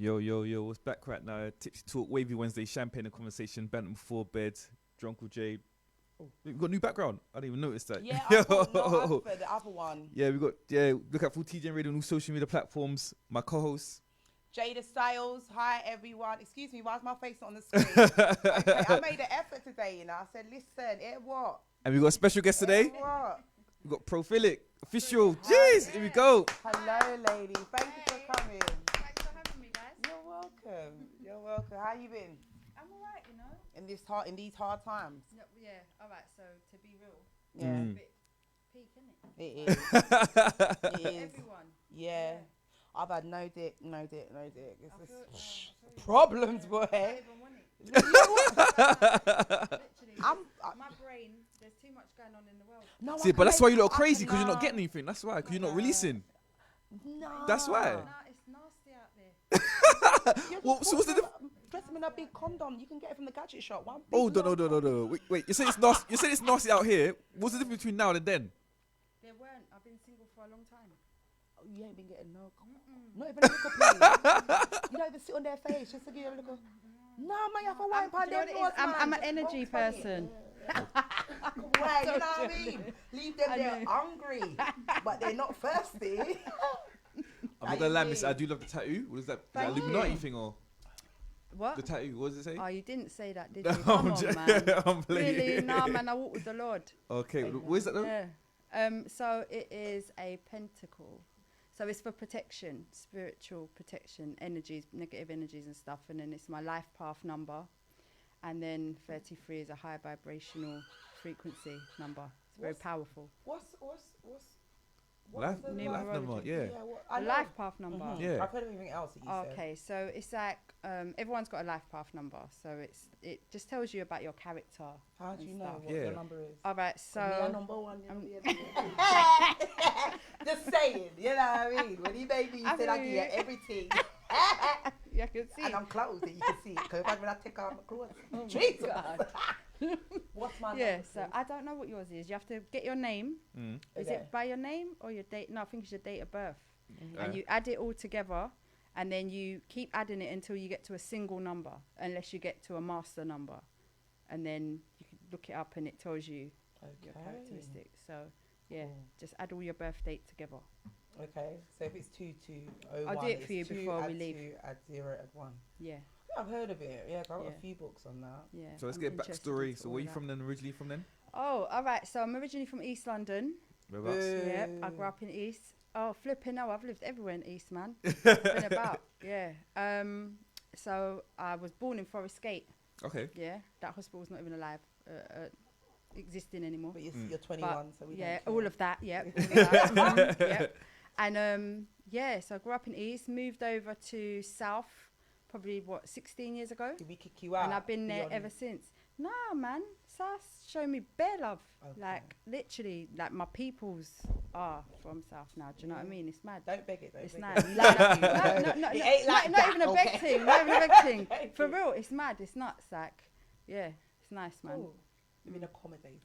Yo, what's back right now? Tipsy Talk, Wavy Wednesday, Champagne and Conversation, Bantam 4 Bed, Drunk with Jade. Oh, we've got a new background. I didn't even notice that. Yeah, I thought, no, I prefer the other one. Yeah, look at Full TJ Radio, new social media platforms. My co-host. Jada Styles, hi everyone. Excuse me, why is my face not on the screen? Okay, I made an effort today, you know. I said, listen, what? And we got a special guest today. What? We got Prolificofficial. Jeez, here we go. Hello, lady. Thank you for coming. Thanks for having me, guys. You're welcome. You're welcome. How you been? I'm alright, you know. In these hard times. No, yeah, alright. So to be real, Yeah. it's a bit peak, isn't it? It is. It is. Everyone. Yeah. I've had no dick. It's I just feel problems, boy. I don't even want it. Literally, my brain. There's too much going on in the world. No, See, but that's why you look crazy, because you're not getting anything. That's why, because you're not releasing. No. That's why. Nah, it's nasty out there. Well, so what's the Dress them in a big condom. You can get it from the gadget shop. One big Oh, no. Wait. You said it's nasty. You said it's nasty out here. What's the difference between now and then? There weren't. I've been single for a long time. Oh, you ain't been getting no. Not even a little please. You don't even sit on their face just to give them a little. No, man, you have to wipe on their nose, I'm an energy person. Right, you know what I mean? Leave them there hungry, but they're not thirsty. I'm not gonna lie, miss. I do love the tattoo. What is that? Is that Thank Illuminati you. thing or What? the tattoo? What does it say? Oh, you didn't say that, did you? No, Come I'm on, joking. man. I'm playing. Really? No, man, I walk with the Lord. Okay, what is that though? Yeah. So it is a pentacle. So it's for protection, spiritual protection, energies, negative energies and stuff. And then it's my life path number. And then 33 is a high vibrational frequency number. It's very powerful. What's Life the number, yeah. The life path number. Yeah. I've heard everything else that you said. Okay, so it's like everyone's got a life path number. So it just tells you about your character. How do you know stuff. what Yeah. your number is? All right, Me so a number one. Just saying, you know what I mean? When he made me, he I said I hear give you. you everything. you can see. And I'm clothed that you can see. Because if I take off my clothes. Oh Jesus. God. What's my Yeah, number? so I don't know what yours is. You have to get your name. Is Okay. it by your name or your date? No, I think it's your date of birth. Yeah. And you add it all together, and then you keep adding it until you get to a single number, unless you get to a master number. And then you can look it up and it tells you your characteristics. So, yeah, Cool. just add all your birth date together. Okay, so if it's 2201, I'll do it for you it's 2, before we add leave. 2, add 0, add 1. Yeah, I've heard of it. Yeah, I've got Yeah. a few books on that. yeah. So let's I'm get a interested backstory. into So all where you that. from then? Originally from then? Oh, all right. So I'm originally from East London. Whereabouts? Yep, I grew up in East. Oh, flipping hell, I've lived everywhere in East, man. Been about, yeah. So I was born in Forest Gate. Okay. Yeah, that hospital's not even alive, existing anymore. But you're 21, so we Yeah, don't all of that. Yep. All of that. Yep. And yeah, so I grew up in East, moved over to South, probably 16 years ago, Did we kick you out? and I've been there ever since. No, man, South showed me bare love. Okay. Like literally, like my peoples are from South now. Do you know what I mean? It's mad. Don't beg it, though. It's beg nice. it. No, It ain't like not that, even a okay? beg thing. Not even a beg thing. Thank For you. real, it's mad. It's nuts. Like, yeah, it's nice, man. Cool. You've been accommodating.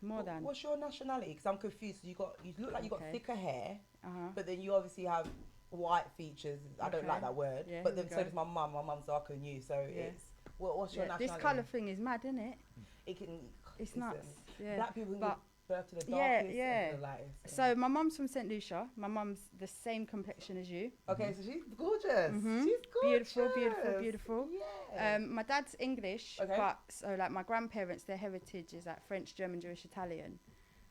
More than. What's your nationality? Because I'm confused. You look like you got Okay. thicker hair, Uh-huh. but then you obviously have white features. I don't Okay. like that word. Yeah, but here then we so go. does my mum. My mum's darker than you. So Yeah. it's what's your Yeah, nationality? this colour thing is mad, isn't it? It can. It's listen, nuts. Yeah. Black people can But- give birth to the Yeah, darkest yeah. and to the lightest. So my mum's from St.Lucia. My mum's the same complexion as you. Okay, so she's gorgeous. Mhm. She's gorgeous. Beautiful. Yeah. My dad's English, Okay. but so like my grandparents, their heritage is like French, German, Jewish, Italian.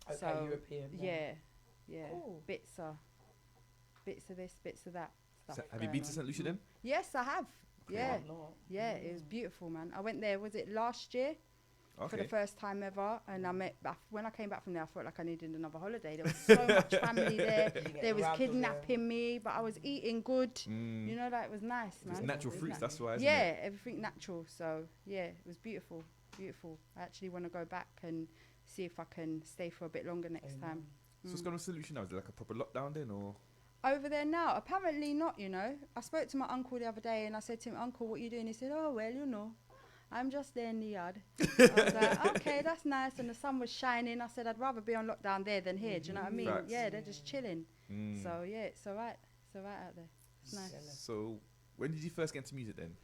Okay, so, European. Yeah. Cool. Bits of this, bits of that stuff. So have you been to St. Lucia then? Yes, I have. Yeah. I'm not. Yeah, it was beautiful, man. I went there, was it last year? For the Okay. first time ever, and when I came back from there, I felt like I needed another holiday. There was so much family there. You get They was around to kidnapping me, but I was eating good. You know, that it was nice, man. It's natural It was fruits, nice. that's why, isn't Yeah, it? everything natural. So yeah, it was beautiful. I actually want to go back and see if I can stay for a bit longer next time. So what's going on with St. Lucia now? Is there like a proper lockdown then, or? Over there now, apparently not. You know, I spoke to my uncle the other day, and I said to him, "Uncle, what you doing?" He said, "Oh well, you know, I'm just there in the yard." I was like, "Okay, that's nice." And the sun was shining. I said, "I'd rather be on lockdown there than here." Do you know what I mean? Facts. Yeah, they're just chilling. So yeah, it's alright. It's alright out there. It's nice. So When did you first get into music then?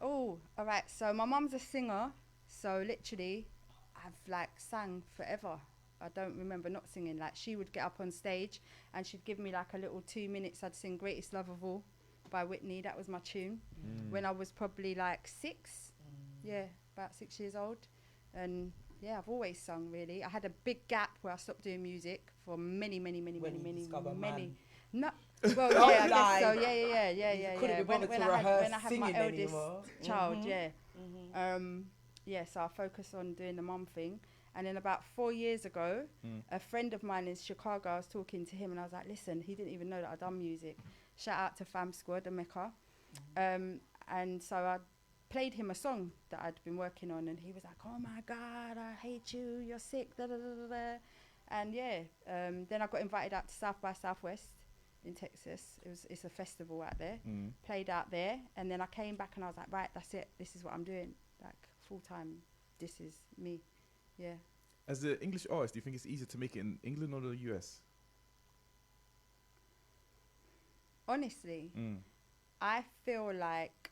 Oh, all right. So my mum's a singer. So literally, I've like sang forever. I don't remember not singing. Like she would get up on stage and she'd give me like a little 2 minutes. I'd sing "Greatest Love of All" by Whitney. That was my tune when I was probably like 6. Yeah, about 6 years old. And yeah, I've always sung really. I had a big gap where I stopped doing music for many. No. Well, yeah, I guess so. Yeah. Couldn't be bothered to When rehearse I had my singing eldest anymore. child, yeah, so I focused on doing the mum thing. And then about 4 years ago, a friend of mine in Chicago, I was talking to him and I was like, listen, he didn't even know that I'd done music. Shout out to Fam Squad, Emeka. And so I played him a song that I'd been working on and he was like, oh my God, I hate you, you're sick, da da da da da. And yeah, then I got invited out to South by Southwest in Texas. It's a festival out there. Played out there, and then I came back and I was like, right, that's it. This is what I'm doing, like full time. This is me. Yeah. As an English artist, do you think it's easier to make it in England or the US? Honestly, I feel like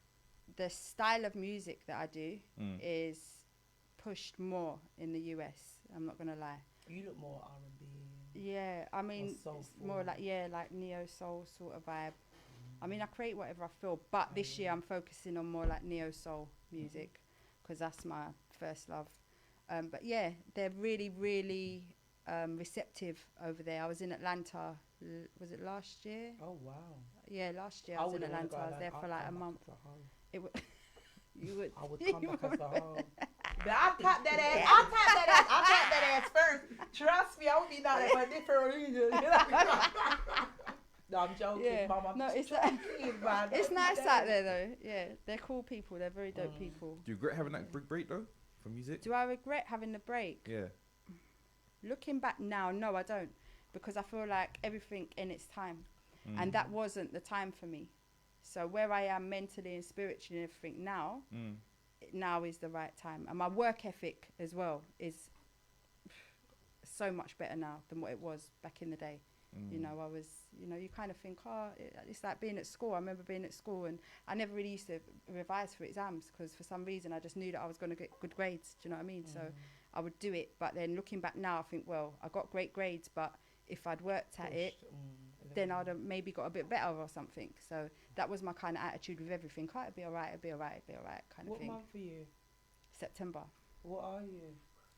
the style of music that I do is pushed more in the US. I'm not gonna lie. You look more R&B. Yeah, I mean, it's soulful. more like like neo soul sort of vibe. I mean, I create whatever I feel, but this year I'm focusing on more like neo soul music because that's my first love. But yeah, they're really, really receptive over there. I was in Atlanta. Was it last year? Oh wow. Yeah, last year I was in Atlanta. I was there for like a month. It you would. I would come back as the whole. I'll tap that ass first. Trust me, I would be not for a different reason. No, I'm joking, Yeah. Mom. I'm No, it's joking, man. it's nice out there though. Yeah, they're cool people. They're very dope people. Do you regret having that big break though from music? Do I regret having the break? Yeah. Looking back now, no, I don't, because I feel like everything in its time, and that wasn't the time for me. So where I am mentally and spiritually and everything now, now is the right time, and my work ethic as well is so much better now than what it was back in the day. You know, I was, you know, you kind of think, oh, it's like being at school. I remember being at school and I never really used to revise for exams because for some reason I just knew that I was going to get good grades. Do you know what I mean? So I would do it. But then looking back now, I think, well, I got great grades, but if I'd worked at it, then I'd have maybe got a bit better or something. So that was my kind of attitude with everything. Oh, it'd be all right, it'd be all right, it'd be all right kind of thing. What month are you? September. What are you?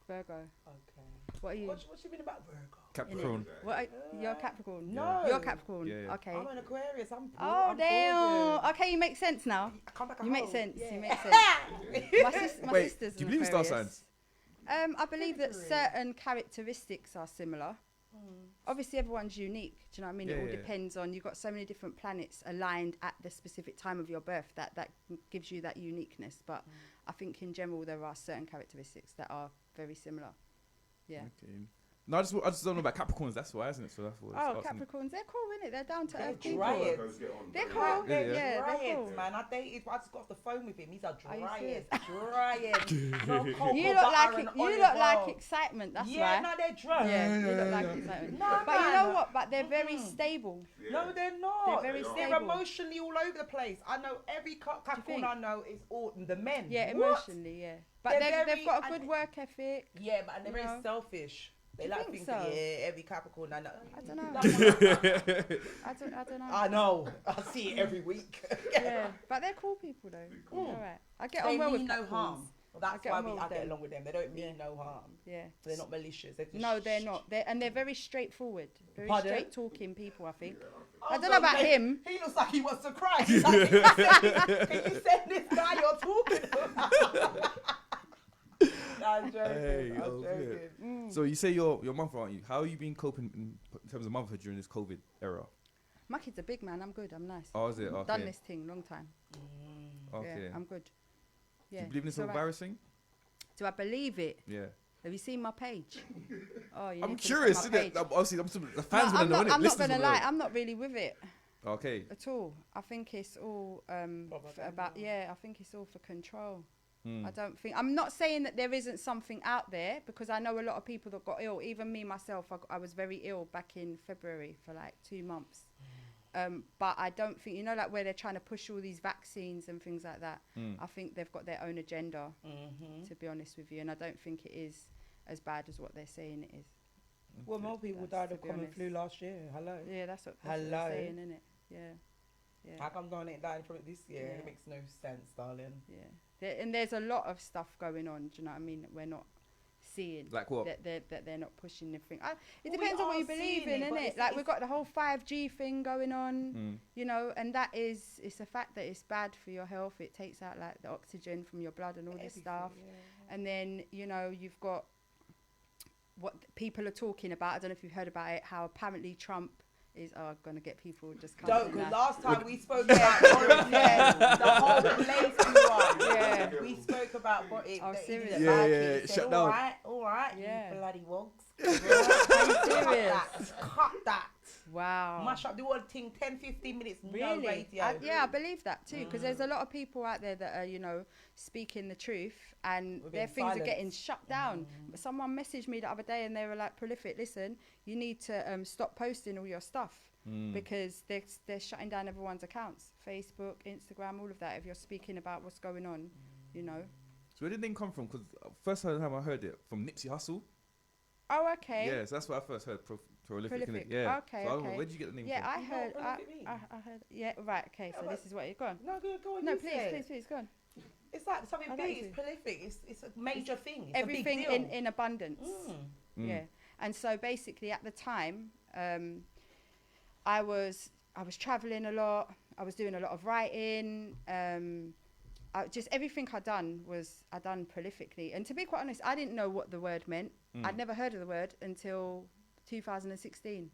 Virgo. Okay. What are you? What you mean about Virgo? Capricorn. What you're Capricorn? No. You're Capricorn. Yeah. Okay. I'm an Aquarius. I'm poor. Oh I'm damn! gorgeous. Okay, you make sense now. I come back You make home. sense. Yeah. You make sense. My Wait, sister's do you an believe in star Aquarius. signs? I believe that Really? certain characteristics are similar. Obviously, everyone's unique. Do you know what I mean? Yeah, It all yeah. depends on, you've got so many different planets aligned at the specific time of your birth that gives you that uniqueness. But I think in general, there are certain characteristics that are very similar. Yeah. Okay. No, I just don't know about Capricorns. That's why, isn't it? So that's what. Oh, Capricorns, they're cool, innit? They're down to earth people. Dryads. They're cool. Yeah, Yeah, yeah. they're Dryads, cool. man. I just got off the phone with him. He's a Are you dryad. serious? Dryad. No cocoa You look butter like and you olive look like oil. excitement. That's Yeah, why. no, they're dry. Yeah, you look like excitement. No, But you man. know what? But they're very stable. No, they're not. They're very They're stable. emotionally all over the place. I know every Capricorn think? I know is all the men. Yeah, What? emotionally, yeah. But They're they've very- got a and- good work ethic. Yeah, but they're You very know? selfish. They You like think things so? that, yeah, every Capricorn I know. I don't know. I don't know. I know. I see it every week. Yeah, but they're cool people though. They're all right. I get They on well mean with no Capricorns. harm. Well, that's get why on well with I get them. along with them. They don't mean Yeah. no harm. Yeah. They're not malicious. They're just No, they're not. They're very straightforward, very Pardon? straight talking people. I think. Oh, I don't know about him. He looks like he wants to cry. He's like, can you send this guy you're talking about? I'm joking. Hey, I'm oh, joking. So you say you're mother, aren't you? How have you been coping in terms of motherhood during this COVID era? My kid's a big man. I'm good. I'm nice. Oh, is it? Okay. Done this thing long time. Okay. Yeah, I'm good. Yeah. Do you believe in this it's whole alright. virus thing? Do I believe it? Yeah. Have you seen my page? Oh, you I'm need to look curious, at my isn't it? page. Obviously, the No, fans want to know, innit? I'm not Listeners gonna wanna lie. know. I'm not really with it Okay. at all. I think it's all about I think it's all for control. I don't think. I'm not saying that there isn't something out there because I know a lot of people that got ill. Even me myself, I was very ill back in February for like 2 months. But I don't think, like where they're trying to push all these vaccines and things like that. I think they've got their own agenda, to be honest with you. And I don't think it is as bad as what they're saying it is. Well, more people died of common flu last year. Hello. Yeah, that's what they're saying, isn't it? Yeah. How come no one ain't dying from it this year? It makes no sense, darling. Yeah. And there's a lot of stuff going on, do you know what I mean, that we're not seeing. Like what? That they're not pushing the thing. It depends on what you believe in, innit? Like, we've got the whole 5G thing going on, and it's a fact that it's bad for your health. It takes out, like, the oxygen from your blood and all this stuff. Yeah. And then, you've got what people are talking about. I don't know if you've heard about it, how apparently Trump is going to get people just coming. Don't, because last time we spoke about the whole place blew up. Yeah. We spoke about it. Oh, serious? Yeah. Shut down. All right, you bloody wogs. Are you serious? Cut that. Wow. Mash up the whole thing, 10, 15 minutes, no really? radio. I believe that too, because there's a lot of people out there that are, speaking the truth, and their things are getting shut down. But someone messaged me the other day and they were like, Prolific, listen, you need to stop posting all your stuff, because they're shutting down everyone's accounts, Facebook, Instagram, all of that, if you're speaking about what's going on, So where did the name come from? Because first time I heard it from Nipsey Hussle. Oh, okay. Yeah, so that's what I first heard. Prolific. Prolific. Yeah. Okay, So okay. where did you get the name Yeah, from? I heard. I heard. Yeah, right. Okay, so this is what you've gone. No, go on. No, you please, say it. please, go on. It's like something I big. like It's to. prolific. It's a major thing. It's Everything a big deal. in abundance. Yeah. And so basically, at the time, I was traveling a lot. I was doing a lot of writing. Just everything I done prolifically. And to be quite honest, I didn't know what the word meant. I'd never heard of the word until 2016.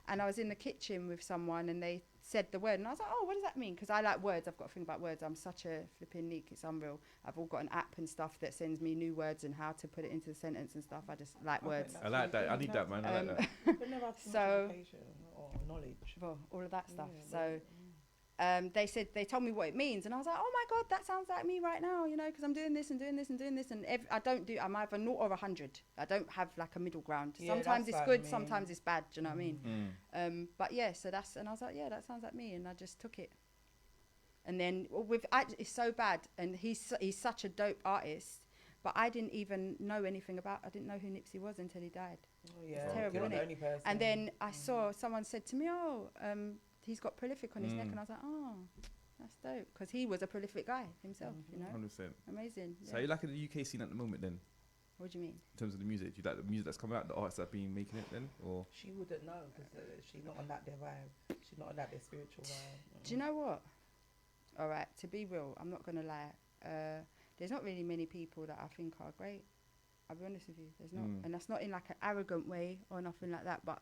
And I was in the kitchen with someone and they said the word and I was like, oh, what does that mean? Because I like words. I've got a thing about words. I'm such a flipping neek. It's unreal. I've all got an app and stuff that sends me new words and how to put it into the sentence and stuff. I just like words. I like that. I need that, man. I like that. But never had too much education or knowledge. Well, all of that stuff. Yeah, So they told me what it means and I was like, oh my God, that sounds like me right now, because I'm doing this and doing this and doing this. And I'm either 0 or 100. I don't have like a middle ground. Yeah, sometimes it's like good, me. sometimes it's bad. Do you know what I mean? But yeah, and I was like, yeah, that sounds like me. And I just took it. And then it's so bad. And he's such a dope artist, but I didn't even know anything I didn't know who Nipsey was until he died. Oh, yeah. It's terrible, You're isn't the it? only person. And then I saw someone said to me, he's got Prolific on his neck. And I was like, oh, that's dope. Because he was a prolific guy himself, 100%. Amazing. So you like in the UK scene at the moment then? What do you mean? In terms of the music, do you like the music that's coming out, the artists that have been making it then? Or She wouldn't know because she's not on that their vibe. She's not on that their spiritual vibe. Do you know what? All right, to be real, I'm not going to lie. There's not really many people that I think are great. I'll be honest with you. There's not. And that's not in like an arrogant way or nothing like that. But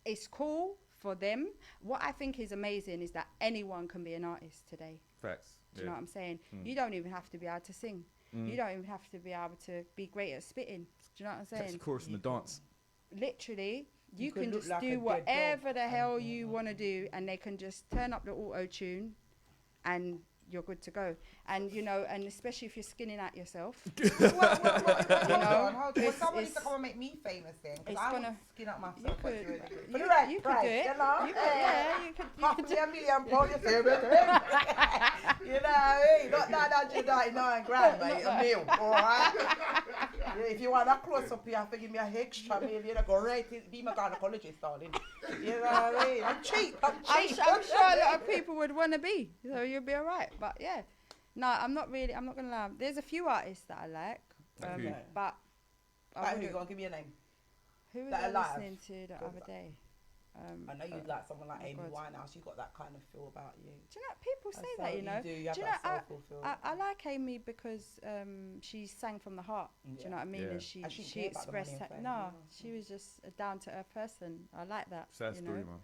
it's cool for them. What I think is amazing is that anyone can be an artist today. facts? Do you know what I'm saying? You don't even have to be able to sing. You don't even have to be able to be great at spitting. Do you know what I'm saying? Catch the chorus in the dance. Literally, you could can look just like a do dead whatever dog. the hell you want to do, and they can just turn up the auto tune, and you're good to go. And and especially if you're skinning at yourself. Hold on. Well, it's- someone needs to it's- come and make me famous then. Because it's I gonna- want to skin up You myself. could, You you could do it. know? You could, Half you a could. million pounds, you say, you know what I mean? Not 999 grand, mate, a meal, alright? Yeah, if you want a close up, you have to give me a extra meal, go right in, be my gynecologist, darling. You know what I mean? I'm cheap. I'm sure a lot of people would want to be, so you'll be alright. But yeah, no, I'm not gonna lie. There's a few artists that I like, Like who? but Like who? Go on, give me a name. who was that I are live? listening to the other day? I know you'd like someone like Amy God. Winehouse. You got that kind of feel about you. Do you know people say That's that? how you do. You have do you that know? soulful feel. I like Amy because she sang from the heart. Do you know what I mean? Yeah. And she And she cared about the money expressed and fame, no, yeah. she was just a down to earth person. I like that. Sad you story, know? man.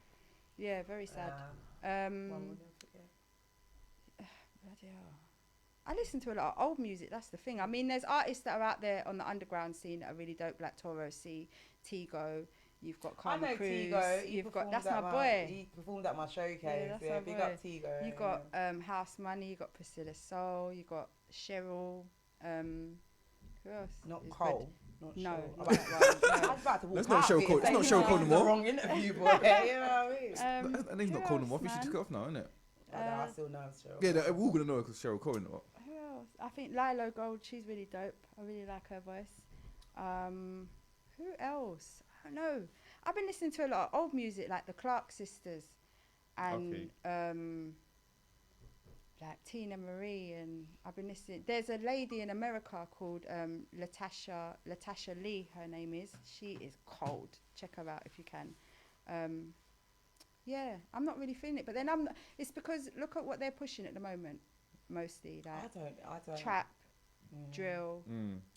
Yeah, very sad. One will never forget. Bloody hell. I listen to a lot of old music. That's the thing. I mean, there's artists that are out there on the underground scene that are really dope, like Toro C, Tigo. You've got I Karma know Cruz. Tigo. He You've got performed that's at my boy. He performed at my showcase. Yeah, that's my big boy. up Tigo. You got House Money. You got Priscilla Soul. You got Cheryl. Who else? Not is Cole. good? Not No, sure. not that one. I No. was about to walk That's not out Cheryl of it Cole- and it's not say, Cheryl "No, Cole this is anymore." the wrong interview, boy. You know what I mean? That name's not who Cole no more. I else, think she man? took it off now, isn't it? I still know it's Cheryl. Yeah, we're all gonna know because Cheryl Cole, innit? Who else? I think Lilo Gold, she's really dope. I really like her voice. Who else? I don't know. I've been listening to a lot of old music, like the Clark sisters, and like Tina Marie, and I've been listening. There's a lady in America called Latasha Lee. Her name is. She is cold. Check her out if you can. Yeah, I'm not really feeling it, but then it's because look at what they're pushing at the moment, mostly like I don't. trap, drill,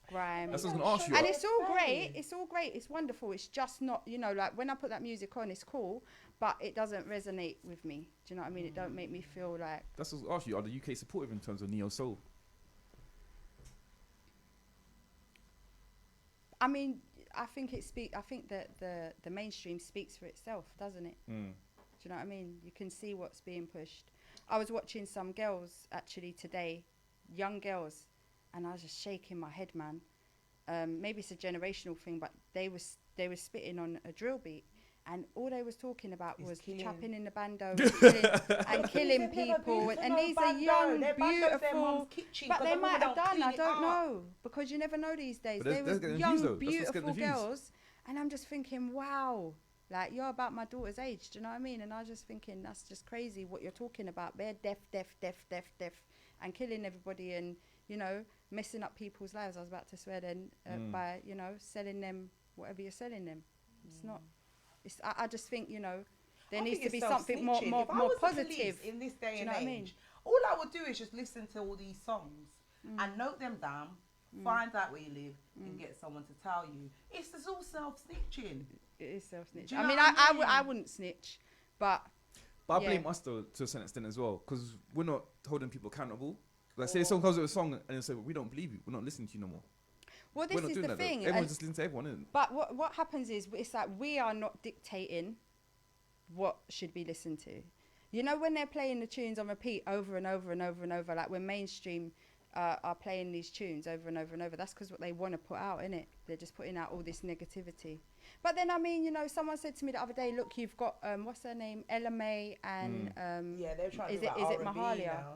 grime. That's what I was gonna ask you. And it's all great. It's all great. It's wonderful. It's just not, like when I put that music on, it's cool, but it doesn't resonate with me. Do you know what I mean? It don't make me feel like. That's what I was gonna ask you. Are the UK supportive in terms of neo soul? I mean, I think that the mainstream speaks for itself, doesn't it? Do you know what I mean? You can see what's being pushed. I was watching some girls actually today, young girls, and I was just shaking my head, man. Maybe it's a generational thing, but they were spitting on a drill beat, and all they was talking about was chopping in the bando and killing people. And these are young, beautiful, but they might have done. I don't know, because you never know these days. They were young, beautiful girls, and I'm just thinking, wow. Like, you're about my daughter's age, do you know what I mean? And I was just thinking, that's just crazy what you're talking about. They're deaf, and killing everybody and, messing up people's lives. I was about to swear then, by, selling them whatever you're selling them. It's not, I just think, there needs to be something more positive. In this day you and know what I age, mean? all I would do is just listen to all these songs and note them down, find out where you live and get someone to tell you. It's just all self-snitching. It is self-snitch. Do you I know mean, what I mean? I wouldn't snitch, but I blame us though, to a certain extent as well, because we're not holding people accountable. Like, say someone comes with a song and they say, well, we don't believe you, we're not listening to you no more. well, this is the thing. Everyone's just listening to everyone, isn't it? But what happens is it's like we are not dictating what should be listened to. When they're playing the tunes on repeat over and over and over and over, like when mainstream are playing these tunes over and over and over, that's because what they want to put out, innit? They're just putting out all this negativity. But then, I mean, someone said to me the other day, look, you've got, what's her name? Ella May and... yeah, they're trying to do is it R&B Mahalia? now.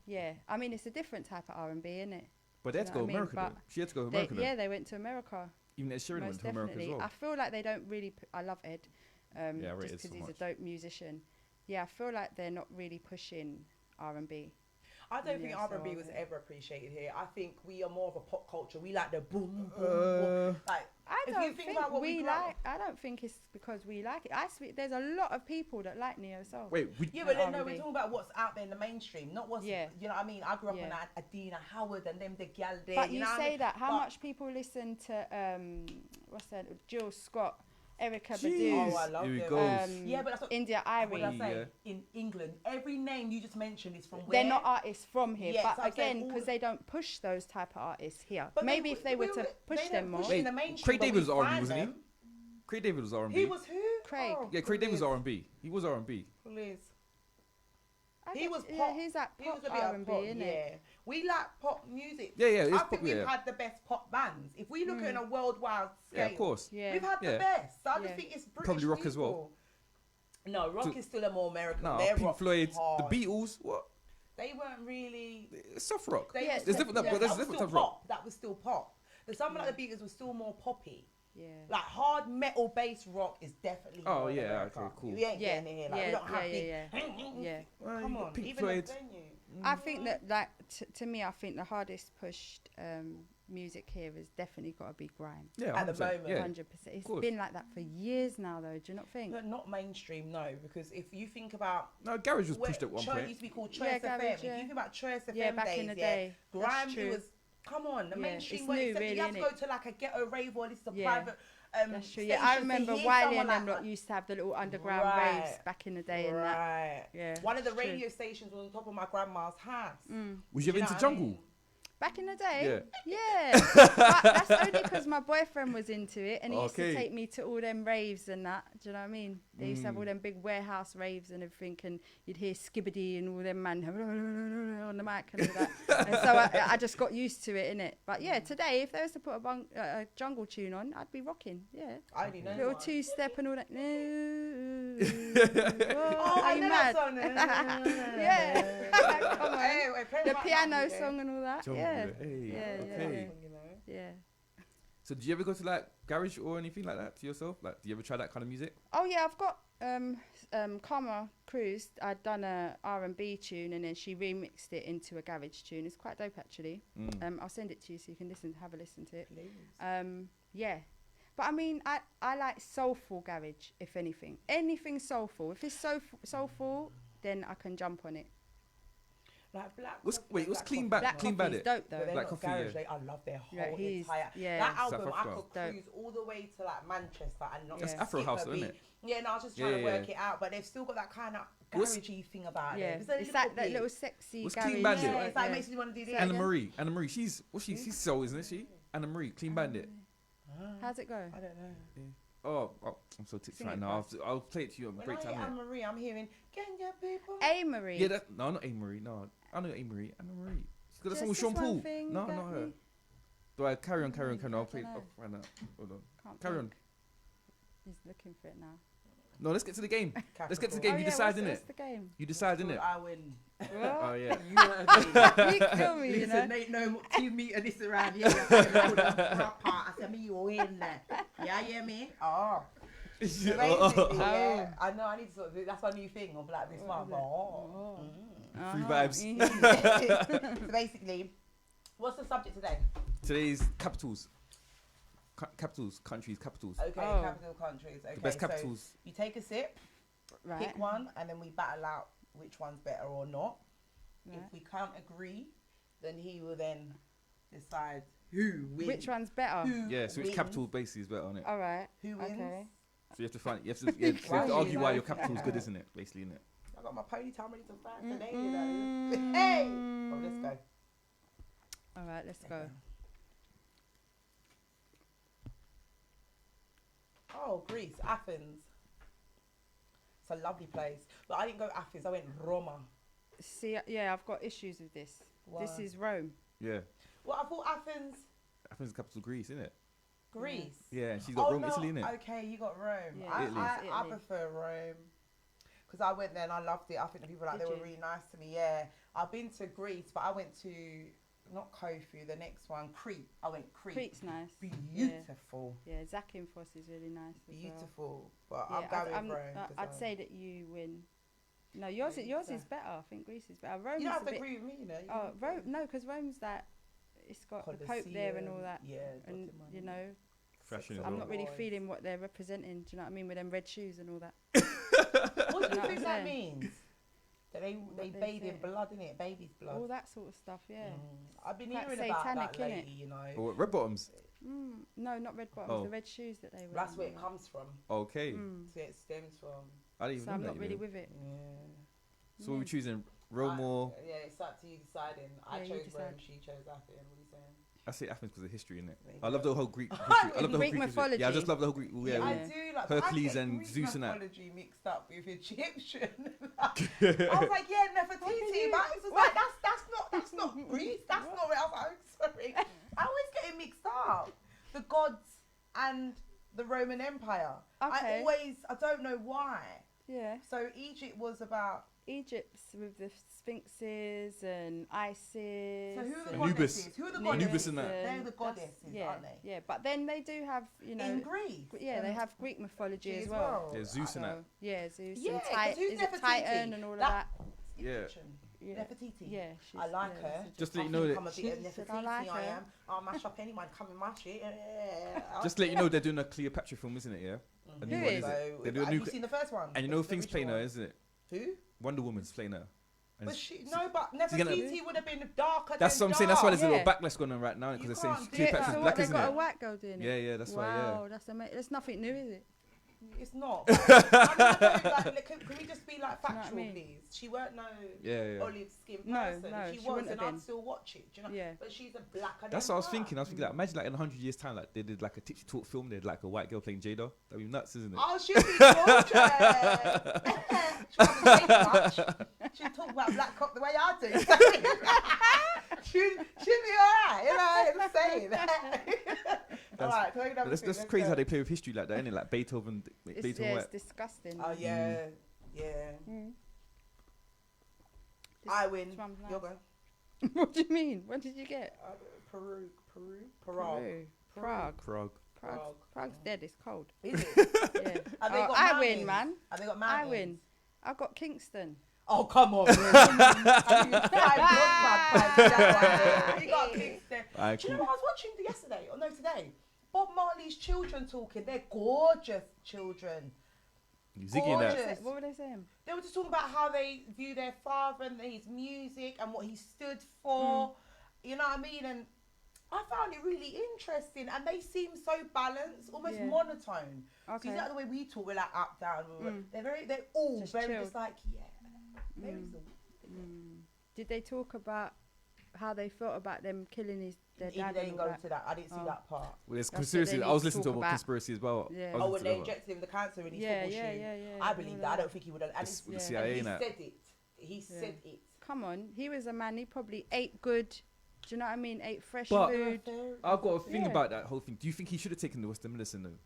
Yeah. I mean, it's a different type of R&B, innit? But they had to go to America, though. She had to go to America, though. Yeah, they went to America. Even Ed Sheeran went to America as well. I feel like they don't really... I love Ed. I rate just Ed because so he's much. a dope musician. Yeah, I feel like they're not really pushing R&B. I don't think Yeah, R&B so, was yeah. ever appreciated here. I think we are more of a pop culture. We like the boom, boom, boom. Like, I if don't you think about what we grew up- I don't think it's because we like it. There's a lot of people that like neo soul. Wait, Yeah, but then no, R&B. we're talking about what's out there in the mainstream, not what's, Yeah. you know what I mean? I grew up Yeah. on Adina Howard and them, the gal there. But you you know what I say mean? that. How But- much people listen to what's that? Jill Scott, Erica Jeez. Badu, Oh, I love Here he them. goes. Yeah, but that's what, India what did I Irie. say? Yeah. In England, every name you just mentioned is from where? They're not artists from here, Yes, but I'm saying again, all because the- they don't push those type of artists here. But Maybe if they were to push them more. in the mainstream, Craig but David we was R&B, find wasn't he? them. Craig David was R&B. He was who? Craig. Oh, Yeah, Craig David was please. R&B. He was R&B. Please. I He think- was yeah, pop. he's that He was pop a bit R&B, of pop, isn't yeah. it? We like pop music. Yeah, yeah, it's I pop, think we've yeah. had the best pop bands. If we look at it on a worldwide scale, Yeah, of course. Yeah. we've had Yeah. the best. So I Yeah. just think it's British Probably rock as well. people. No, rock is still a more American. No, Their Pink rock Floyd, is hard. the Beatles, what? They weren't really. It's soft rock. They Yeah, was- there's different- yeah, but there's that was different still types of rock. pop. That was still pop. But some like the Beatles was still more poppy. Yeah. Like hard metal based rock is definitely. Oh, more in yeah, America. okay, cool. We ain't Yeah, getting it here. Like we yeah, don't have yeah, big. yeah, yeah. Well, Come you got on, Pink even Floyd. the venue. I think that, like, to me, I think the hardest pushed music here has definitely got to be grime. Yeah, At the 100%, moment. yeah. 100%. It's course. been like that for years now, though. Do you not think? But not mainstream, no, because if you think about No, Garage was where pushed at one Choice point. used to be called Yeah, Choice FM. Garage, If yeah. you think about Choice FM Yeah, back days, in the yeah, day. That's grime true. it was. Come on, the Yeah, mainstream it's was new, accepted. really, You have to innit? go to like a ghetto rave or listen to Yeah. private. That's true. Yeah, I stations to remember hear Wiley someone and them like lot used to have the little underground Right. raves back in the day and that. Right. Yeah, One of the it's true. radio stations was on top of my grandma's house. Was you Do you ever know into what I jungle? mean? Back in the day? Yeah. Yeah. But that's only because my boyfriend was into it and he used Okay. to take me to all them raves and that. Do you know what I mean? They used to have all them big warehouse raves and everything, and you'd hear Skibbity and all them man on the mic and all that. And so I just got used to it, innit? But yeah, today, if they was to put a jungle tune on, I'd be rocking, yeah. I already know Little one. two-step and all that. No. Oh, Are you mad? Song. Yeah. Come on. Hey, play The my piano mic, song and all that. Jungle, Yeah. hey, Yeah, okay. You know? Yeah. So do you ever go to like garage or anything like that to yourself? Like, do you ever try that kind of music? Oh yeah, I've got Karma Cruz. I'd done a R&B tune and then she remixed it into a garage tune. It's quite dope actually. I'll send it to you so you can have a listen to it. Please. Yeah. But I mean, I like soulful garage, if anything. Anything soulful. If it's soulful, then I can jump on it. Like Black What's Black Clean Coffee. Back? Clean Coffee's Bandit. dope though. But they're Black not Coffee, garage, yeah. I love their Yeah, whole he's- entire... yeah. That South album, I Africa. could Dope. cruise all the way to like Manchester and not That's skip Afro a house, beat. isn't it? Yeah, no, I was just trying to Yeah, work yeah. it out, but they've still got that kind of What's- garagey thing about Yeah. it. It's that little sexy What's garage. Clean Bandit? Yeah, it's like Yeah. makes me want to do this. Anna- Anna Marie, she's soul, isn't she? Anna Marie, Clean Bandit. How's it go? I don't know. Oh, I'm so tipsy Sing right it now. for I'll play it to you on When break I time. hear Anna innit? Marie, I'm hearing Kenya people. A Marie. Yeah, no, not A Marie. No, I know A Marie. Anna Marie. She's got a song with Just Sean this one Paul. thing No, got not her. me. Do I carry on? I'll play. I don't know. I'll find out. Hold on. Can't Carry think. on. He's looking for it now. No, let's get to the game. Let's get to the Capricorn. game. Oh, You yeah, decide, what's innit? the game? You decide, innit? I win. Oh yeah. You know what I mean? You kill me, you know. Listen, ain't no 2 meter this around here. I said, me, you win there. Yeah, you hear me? Oh. So basically, yeah, I know I need to sort of do, that's our new thing of like this month. Oh. Free vibes. So basically, what's the subject today? Today's capitals. Capitals, countries, capitals. Okay, Oh. capital countries. Okay, The best so capitals. you take a sip, Right. pick one, and then we battle out which one's better or not. Right. If we can't agree, then he will then decide who wins. Which one's better? Who Yeah, so which wins, capital base is better on it? All right. Who wins? Okay. So you have to find. You have to argue why your capital's good, isn't it? Basically, isn't it? I got my ponytail ready to fight today, you know. Hey! Oh, let's go. All right, let's go. Okay. Oh, Greece, Athens. It's a lovely place. But I didn't go Athens, I went Roma. See, yeah, I've got issues with this. This Why? is Rome. Yeah. Well, I thought Athens, Athens is the capital of Greece, isn't it? Greece. Yeah, and she's got Rome, no. Italy, innit? Okay, you got Rome. Yeah, Italy. I Italy. prefer Rome. Because I went there and I loved it. I think the people out Did there were you? really nice to me. Yeah. I've been to Greece, but I went to, not Corfu, the next one, Crete. I went Crete. Crete's nice. Beautiful. Yeah, Zakynthos is really nice as Beautiful. But well. I'm going I'm- Rome. 'cause I'd I'm- say that you win. No, yours think yours so? is better. I think Greece is better. Rome You don't is have a to bit. agree with me, you know. Oh, Rome. No, because Rome's that. It's got the Pope there and all that. Yeah. And Dr. you Money. know, Fashion as I'm well. not really Boys. feeling what they're representing. Do you know what I mean? With them red shoes and all that. What do know you what think I'm that saying? means? That they they bathe in say. blood, innit? Baby's blood. All that sort of stuff. Yeah. I've been Quite hearing about satanic, that innit? lately, you know. Or red bottoms. No, not red bottoms. Oh. The red shoes that they wear. That's and where all it that. comes from. Okay. So it stems from. I didn't even So know I'm that. not you really know. with it. Yeah. So we're choosing Rome or Yeah, it's up to you deciding. I Yeah, you chose decide. Rome, she chose Athens. What are you saying? I say Athens because of history, innit? There you I love go. the whole Greek history. I love the whole Greek Greek history. Yeah, I just mythology. love the whole Greek. Yeah, I Yeah. do like Hercules I get and Greek Zeus and that. mythology mixed up with Egyptian. I was like, yeah, Nefertiti, but it's just like that's not Greece. That's not where I was like, I'm sorry. I always get it mixed up. The gods and the Roman Empire. Okay. I don't know why. Yeah. So Egypt was about. Egypt's with the sphinxes and Isis. So who are the and Anubis. goddesses? Who are the Anubis goddesses? Anubis and that. They're the That's- goddesses, yeah, aren't they? Yeah, but then they do have, you know, In Greece. yeah, they have Greek mythology as well. Yeah, Zeus and that. So, yeah, Zeus Yeah, and 'cause who's is it Nefertiti? Titan and all of that. Yeah. Egyptian. Yeah. Nefertiti. Yeah, she's, I like yeah, her. that's Just to let I you know think that. I'm a bit of She said, Nefertiti, I like I her. am. I'll mash up anyone coming my shit. Yeah. Just to let you know, they're doing a Cleopatra film, isn't it? Yeah. A new Who one, is is it? it? They do a Have new. you seen the first one? And you know, The things original playing her, one? isn't it? Who? Wonder Woman's playing her. And But no, but She's gonna- Nefertiti would have been darker. that's than what I'm saying. That's why dark. there's a little Yeah. backlash going on right now because You they're saying can't do Cleopatra's that. So black, what, they isn't got a it? white girl doing it? Yeah, yeah, that's why. Wow, Yeah. that's amazing. That's nothing new, is it? It's not. Can we just be like Do you know what I factual, mean? please? She weren't no Yeah. olive skin No, person. no, If she she was, wouldn't then have I'd been. still watch it. Do you know? Yeah. But she's a blacker. That's than what I was her. thinking. Like, imagine like in 100 years time, like they did like a Tipsy Talk film. They had like a white girl playing Jada. That'd be nuts, isn't it? Oh, she'd be gorgeous. She wouldn't say much. She'd talk about black cock the way I do. she'd be alright, you know. I'm saying. Alright, can I get another thing? That's Let's crazy go. how they play with history like that, isn't it? Like Beethoven, It's white. disgusting. Oh yeah, yeah. I win. This one's nice. You're going. What do you mean? What did you get? Prague. Prague's dead. It's cold. Is it? Yeah. Have they got I mountains? win, man. Have they got I mountains? win. I got Kingston. Oh, come on. You got Kingston. Alright, Do you know cool. what I was watching yesterday? Or no, today? Bob Marley's children talking. They're gorgeous children. You zigging that. Gorgeous. What were they saying? They were just talking about how they view their father and his music and what he stood for. You know what I mean? And I found it really interesting. And they seem so balanced, almost Yeah. monotone. So Okay. is that the way we talk? We're like up, down. They're all Just very chilled. just like, yeah. Very sort Did they talk about how they felt about them killing their Even dad? they and didn't all go that? to that. I didn't see that part. Well, there's That's what conspiracy. they I was need to listening to talk about about. conspiracy as well. Yeah. I was Oh, when listening they to injected him the cancer in his Yeah, football yeah, shoe. yeah. I believe that. I don't think he would have. And, It's and the CIA, he innit? said it. He said it. Come on, he was a man. He probably ate good. Do you know what I mean? Ate fresh But- food. I've got a thing Yeah. about that whole thing. Do you think he should have taken the Western medicine though?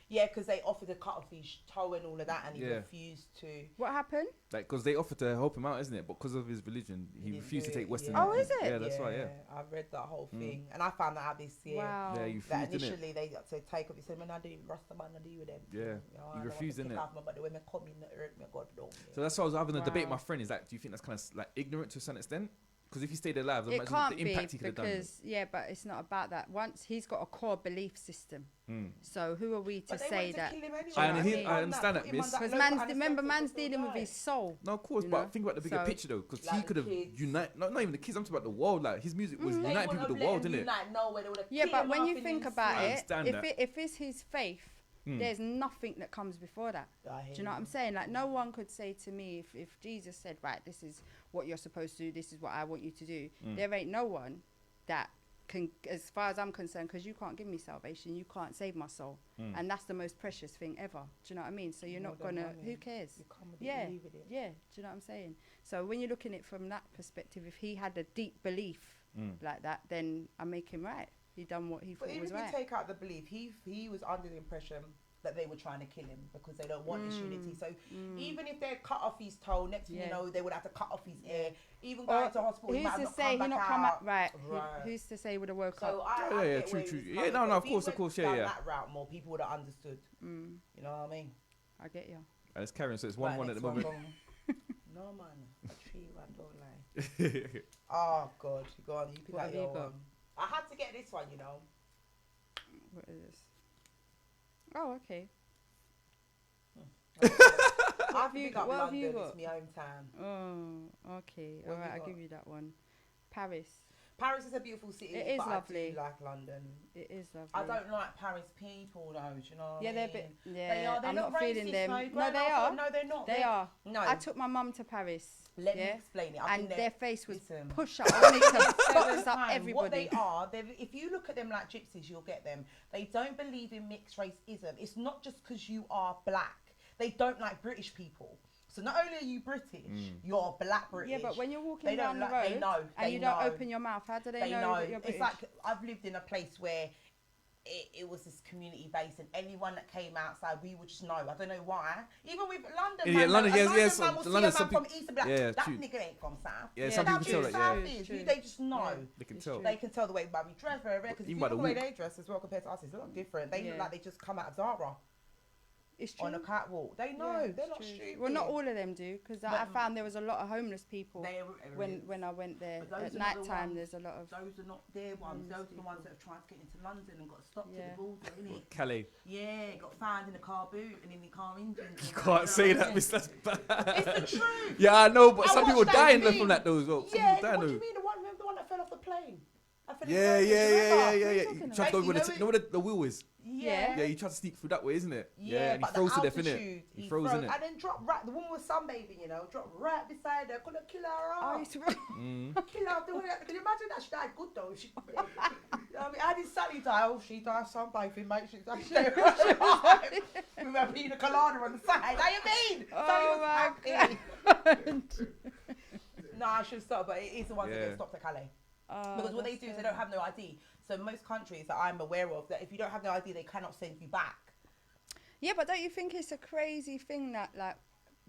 Yeah, because they offered to cut off his toe and all of that, and he Yeah. refused to. What happened? Like, because they offered to help him out, isn't it? But because of his religion, he didn't refused to do take it, Western. yeah. Oh, is it? Yeah, that's right. Yeah. I read that whole thing, and I found that out this year. Wow. Yeah, you That refused, didn't it? initially they got to take off. He said, "Man, I do Rasta man, I do with them." Yeah, You know, he I don't refused, want to innit? kick off, but the women come in, that hurt me, God don't. So that's why I was having a debate with Wow. my friend. Is that, do you think that's kind of like ignorant to a certain extent? Because if he stayed alive, It imagine can't the impact he be could have done. because but it's not about that. Once he's got a core belief system, Mm. so who are we to But they say wanted to that? kill him anyway. I Like, hear- put him I on understand that, put him on miss. Because local remember, man's anesthetic dealing with till his die. soul. No, of course, You but know? think about the bigger So- picture though, because Like he the could have kids. not even the kids. I'm talking about the world. Like his music was They uniting people wouldn't with the have world, let him didn't it? unite nowhere. They would have Yeah, killed but him when off you in think his about I it, understand that. if it's his faith, there's nothing that comes before that. I Do hear you know what I'm saying? Like no one could say to me if Jesus said, right, this is what you're supposed to do, this is what I want you to do. There ain't no one that can, as far as I'm concerned, because you can't give me salvation, you can't save my soul, and that's the most precious thing ever. Do you know what I mean? So you're More not than gonna. money. Who cares? You come with it, Yeah, you leave with it. yeah. Do you know what I'm saying? So when you're looking at it from that perspective, if he had a deep belief like that, then I make him right. He done what he But thought even was if you right. take out the belief, he was under the impression that they were trying to kill him because they don't want this unity. So even if they cut off his toe, next thing you know, they would have to cut off his ear. Even going to hospital, he Who's might to have not say come he back not out. come up right? Right. Who's to say he would have woke So up? I Yeah, get true, where true. he's Yeah, coming no, from. no, If of he course, went yeah, down yeah. that route more, people would have understood. You know what I mean? I get you. And it's carrying, so it's Right, 1-1 at the next one, moment. go on. No man, I treat you, I don't lie. Oh God, go on, you pick What out have you your got? one. I had to get this one, you know. What is this? Oh, okay. I have to you pick got- up what have London. you It's got? my hometown. Oh, okay. What All have you right, I'll got? give you that one. Paris. Paris is a beautiful city. It is but lovely. I do like London. It is lovely. I don't like Paris people though. Do you know? What Yeah, I they're a mean? bit. They Yeah, are. They're I'm not not feeling racist, them. No, No, Growing they up, are. No, they're not. They are. No. I took my mum to Paris. Let me yeah? explain it. I've And been their there. face was Listen. push up. I wanted to Seven box up times. everybody. What they are, if you look at them like gypsies, you'll get them. They don't believe in mixed raceism. It's not just because you are black. They don't like British people. So not only are you British, you're black British. Yeah, but when you're walking They down don't the like- road they know, and they you don't know. open your mouth, how do they, They know, know. that you're British? It's like I've lived in a place where it was this community base, and anyone that came outside, we would just know. I don't know why. Even with London, Yeah, man, London, a yes, London yes, man will see London, a some man from people- East and Black. yeah, That true. nigga ain't from South. Yeah, some That's people true, tell that, South yeah. is. True. They just know. Yeah. They can tell. They can tell the way we dress very rare. Because if Even you by look the the way walk. they dress as well compared to us, it's a lot different. They look Yeah. like they just come out of Zara It's true. on a catwalk. They know. Yeah, They're it's not true. stupid. Well, not all of them do, because I But- found there was a lot of homeless people They- when I went there. But those At are night not the time, ones- there's a lot of. Those are not their ones. homeless Those are the ones that have tried to get into London and got stopped Yeah. at the border, innit? Calais. Yeah, got found in a car boot and in the car engine. You can't say that, miss. That's bad. It's the truth. Yeah, I know, but I some people watched that dying thing. from that though as well. Some Yeah, people dying what do though. you mean the one that fell off the plane? I feel Yeah. you You talking try to go about? where You know where the wheel is. Yeah. Yeah, you try to sneak through that way, isn't it? Yeah, and he but throws the to death, altitude, innit? He throws, innit? and then drop right. The woman was sunbathing, you know, drop right beside her. Couldn't kill her Oh, off. you swear- Kill her. Can you imagine that? She died good though. She, you know what I mean, I did Sally die. Oh, she died sunbathing, mate. She died with her pina colada on the side. How you mean? Oh my Sally was happy. No, I should stop, but it is the ones that get stopped at Calais. Because what they do is they don't have no ID. So most countries that I'm aware of, that if you don't have no ID, they cannot send you back. Yeah, but don't you think it's a crazy thing that like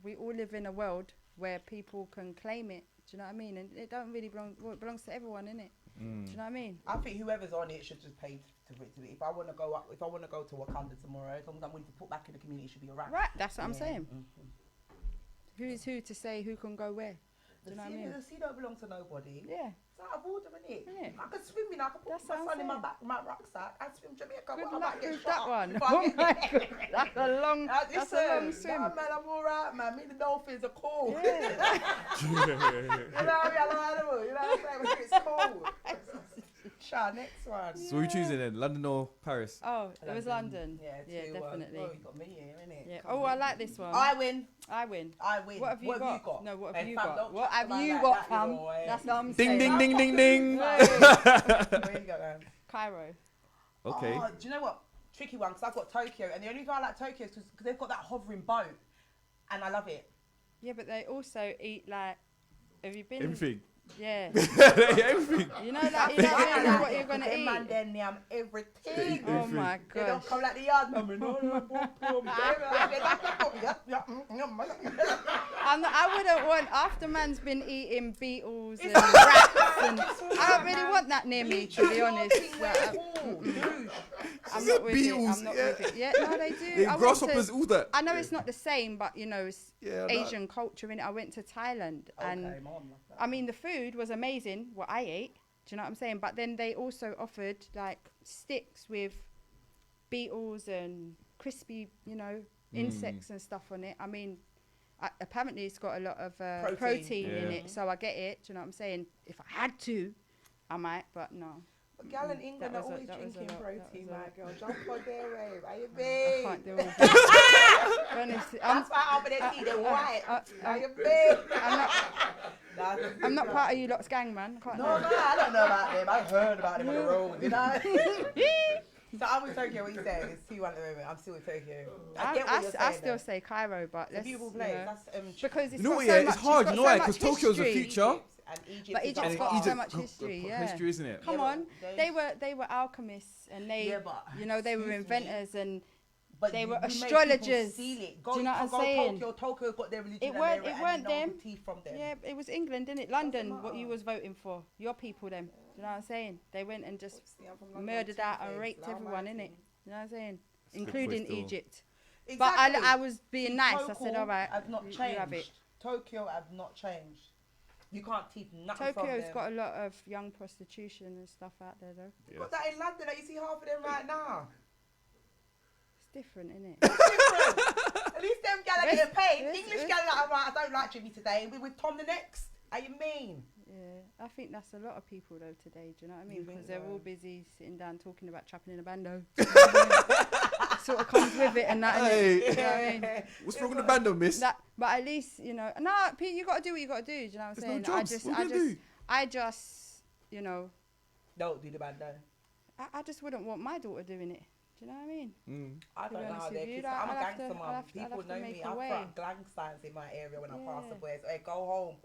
we all live in a world where people can claim it? Do you know what I mean? And it don't really belong. Well, it belongs to everyone, innit? Do you know what I mean? I think whoever's on it should just pay to it. If I want to go up, if I want to go to Wakanda tomorrow, as long as I'm willing to put back in the community, it should be alright. Right, that's what I'm saying. Mm-hmm. Who's who to say who can go where? Do you know what I mean? The sea don't belong to nobody. Yeah. It's out of order, innit? Yeah. I can swim in. I can put That's my what I'm son in my saying. back, my rucksack. I swim Jamaica. Good I luck might get with shot that up one. if I Oh get- my god, that's a long, that's a long Listen, swim. nah, man, I'm alright, man. Me and the dolphins are cool. Yeah. You know what I mean? I love animals. You know what I'm saying? It's cool. Sure, next one. So who are you choosing then? London or Paris? Oh, it was London. Yeah, Yeah, 2-1. definitely. Oh, you got me here, innit? Yeah. Come Oh, on. I like this one. I win. I win. I win. What have you got? No, what have Hey, you fam, got? don't What chat have to man you like got, that, you fam? know, eh? That's what I'm Ding, saying. ding, ding, ding, ding. Where you go, man? Cairo. Okay. Oh, do you know what? Tricky one, because I've got Tokyo, and the only reason I like Tokyo is because they've got that hovering boat, and I love it. Yeah, but they also eat like. Have you been? Everything. Yeah. Everything. You know, like you don't really know what you're gonna Them man eat. then yam everything. Oh my They gosh. don't come like the yard number. I wouldn't want after man's been eating beetles and rats and I don't really want that near me, to be honest. Like, I'm not with it. I'm not with it. Yeah, no, they do. I went Grasshoppers, all that. I know it's not the same, but you know, it's Yeah, I know. Asian culture in it. I went to Thailand and I mean the food was amazing, what I ate. Do you know what I'm saying? But then they also offered like sticks with beetles and crispy, you know, insects and stuff on it. I mean, apparently it's got a lot of protein in Yeah. it, so I get it. Do you know what I'm saying? If I had to, I might, but no. But gal in England are That was a- always that was a drinking lot, that protein, was a my lot. girl. Jump on there, babe. How you I been? can't deal with that. Honestly, That's why I'm gonna see the white. How you been? I'm not part of you lot's gang, man. I can't No, do it. no, I don't know about them. I heard about them on the road, you know. So I'm with Tokyo. What you saying? It's 2-1 at the moment. I'm still with Tokyo. I get what you're saying. I still though. say Cairo, but It's a let's, beautiful you place. know, That's because it's You know got what? so Yeah, much, it's hard. got You know so why? much Because Tokyo's a history. future. And Egypt But is Egypt's like got art. so much history, yeah. History, isn't it? Come Yeah, on, but they were alchemists and they, Yeah, but you know, they were excuse me. inventors and But they you- were you make people astrologers. seal it. Do you know what I'm saying? Tokyo got their religion. It weren't- and it weren't they know them. the teeth from them. yeah, it was England, didn't it? London, what matter. you was voting for, your people, them. Do you know what I'm saying? They went and just See, I'm from London, murdered out and Tuesdays, raped like everyone, my innit? thing. You know what I'm saying? a good Including point still. Egypt. Exactly. But I was being nice. I said, Tokyo all right, have not you changed. have it. Tokyo have not changed. You can't teach nothing from Tokyo's them. got a lot of young prostitution and stuff out there, though. You got that in London. You see half of them right now. It's different, innit? At least them gal are getting paid. Yes, English yes. gal are like, right, I don't like Jimmy today. We with Tom the next. How you mean? Yeah, I think that's a lot of people though today. Do you know what I mean? You think Because they're so? all busy sitting down talking about trapping in a bando. Sort of comes with it and that. Hey. innit? You know what I mean? What's wrong with the bando, miss? That, but at least you know. No, Pete, you got to do what you got to do. Do you know what I'm There's saying? no jobs. What are you gonna do? I just, you know, Don't do the bad though. I just wouldn't want my daughter doing it. Do you know what I mean? I To be don't know honest how with they're you, kids. like, I'm a I'll have to- gangster I'll mum. have to People know make me. a I've way. got gang signs in my area when I pass the Yeah. boys. Hey, go home.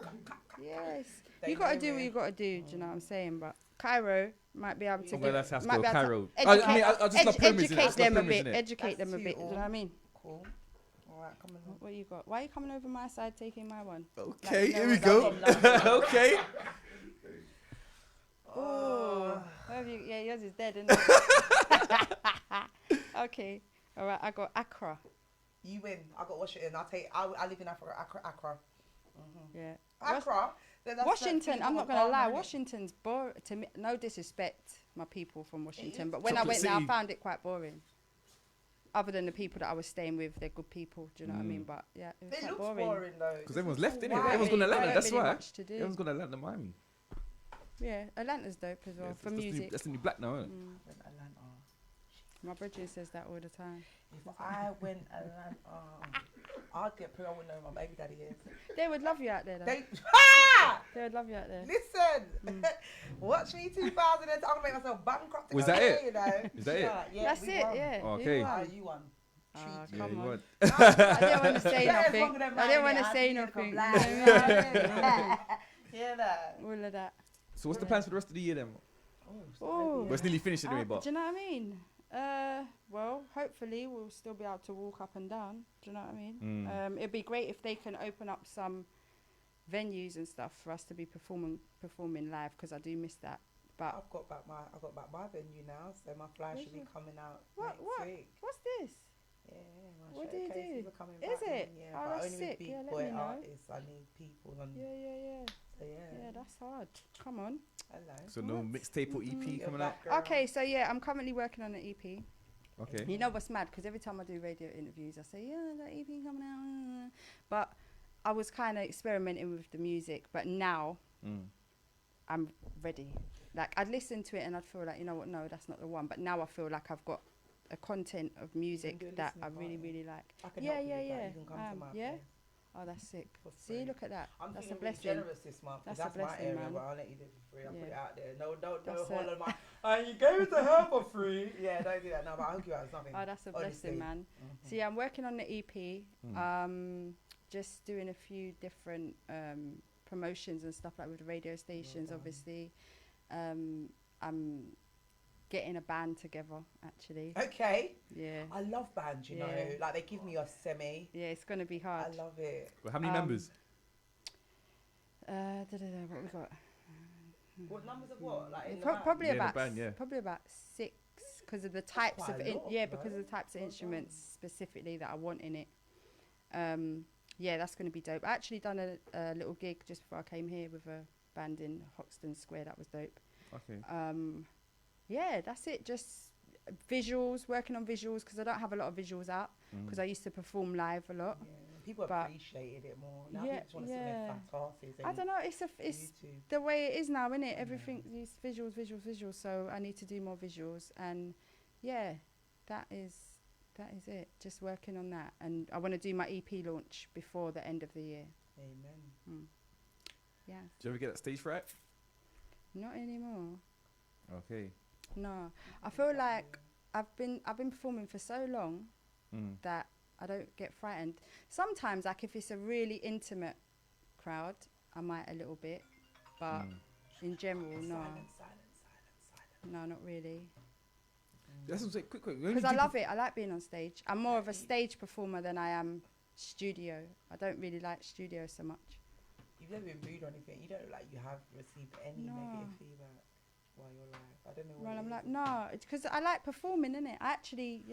Yes, They you got to know do what me. you got to do. Do you know what I'm saying? But Cairo might be able to. I'm gonna have to might go be able to Cairo. educate- I just love pyramids, innit? educate I just love them a pyramids, bit. innit? Educate That's them a bit. too Do you know what I mean? Cool. All right, come on. What you got? Why are you coming over my side taking my one? Okay, Like, here no we one's go. from London. Okay. Oh, yeah, yours is dead, isn't it? Okay, all right. I got Accra. You win. I got Washington. I live in Africa. Accra. Yeah. Accra. Washington. I'm not gonna lie. Washington's boring to me. No disrespect, my people from Washington, but when I Chocolate went there, I City. found it quite boring. Other than the people that I was staying with, they're good people. Do you know what I mean? But yeah, it was It quite looks boring. boring though. Because everyone's left, innit? Why? Everyone's gonna There Atlanta. ain't That's really why. much to do. Everyone's gonna Atlanta, Miami. Yeah, Atlanta's dope as well for music. That's the new black now, isn't it? Went Atlanta. My brother says that all the time. If I went Atlanta, I'd get pre. I wouldn't know who my baby daddy is. They would love you out there, though. They Would love you out there. listen. Watch me 2000. I'm gonna make myself bankrupt. To Was go that there, it? You know. Is that it? Yeah, That's we it, won. yeah. Okay. You won. You won. Oh, Treat. come you on. would. I didn't want to say Yeah, nothing. longer than I didn't mine, want to yeah, say I nothing. need to comply. Yeah, that. All of that. So what's the plans for the rest of the year then? Oh. Well, it's nearly finished anyway, but Do you know what I mean? Well, hopefully we'll still be able to walk up and down. Do you know what I mean? It'd be great if they can open up some venues and stuff for us to be performing live, because I do miss that. But I've got back my venue now, so my fly should be coming out next week. what's this? Yeah, my What do you showcases do? are coming Is back it? in, yeah, Oh, but that's only sick. with big Yeah, let boy me know. artists. I need people on. Yeah. So yeah. Yeah, that's hard. Come on. Hello. so no mixtape or EP You're coming out. back, girl. Okay, so yeah, I'm currently working on an EP. Okay. You know what's mad? Because every time I do radio interviews, I say, yeah, I got EP coming out. But I was kind of experimenting with the music, but now I'm ready. Like, I'd listen to it and I'd feel like, you know what, no, that's not the one. But now I feel like I've got a content of music do a that I listening really, party. really like. I can Yeah, help you yeah, with that. yeah. You can come to my Yeah? place Oh, that's sick. for See, free. look at that. I'm That's a feeling blessing. really generous this month. That's That's a my blessing, area, man. but I'll let you do it for free. I'll put Yeah. it out there. No, That's hold it. on my. You gave it to her for free. Yeah, don't do that. No, but I'll hook you out. It's nothing. Oh, that's a Honestly. blessing, man. Mhm. So yeah, I'm working on the EP. Just doing a few different promotions and stuff, like with the radio stations, done. obviously. I'm getting a band together, actually. Okay. Yeah. I love bands, you know. Yeah. Like, they give me a semi. Yeah, it's going to be I hard. love it. Well, how many members? What we got? What numbers of what? Like, in the Probably Yeah, the about band, yeah. probably about 6, because of the types quite of a lot, because of the types of Well instruments specifically that I want in it. Yeah, that's going to be dope. I actually done a little gig just before I came here with a band in Hoxton Square. That was dope. Okay. Yeah, that's it. Just visuals, working on visuals, because I don't have a lot of visuals out, because I used to perform live a lot. Yeah. People But- appreciated it more. Now Yeah, people just want to see their yeah. fat asses. I don't know. It's YouTube. the way it is now, isn't it? Everything is visuals. So I need to do more visuals, and yeah, that is it. Just working on that, and I want to do my EP launch before the end of the year. Amen. Yeah, Do you ever get that stage fright? not anymore. Okay. No, I feel like I've been performing for so long that I don't get frightened. Sometimes, like if it's a really intimate crowd, I might a little bit, but in general, no, Silence. no, not really. That's what I'm saying. Quick. Because I love it. I like being on stage. I'm more of a stage performer than I am studio. I don't really like studio so much. You've never been rude or anything. You don't look like you have received any No. negative feedback while you're live. I don't know what Well, it I'm is. like, no, it's because I like performing, innit? I actually,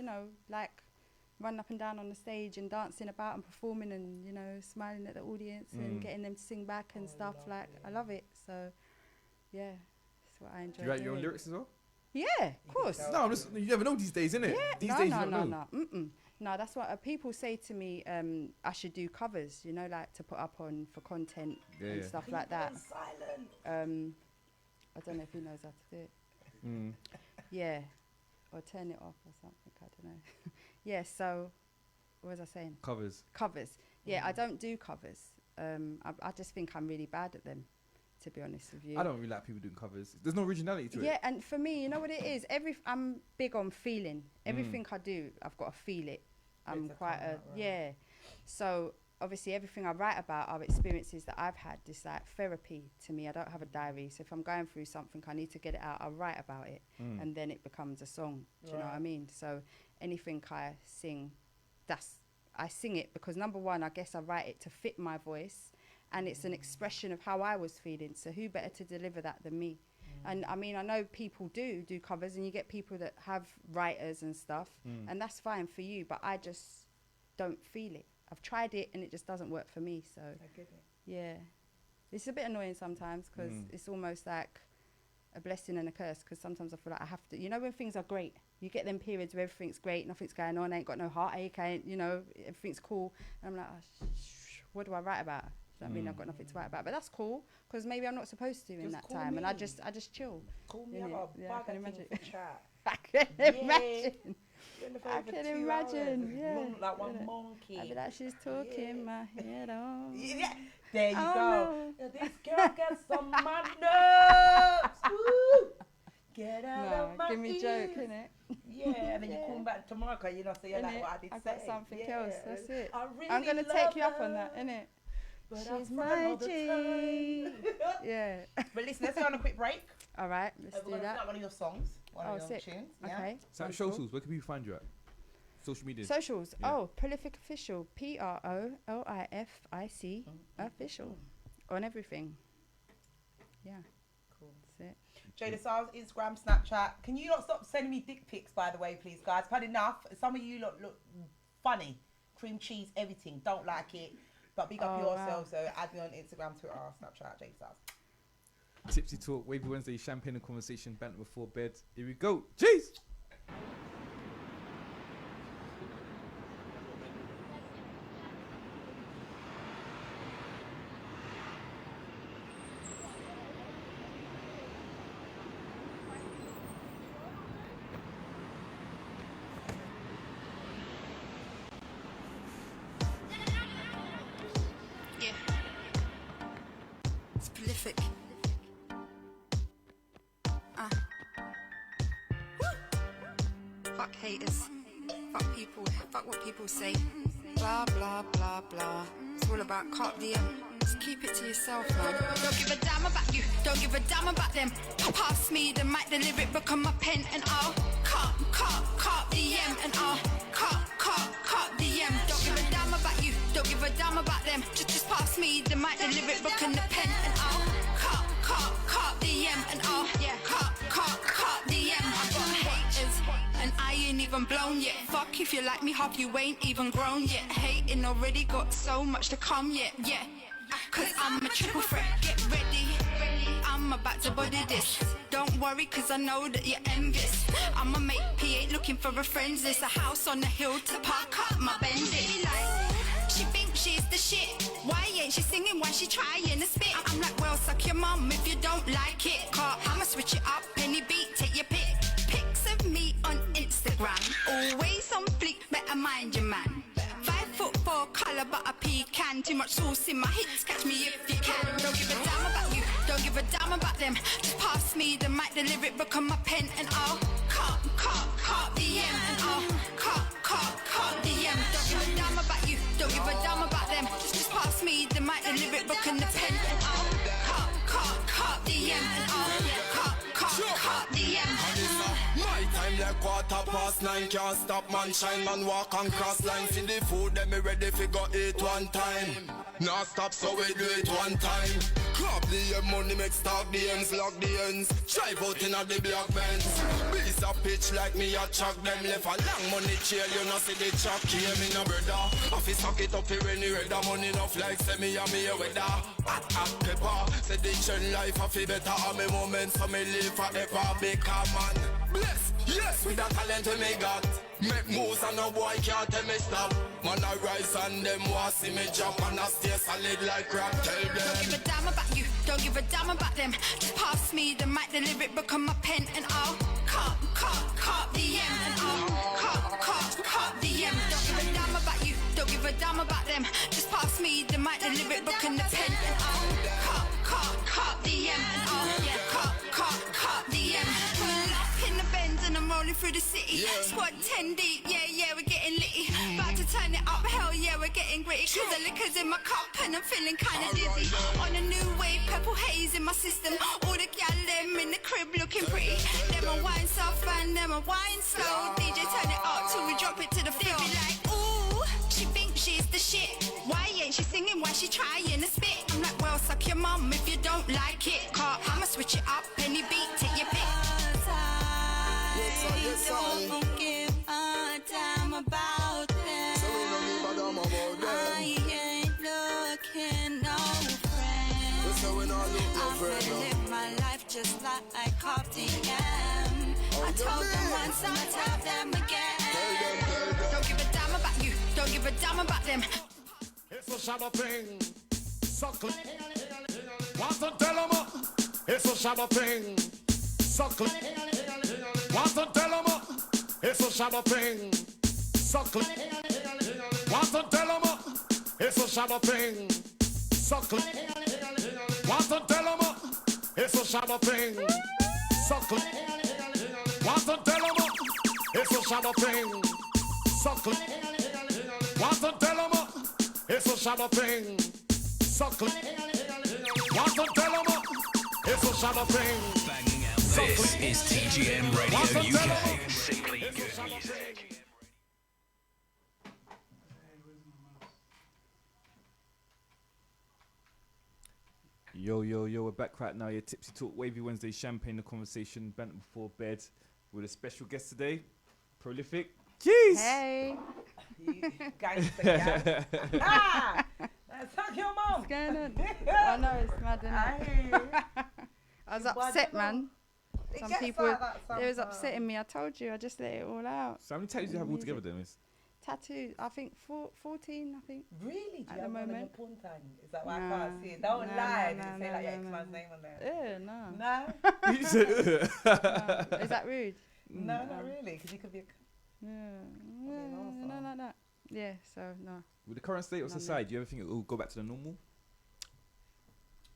like running up and down on the stage and dancing about and performing and, smiling at the audience and getting them to sing back and stuff. Like, I love it. So, yeah, that's what I enjoy Do you write your own doing. lyrics as well? Yeah, of course. tell. No, you never know these days, innit? Yeah, These no, days no, you no, don't know. no, mm-mm. No, that's what people say to me. I should do covers, like to put up on for content and stuff like that. Silent. I don't know if he knows how to do it. Mm. Yeah, or turn it off or something. I don't know. Yeah. So, what was I saying? Covers. Covers. Yeah, I don't do covers. I just think I'm really bad at them, to be honest with you. I don't really like people doing covers. There's no originality to it. Yeah, and for me, you know what it is? I'm big on feeling. Everything I do, I've got to feel it. I'm It's a quite come out, right? yeah. So obviously everything I write about are experiences that I've had. It's like therapy to me. I don't have a diary. So if I'm going through something, I need to get it out. I'll write about it, and then it becomes a song. Do you know what I Right. mean? So anything I sing, I sing it because number one, I guess I write it to fit my voice, and it's an expression of how I was feeling. So who better to deliver that than me? And I mean, I know people do covers, and you get people that have writers and stuff, and that's fine for you, but I just don't feel it. I've tried it and it just doesn't work for me. So I get it. yeah, it's a bit annoying sometimes because it's almost like a blessing and a curse, because sometimes I feel like I have to, when things are great, you get them periods where everything's great, nothing's going on, I ain't got no heartache, everything's cool, and I'm like, what do I write about? That mean I've got nothing to write about, but that's cool because maybe I'm not supposed to in Just that call time, and me. I just chill. Call me innit? up. Yeah, I can imagine. Chat. I can imagine. You're in the phone I for can 2 imagine. hours. Yeah, Like one innit? monkey. I'd be like, she's talking my head off. Yeah. There you Oh, go. no. This girl gets on my nerves. Woo! Get out No, of my give me ears. joke, innit? Yeah, and then you come back tomorrow, cause you know, so you're like, Innit? what I did I've say. got something Yeah. else. That's it. I really I'm gonna love take you up on her, that, innit? but I She's find my all the G. time. Yeah. But listen, let's go on a quick break. All right, let's We're do gonna that. start one of your songs, one Oh, of your sick. tunes. Yeah? Okay. So wonderful. socials, where can people find you at? Social media. Socials. Yeah. Oh, Prolificofficial. Prolific official on everything. Yeah. Cool. That's it. Jada Styles, Instagram, Snapchat. Can you not stop sending me dick pics, by the way, please, guys? I've had enough. Some of you look funny. Cream cheese, everything. Don't like it. But big up Oh, yourselves. So add me on Instagram, Twitter, Snapchat, Jada Styles. Tipsy Talk, Wavy Wednesday, champagne and conversation, banter before bed. Here we go. Jeez. Yeah. It's prolific. Fuck haters. Fuck people. Fuck what people say. Blah, blah, blah, blah. It's all about cop DM. Just keep it to yourself, man. Don't give a damn about you. Don't give a damn about them. Pass me the mic, the lyric book on my pen, and I'll cop DM, and I'll cop DM. Don't give a damn about you. Don't give a damn about them. Just pass me the mic, the lyric book and the pen, and I'll cop DM, and I'll cop DM. I got haters, and I ain't even blown yet. Fuck if you like me, half you ain't even grown yet. Hating already got so much to come yet, yeah. Cause I'm a triple threat, get ready. I'm about to body this. Don't worry, cause I know that you're envious. I'm a mate, P ain't looking for a friends. There's a house on the hill to park up my Bentley. She thinks she's the shit. Why ain't she singing? Why she trying to spit? I'm like, well, suck your mum if you don't like it. Car, I'ma switch it up, any beat, take your pick. Pics of me on Instagram, always on fleek, better mind your man. 5'4", colour but a pecan. Too much sauce in my hits, catch me if you can. Don't give a damn about you, don't give a damn about them. Just pass me the mic, the lyric book on my pen, and I'll cop DM, and I'll cop DM. Don't give a damn about you, don't give a damn about them. Just pass me the mic, the lyric book and the pen, and I'll cop DM, and I'll cop DM. My time like 9:15, can't stop man shine, man walk and cross line. See the food, them me ready fi go eat one time. Nah stop, so we do it one time. Clap the money, make stock the ends, lock the ends. Drive out in a the black Benz. Beast a pitch like me, a chuck them left a long money chair. You know see the chuck here, me no brother. Office suck it up for any red, money enough like say me and me a weather. Hot pepper, say the trend life a fi better. All me moments, so me live forever. Big man, bless, yes, with that talent we me got. Make moves and no boy can't tell me stop. Man I rise and them want see me jump, and I stay solid like crap. Tell them. Don't give a damn about you, don't give a damn about them. Just pass me the mic, the lyric book on my pen, and I'll cop DM, and I'll cop DM. Don't give a damn about you, don't give a damn about them. Just pass me the mic, the lyric book and the pen, and I'll cop DM, and I'll cop DM. Pull up in the Benz and I'm rolling through the city. Squad 10 deep, yeah, we're getting litty. About to turn it up, hell yeah, we're getting gritty. Cause the liquor's in my cup and I'm feeling kinda dizzy. On a new wave, purple haze in my system. All the gal them in the crib looking pretty. Them a wine soft and them a wine slow. DJ turn it up till we drop it to the floor. They be like, ooh, she thinks she's the shit. Why ain't she singing? Why she trying to spit? I'm like, well, suck your mum if you don't like it. Car, I'ma switch it up, any beat, take your pick. Don't give a damn about them. So we don't give a damn about them. I ain't looking no friend. So we not look no I'm friend, gonna no. live my life just like I copped DM. I told them once, I'ma tell them again. Don't give a damn about you, don't give a damn about them. It's a shadow thing. Suckle. Want to tell 'em it's a shadow thing. Suckle. Want to tell 'em it's a shadow thing. Suckle. Want to tell 'em it's a shadow thing. Suckle. Want to tell 'em it's a shadow thing. Suckle. Want to tell 'em it's a shadow thing. Suckle. Want to tell 'em it's a shadow thing. Suckle. Want to tell 'em it's a shadow thing. Banging out this is TGM Radio UK. Simply good music. Yo, we're back right now. Your Tipsy Talk, Wavy Wednesday, Champagne, the conversation, Bantam before bed, with a special guest today, Prolific. Jeez! Hey, Gangster gang. Ah! That's your mom. what's going on? I know, it's mad, isn't it? I was upset, man. Some people, they was upsetting me. I told you, I just let it all out. So how many tattoos do you have altogether then, miss? Tattoos, I think 14, I think. Really? Do At you the have one on your moment. porn tag? Is that why I Nah. can't see it? Don't Nah, lie. nah, Didn't say nah, like your nah, ex-man's nah. name on there. No. No? You said, No. Is that rude? No, not really. Because you could be a... Yeah. an arsehole. No. Yeah, so no. with the current state of None society, do you ever think it will go back to the normal?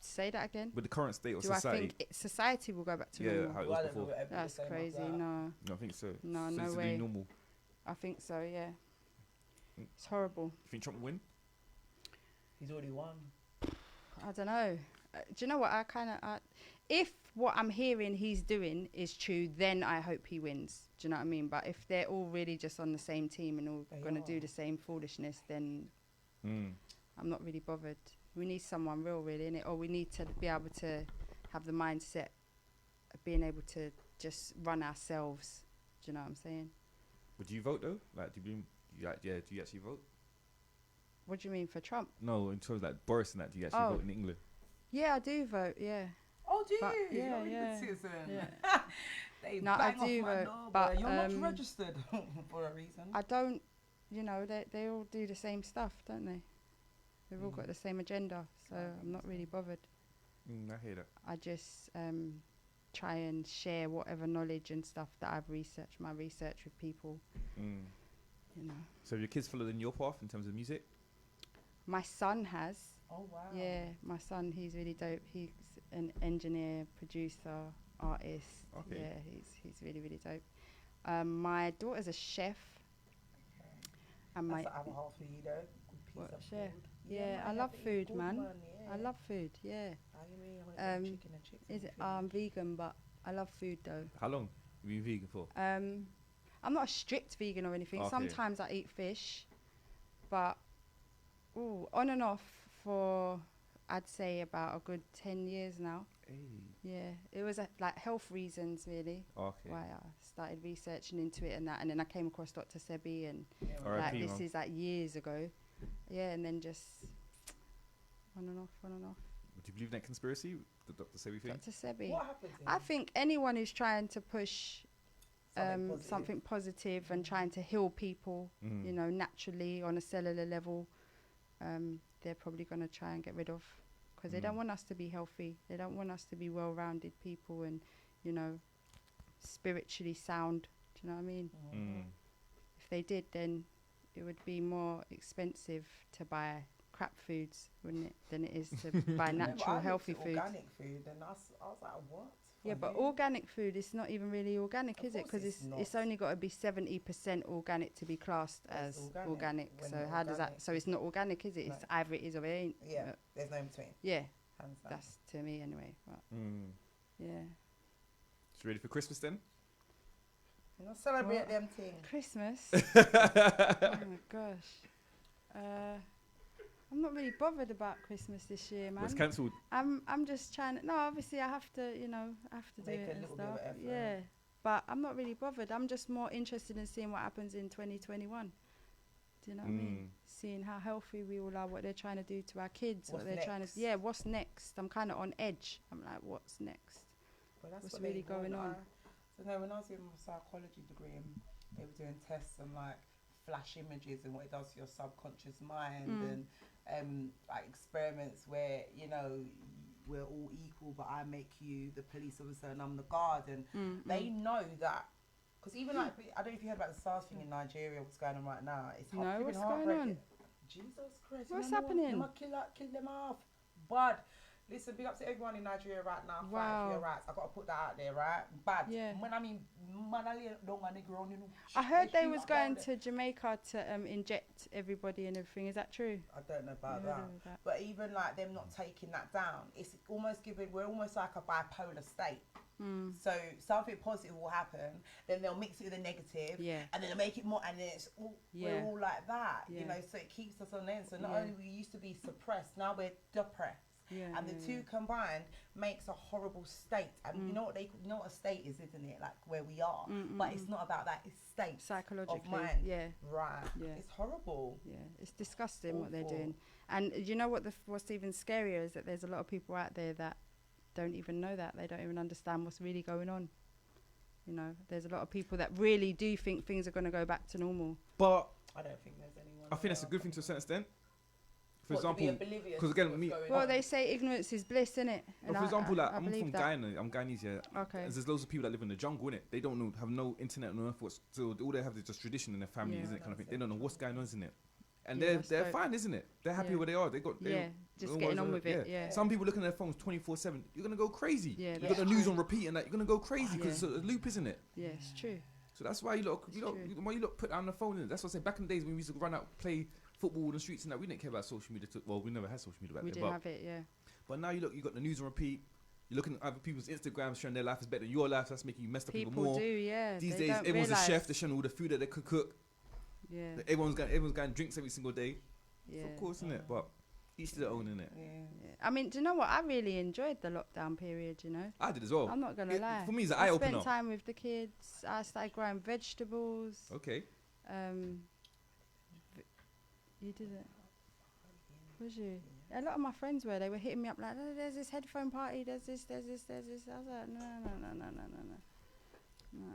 Say that again. With the current state of Do I society? think society will go back to Yeah, normal? how it Well, I was don't know before. what everybody's That's saying about crazy. that. No, No, I think so. No, so no it's the way. new normal. I think so. Yeah, it's horrible. You think Trump will win? He's already won. I don't know. Do you know what? If what I'm hearing he's doing is true, then I hope he wins. Do you know what I mean? But if they're all really just on the same team and all They going to do are. the same foolishness, then Mm. I'm not really bothered. We need someone real, really, innit? Or we need to be able to have the mindset of being able to just run ourselves. Do you know what I'm saying? Would you vote though? Like, do you actually vote? What do you mean for Trump? No, in terms of like Boris and that, do you actually Oh. vote in England? Yeah, I do vote. Yeah. Oh, do But- you? yeah, You're a good yeah, citizen. yeah. They No, I bang off do my vote, door, but, you're not um, registered for a reason. I don't, they all do the same stuff, don't they? They've all got the same agenda, so I'm not really bothered. I hear that. I just try and share whatever knowledge and stuff that I've researched, my research with people, Mm. you know. So have your kids followed in your path in terms of music? My son has, Oh, wow. yeah, my son, he's really dope. He's an engineer, producer, artist. Okay. Yeah, he's really, really dope. My daughter's a chef. And That's my the other half of you, though. Good piece What, of chef? food. Yeah, I man, love have to eat food, good, man. Yeah. I love food, yeah. How you mean? I wanna eat Um, chicken and chips Is and it? food. I'm vegan, but I love food though. How long have you been vegan for? I'm not a strict vegan or anything. Okay. Sometimes I eat fish, but on and off for I'd say about a good 10 years now. Hey. Yeah, it was like health reasons really Okay. why I started researching into it and that, and then I came across Dr. Sebi and Yeah, All right, like Pima. this is like years ago. Yeah, and then just on and off, on and off. Would you believe in that conspiracy? The Dr. Sebi thing? Dr. Sebi. What happened to him? I think anyone who's trying to push Something something positive and trying to heal people, Mhm. you know, naturally on a cellular level, they're probably going to try and get rid of, because they don't want us to be healthy. They don't want us to be well-rounded people and, you know, spiritually sound. Do you know what I mean? Mm. If they did, then it would be more expensive to buy crap foods, wouldn't it, than it is to buy Yeah, but natural, I healthy looked at foods. Organic food, and I was like, what? Yeah, For but you? organic food is not even really organic, Of is it? course Because it's it's not. only got to be 70% organic to be classed That's as organic, organic. when So not how does that? organic. So it's not organic, is it? No. It's either it is or it ain't. Yeah, there's no in between. Yeah, Hands down. that's to me anyway. But Mm. yeah, So you ready for Christmas then? You know, celebrate What? them things. Christmas. Oh my gosh. I'm not really bothered about Christmas this year, man. Well, it's cancelled. I'm just trying to. No, obviously I have to. You know, I have to do Make it a and little bit of stuff. effort. Yeah, but I'm not really bothered. I'm just more interested in seeing what happens in 2021. Do you know what I mean? Seeing how healthy we all are, what they're trying to do to our kids, What's what they're trying next? to. Yeah, what's next? I'm kind of on edge. I'm like, what's next? But that's What's what really they want. going on? So no, when I was doing my psychology degree, they were doing tests and like flash images and what it does to your subconscious mind, and like experiments where, you know, we're all equal, but I make you the police officer and I'm the guard, and they know that. Because even like, I don't know if you heard about the SARS thing in Nigeria, what's going on right now. It's No, what's going heartbreaking. on? Jesus Christ. What's you know, happening? Kill them off. But listen, big up to everyone in Nigeria right now fighting for your rights. I got to put that out there, right? Bad. Yeah. When I mean, man, I don't want to grow, you know. I heard they shoot was up going down to Jamaica to inject everybody and everything. Is that true? I don't know about I heard that. that. But even like them not taking that down, it's almost we're almost like a bipolar state. So something positive will happen, then they'll mix it with a negative, and then they'll make it more, and then it's all, we're all like that, you know. So it keeps us on end. So not only we used to be suppressed, now we're depressed, and the two combined makes a horrible state. And you know what a state is, isn't it? Like where we are, but it's not about that. It's state Psychologically, of mind. right. It's horrible. It's disgusting what they're Awful. doing. And you know what's even scarier is that there's a lot of people out there that don't even know that. They don't even understand what's really going on. You know, there's a lot of people that really do think things are going to go back to normal. But I don't think there's anyone. I think that's a good thing to a certain extent. For What, to be example, oblivious because to again, what's me. going Well, on? they say ignorance is bliss, innit? For example, like I I'm believe from that. Ghana. I'm Guyanese, yeah. Okay. And there's loads of people that live in the jungle, innit? They don't know, have no internet, no earth. So all they have is just tradition in their family, isn't it? Kind of thing. They don't know what's going on, isn't it? And Yeah, that's they're dope. fine, isn't it? They're happy where they are. They got just getting on with it. Yeah. Some people looking at their phones 24/7. You're gonna go crazy. Yeah, You that's got the news true. on repeat and that. You're gonna go crazy because Yeah. it's a loop, isn't it? Yeah, it's true. So that's why you why you put down the phone. Innit? That's what I say. Back in the days when we used to run out, play football in the streets and that, we didn't care about social media. Well, we never had social media back We then. didn't have it, yeah. But now you got the news on repeat. You're looking at other people's Instagrams showing their life is better than your life. That's making you messed up even People more. do, yeah. These They days, don't everyone's a realise. chef. They're showing all the food that they could cook. Yeah. Everyone's going drinks every single day. Yeah. So of course, isn't it? But each to their own, innit? Yeah. I mean, do you know what? I really enjoyed the lockdown period, you know. I did as well. I'm not going to lie. For me, it's an I eye opener. spent time with the kids. I started growing vegetables. Okay. You didn't? Was you? A lot of my friends were. They were hitting me up like, oh, there's this headphone party, there's this. I was like, no.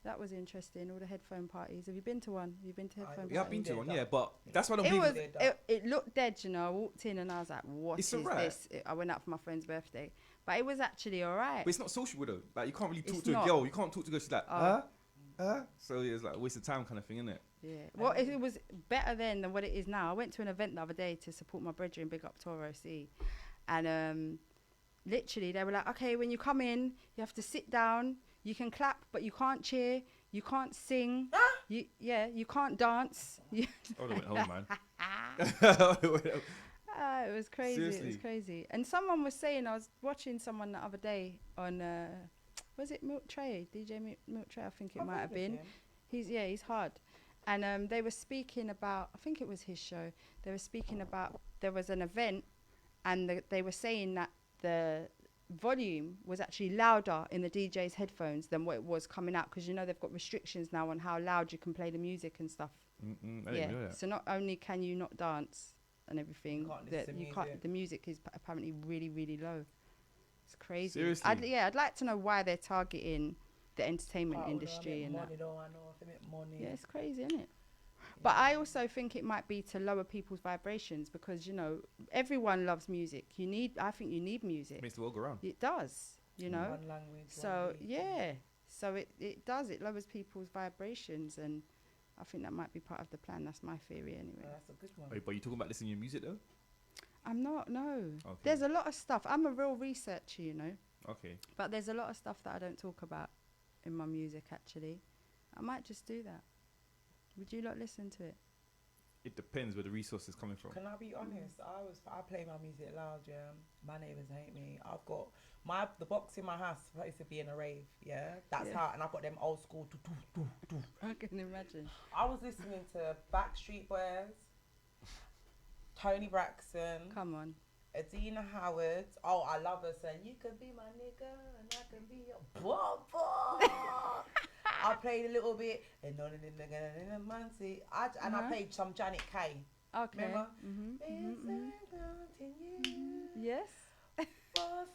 That was interesting, all the headphone parties. Have you been to one? Have you been to headphone Yeah, I've parties? been to one, yeah, but that's why I don't It believe was. It looked dead, you know. I walked in and I was like, "What It's is alright. this?" I went out for my friend's birthday, but it was actually alright. But it's not social though. Like you can't really talk It's to not. a girl. You can't talk to a girl. She's like, Oh. So yeah, it's like a waste of time kind of thing, isn't it? Yeah. Well, it was better then than what it is now. I went to an event the other day to support my brethren, big up Toro C, and literally they were like, "Okay, when you come in, you have to sit down. You can clap, but you can't cheer. You can't sing. You can't dance." I would have went home, man. It was crazy. It Seriously. was crazy. And someone was saying, I was watching someone the other day on, was it Milk Tray? DJ Milk Tray, I think it might have been. He's hard. And they were speaking about, I think it was his show, they were speaking about, there was an event and they were saying that the volume was actually louder in the DJ's headphones than what it was coming out, because you know they've got restrictions now on how loud you can play the music and stuff. I didn't know that. So not only can you not dance and everything, the music is apparently really, really low. It's crazy. Seriously? I'd like to know why they're targeting the entertainment industry and that. Yeah, it's crazy, isn't it? But I also think it might be to lower people's vibrations, because you know everyone loves music. I think you need music. Makes the world go round. It does, you know. One language. So yeah, so it does. It lowers people's vibrations, and I think that might be part of the plan. That's my theory, anyway. That's a good one. Wait, but you talking about listening to your music though? I'm not. No. Okay. There's a lot of stuff. I'm a real researcher, you know. Okay. But there's a lot of stuff that I don't talk about in my music. Actually, I might just do that. Would you not listen to it? It depends where the resource is coming from. Can I be honest? I play my music loud, yeah. My neighbours hate me. I've got the box in my house supposed to be in a rave, yeah. That's how, and I've got them old school. I can imagine. I was listening to Backstreet Boys, Tony Braxton, Come on. Adina Howard. Oh, I love her saying, "You can be my nigga and I can be your bubba." I played a little bit, and I played some Janet Kay. Okay. Remember? Yes. For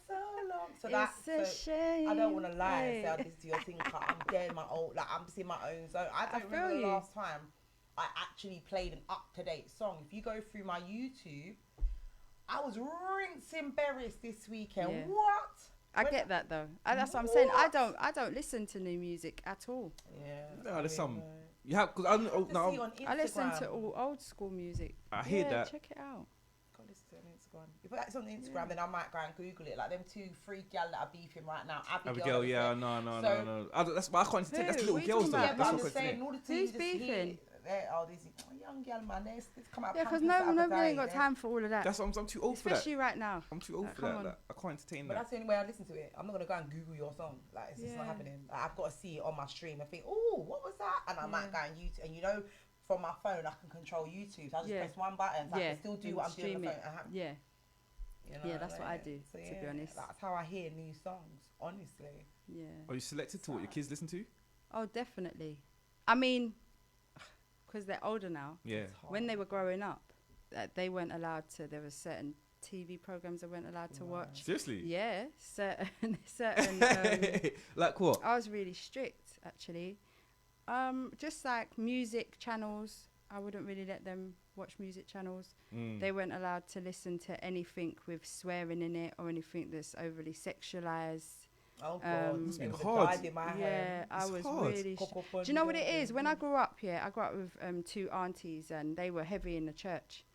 so long. So It's a shame. I don't want to lie and say I listen to your thing. I'm there in my own, like I'm just in my own zone. I don't remember feel the you. last time I actually played an up-to-date song. If you go through my YouTube, I was rinsing berries this weekend. Yeah. What? I get that though. That's what I'm saying. I don't listen to new music at all. Yeah. No, there's some. You have because I know. I listen to all old school music. I hear that. Check it out. Go listen to it on Instagram. If it's on Instagram, then I might go and Google it. Like them 3 gal that are beefing right now. Abigail, yeah, no. That's why I can't take. That's Who? little What are you girls talking though. about? Yeah, That's but I'm what just I'm saying, saying. all the Who's teams just beefing? Oh, these young gal, man. They come out. Yeah, because panties nobody ain't got Saturday, time for all of that. That's what I'm too old for that. Especially right now. I'm too old Like, for come that. on. Like, I can't entertain But that. that's the only way I listen to it. I'm not gonna go and Google your song. Like it's just not Yeah. happening. Like, I've got to see it on my stream and think, oh, what was that? And I might go on YouTube. And you know, from my phone, I can control YouTube. So I just press one button. So I can still do what I'm doing on the phone. Yeah. You know Yeah, what that's I what I mean? do, So, to be honest. That's how I hear new songs. Honestly. Yeah. Are you selected to what your kids listen to? Oh, definitely. I mean, because they're older now. Yeah. When they were growing up, they weren't allowed to. There were certain TV programs they weren't allowed to watch. Seriously? Yeah, certain. Like what? I was really strict, actually. Just like music channels, I wouldn't really let them watch music channels. They weren't allowed to listen to anything with swearing in it or anything that's overly sexualized. Oh God, It's been it hard. died in my Yeah, head. I It's was hard. really. Do you know what it is? When I grew up, I grew up with 2 aunties, and they were heavy in the church.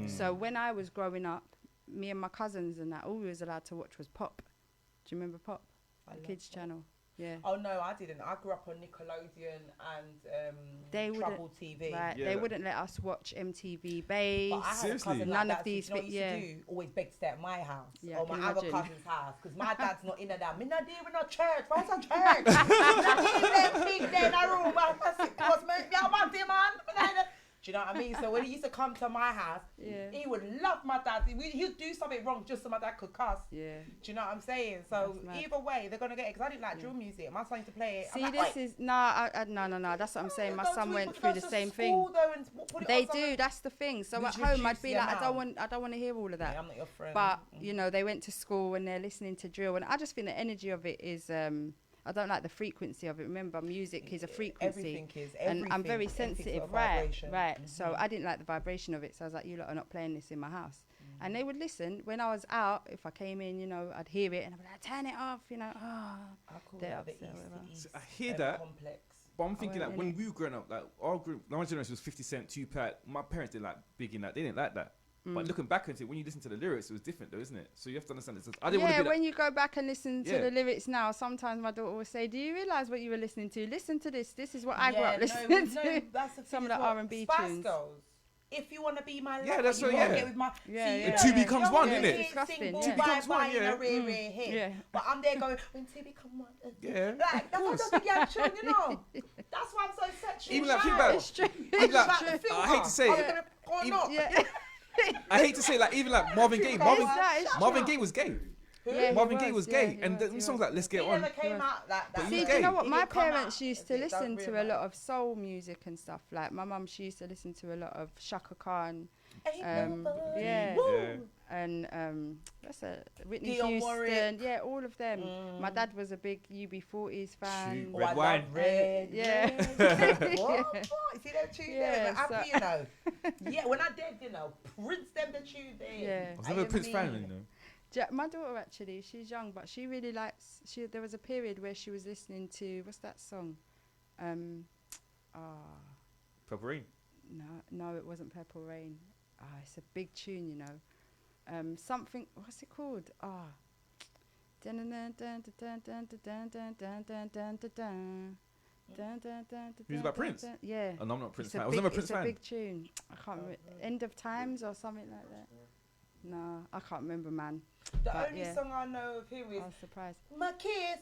So when I was growing up, me and my cousins and that, all we was allowed to watch was pop. Do you remember pop? The kids channel. Yeah. Oh no, I didn't. I grew up on Nickelodeon and They wouldn't- Trouble TV. Right. Yeah, They that- wouldn't let us watch MTV Base. But I had Seriously? a cousin None like of that, these so you know what yeah. he used to do? Always beg to stay at my house Yeah, or I can my other imagine. cousin's house because my dad's not in that. Me not deal with no church. What's a church? Not even them big there in a room. Because me, I want him, man. Do you know what I mean? So when he used to come to my house, Yeah. he would love my dad. He'd do something wrong just so my dad could cuss. Yeah. Do you know what I'm saying? So That's mad. either way, they're gonna get it. Because I didn't like drill music. My son used to play it. See, I'm like, this "Wait, is no. That's what I'm saying. My don't son do it, went but through go the to same school, thing. though, and put it They on something." do. That's the thing. So We at home, I'd reduce be the like, I don't amount. want to hear all of that. Yeah, I'm not your friend. But you know, they went to school and they're listening to drill, and I just think the energy of it is. I don't like the frequency of it. Remember, music is a frequency, Everything is. and I'm very Everything's got a sensitive. vibration. Right. So I didn't like the vibration of it. So I was like, you lot are not playing this in my house. And they would listen when I was out. If I came in, you know, I'd hear it and I'd be like, turn it off. You know, I call they're that the upset or whatever. East I hear that. complex. But I'm thinking went like in when it. we were growing up, like our group, my generation was 50 Cent, Tupac. My parents didn't like big in that. They didn't like that. But looking back at it, when you listen to the lyrics, it was different, though, isn't it? So you have to understand this. I didn't want Yeah, to be when you go back and listen to Yeah. the lyrics now, sometimes my daughter will say, "Do you realise what you were listening to? Listen to this. This is what I grew up listening to." That's the Some thing of the as well. R&B Spice tunes. Girls. If you want to be my Yeah, lover, that's you what- gotta yeah. get with my. Yeah, See, yeah. you Two know, becomes you one, don't innit? hear Disgusting, single yeah. bye becomes bye one, in yeah. a rare hit. Yeah. But I'm there going, when two become one. Yeah. Like, that's what the girl tune, you know. That's why I'm so sexual. Even like, shy. think about It's true. even like, Like the I hate to say Are we it. gonna go or Even- not? Yeah. I hate to say like even like Marvin Gaye. Marvin, It's Marvin Gaye was gay. Yeah, he Marvin Gaye was yeah, gay, he and was, the he songs was. like "Let's He Get On." never came out like that. But he See, was do you know gay. what? He My didn't come parents out used as to it, don't listen to a remember. lot of soul music and stuff. Like my mum, she used to listen to a lot of Shaka Khan, Ain't nobody. yeah. Woo. Yeah. and that's a Whitney Dionne Houston. Warwick. Yeah, all of them. My dad was a big UB40s fan. Shoot. Oh, Red I wine. love red. Yeah. red. What? You see them tune Yeah, there? so- Happy, you know. Yeah, when I did, you know, Prince them the tune there. Yeah. I was never a Prince fan, you know. My daughter actually, she's young, but she really likes. There was a period where she was listening to what's that song? Purple Rain. No, it wasn't Purple Rain. It's a big tune, you know. Something. What's it called? Who's about Prince? Yeah. Oh, no, I'm not a Prince It's a fan. I was big- never a Prince it's fan. a big tune. I can't remember. End of Times or something like that. No, I can't remember, man. The But only yeah. song I know of him is I was surprised. My Kiss.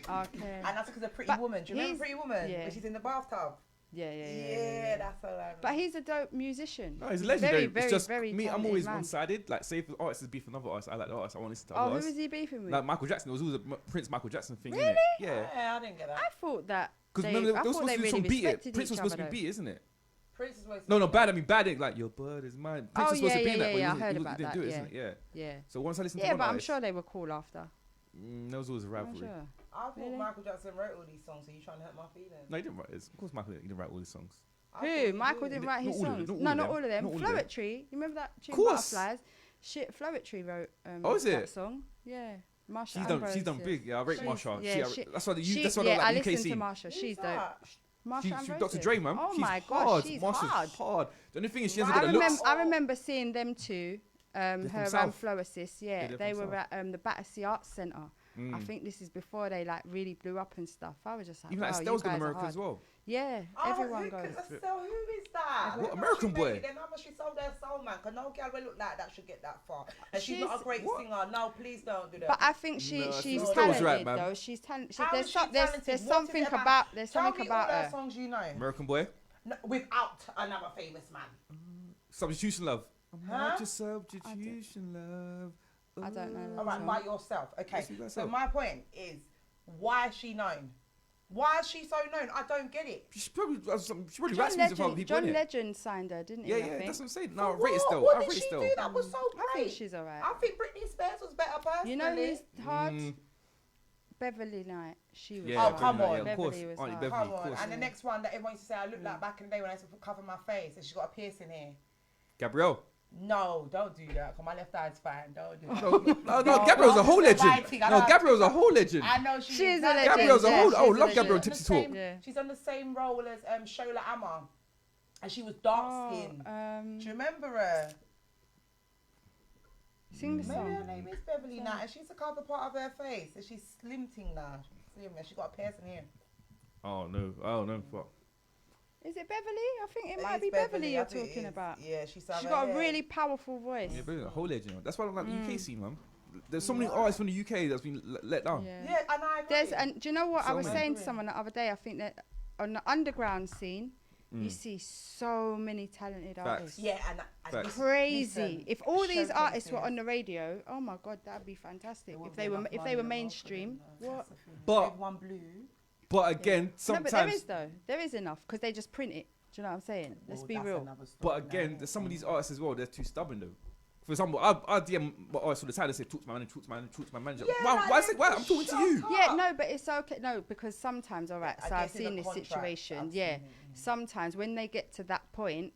Okay. And that's because of Pretty But Woman. Do you remember he's- Pretty Woman? yeah. When she's in the bathtub. Yeah. That's all I know. But he's a dope musician. No, he's legendary. Very, It's just very me. I'm talented always man. one-sided. Like, say if the artist is beefing another artist, I like the artist. I want to listen to Oh, other who artists. was he beefing with? Like Michael Jackson, it was always a Prince Michael Jackson thing, Really? innit? Yeah. Yeah, I didn't get that. I thought that. Because they, remember, I they were thought supposed they to do really some beat it. respected Prince was each supposed to other, be beat, isn't it? Prince is supposed No, to no, be- bad. I mean, bad. It, like your bird is mine. Prince Oh, was supposed yeah, to be in yeah, that, but yeah, I he heard wasn't- about he didn't that, do it, yeah. isn't it? Yeah. Yeah. So once I listened to Yeah, one but I'm artist, sure they were cool after. there was always a I'm rivalry. sure. I thought Really? Michael Jackson wrote all these songs, so you trying to hurt my feelings? No, he didn't write this. Of course, Michael he didn't write all his songs. Who? Michael didn't write his Not all of songs. them, No, not all of them. not all of them. Floetry. You remember that tune, Course. Butterflies? Shit, Floetry wrote Oh, is that it? song. Yeah. Marsha She's done Ambrose, big. Yeah, I rate Marsha. Yeah, That's why she, I yeah, like I UK listened to scene. Marsha. She's Who's dope. that? Marsha She's Ambrose. Dr. Dre, man. Oh she's my hard. gosh, she's Marsha's hard. hard. The only thing is she hasn't I got the looks. remember seeing them two, from her and South. Floasis. Yeah, they're they from were South. at the Battersea Arts Centre. I think this is before they like really blew up and stuff. I was just like, Even wow, like you Stell's guys gone are America hard. as well. Yeah, everyone goes. So who is that? What, How much American she Boy? made? Then how much she sold their soul, man? Because no girl will look like that should get that far. And she's She's- not a great singer. No, please don't do that. But I think she's No, talented Stell's right, man. though. She's talented. How There's is she there's talented? there's What something is it about Tell me all her. their songs you know. American Boy. No, without another famous man. Substitution Love. Huh? Just substitution love. I don't know that All right, song. by yourself. Okay. Yes, you got So yourself. my point is, why is she known? Why is she so known? I don't get it. She probably writes John music for other Legend, people, John innit? Legend signed her, didn't he? Yeah, I yeah, think? that's what I'm saying. No, I For rate it what? still. What I did rate it she still. do that was so great? I think she's alright. I think Britney Spears was better personally. You know who's hard? Mm. Beverly Knight. She was. Yeah, Oh, come Beverly, on. yeah, of course. Beverly was Auntie hard. Beverly, Come of on. course. And the next one that everyone used to say, I look like back in the day when I used to cover my face and she got a piercing here. Gabrielle. No, don't do that. Cause my left eye's fine. Don't do that. No, Gabrielle's a whole legend. writing, I No, know. Gabrielle's a whole legend. I know she's She's a legend. Gabrielle's a yeah, whole. she's Oh, a love legend. Gabrielle on the Tipsy same- Talk. Yeah. She's on the same role as Shola Amma, and she was dark skinned. Do you remember her? Sing the Maybe her song. name is Beverly Knight, and she's a cover part of her face, and she's slim-ting now. Slim, and she got a piercing here. Oh no, oh no, fuck. Is it Beverly? I think it It might is be Beverly I you're think it talking is. about. Yeah, she's She's got a really powerful voice. Yeah, but a whole legend. That's why I don't like the UK scene, man. There's so many artists from the UK that's been let down. Yeah. Yeah, and I agree. And do you know what I So was many. saying to someone the other day? I think that on the underground scene, you see so many talented Facts. artists. Yeah, and Facts. listen, Crazy. listen, If all these artists were showcases. on the radio, oh my god, that'd be fantastic. There If they were wouldn't be if enough they were money mainstream. for them, What? that's the thing. But- Everyone blue. But again, No, sometimes. but there is though. There is enough because they just print it. Do you know what I'm saying? Let's Well, be that's real. another story But now, again, innit? there's some of these artists as well. They're too stubborn though. For example, I DM my artists all the time. They say, "Talk to my manager, talk to my manager, talk to my manager." Yeah, why? like, Why? Say, why? I'm just talking to shut you. up. Yeah, no, but it's okay. No, because sometimes, all right. I So I've guess in seen the this contract, situation. I've Yeah, seen it, sometimes when they get to that point,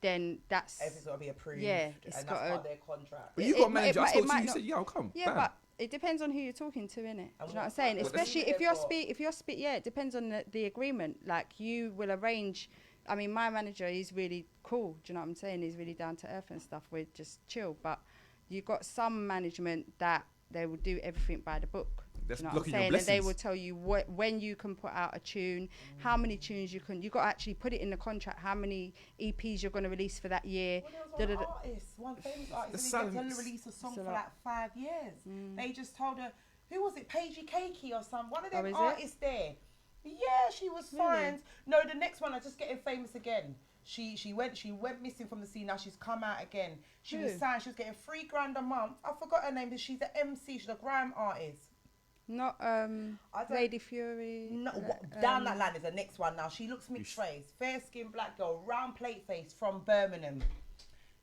then that's Everything's got to be approved. Yeah, it's and that's gotta- part of their contract. But It- you it got a might- manager. it I might- spoke it to might you. You not- said, "Yeah, I'll come." Yeah, Bam. but it depends on who you're talking to, innit? Do you know what I'm saying? Well, Especially that's- if you're yeah, it depends on the agreement. Like you will arrange. I mean, my manager is really cool. Do you know what I'm saying? He's really down to earth and stuff. We're just chill. But you've got some management that they will do everything by the book. That's Do you know what I'm blocking your saying? And they blessings. will tell you when you can put out a tune, how many tunes you can. You got to actually put it in the contract. How many EPs you're going to release for that year. Well, there was one artist, one famous The artist, and he silence. to release a song It's a for lot. like 5 years. They just told her, who was it, Paigey Cakey or some, one of them is it? artists there. Yeah, she was signed. No, the next one, I'm just getting famous again. She went missing from the scene. Now she's come out again. She was Who? signed. She was getting $3,000 a month. I forgot her name, but she's an MC. She's a grime artist. Not don't- Lady Fury. No, down that line is the next one now. She looks mixed race, fair skinned black girl, round plate face from Birmingham.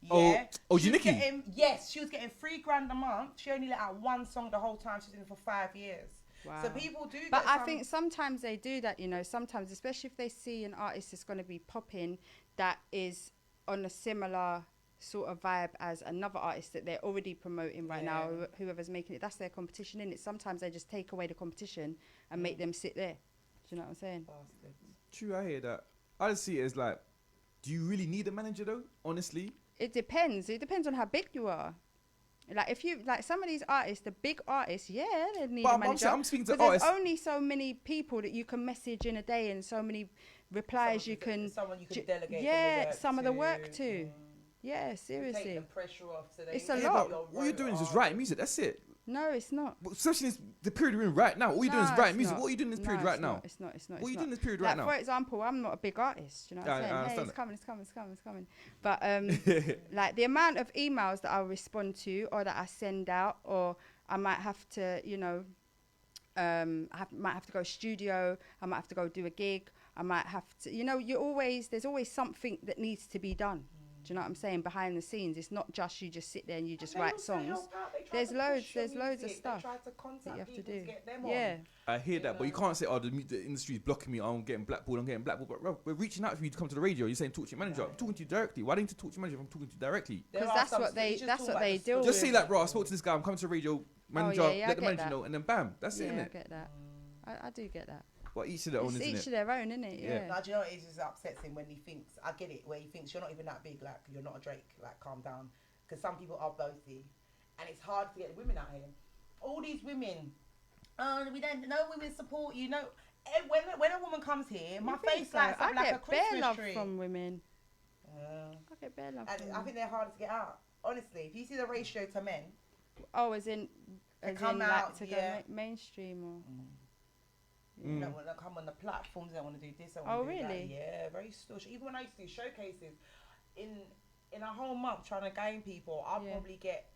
Yeah. Oh, She was Janicki? getting- Yes, she was getting $3,000 a month. She only let out one song the whole time. She's in it for 5 years. Wow. So people do. But get I some- think sometimes they do that, you know, sometimes, especially if they see an artist that's going to be popping that is on a similar sort of vibe as another artist that they're already promoting right now, Yeah. whoever's making it, that's their competition, in it. Sometimes they just take away the competition and make them sit there. Do you know what I'm saying? Bastards. True, I hear that. I just see it as like, do you really need a manager though? Honestly, It depends. It depends on how big you are. Like if you like some of these artists, the big artists, yeah, they need But a I'm manager. saying- I'm speaking to but there's artists- only so many people that you can message in a day, and so many replies you can. Someone you can Ju- delegate. yeah, the some of the work to. to. Yeah, Take seriously. the pressure off. So It's they a know lot. you're all you're doing is just right. writing music. That's it. No, it's not. But especially in the period we're in right now. All you're doing is No, writing it's music. not. What are you doing in this No, period it's right now? not, It's not. It's not. What are it's you not. doing in this period Like, right now? for example, I'm not a big artist. You know what I'm I saying? Hey, understand it's that. coming, it's coming, it's coming, it's coming. But like the amount of emails that I'll respond to, or that I send out, or I might have to, you know, might have to go studio. I might have to go do a gig. I might have to, you know, there's always something that needs to be done. Do you know what I'm saying? Behind the scenes, it's not just you just sit there and you just They write also songs. help out. They try There's to loads, push your there's loads of music. stuff They try to that contact you have to people do. get them Yeah. I hear that, but you know. can't say, oh, the industry is blocking me. I'm getting blackballed. But bro, we're reaching out for you to come to the radio. You're saying talk to your manager. I'm talking to you directly. Why don't you talk to your manager if I'm talking to you directly? There Because are that's some what they just that's talk what about they the deal with. Just say that, bro. I spoke to this guy. I'm coming to the radio manager. yeah, I let the get manager that. know, and then bam, that's it, Yeah, I innit? get that. I do get that. But each of their own, It's isn't each it? of their own, isn't it? Yeah. Yeah. Now, do you know what it just upsets him when he thinks, I get it, where he thinks you're not even that big, like, you're not a Drake, like, calm down. Because some people are boasty. And it's hard to get women out here. All these women, we don't know women support you. No, when a woman comes here, my You think face so? lights up I like a get bare Christmas love tree. from women. Uh, I get bare love and from I women. think they're harder to get out. Honestly, if you see the ratio to men, Oh, as in come like out, to yeah. go mainstream or. they don't want to come on the platforms, they don't want to do this, they Oh, want to do really? that. Yeah, very stush. Even when I used to do showcases, in a whole month trying to gain people, I'll Yeah. probably get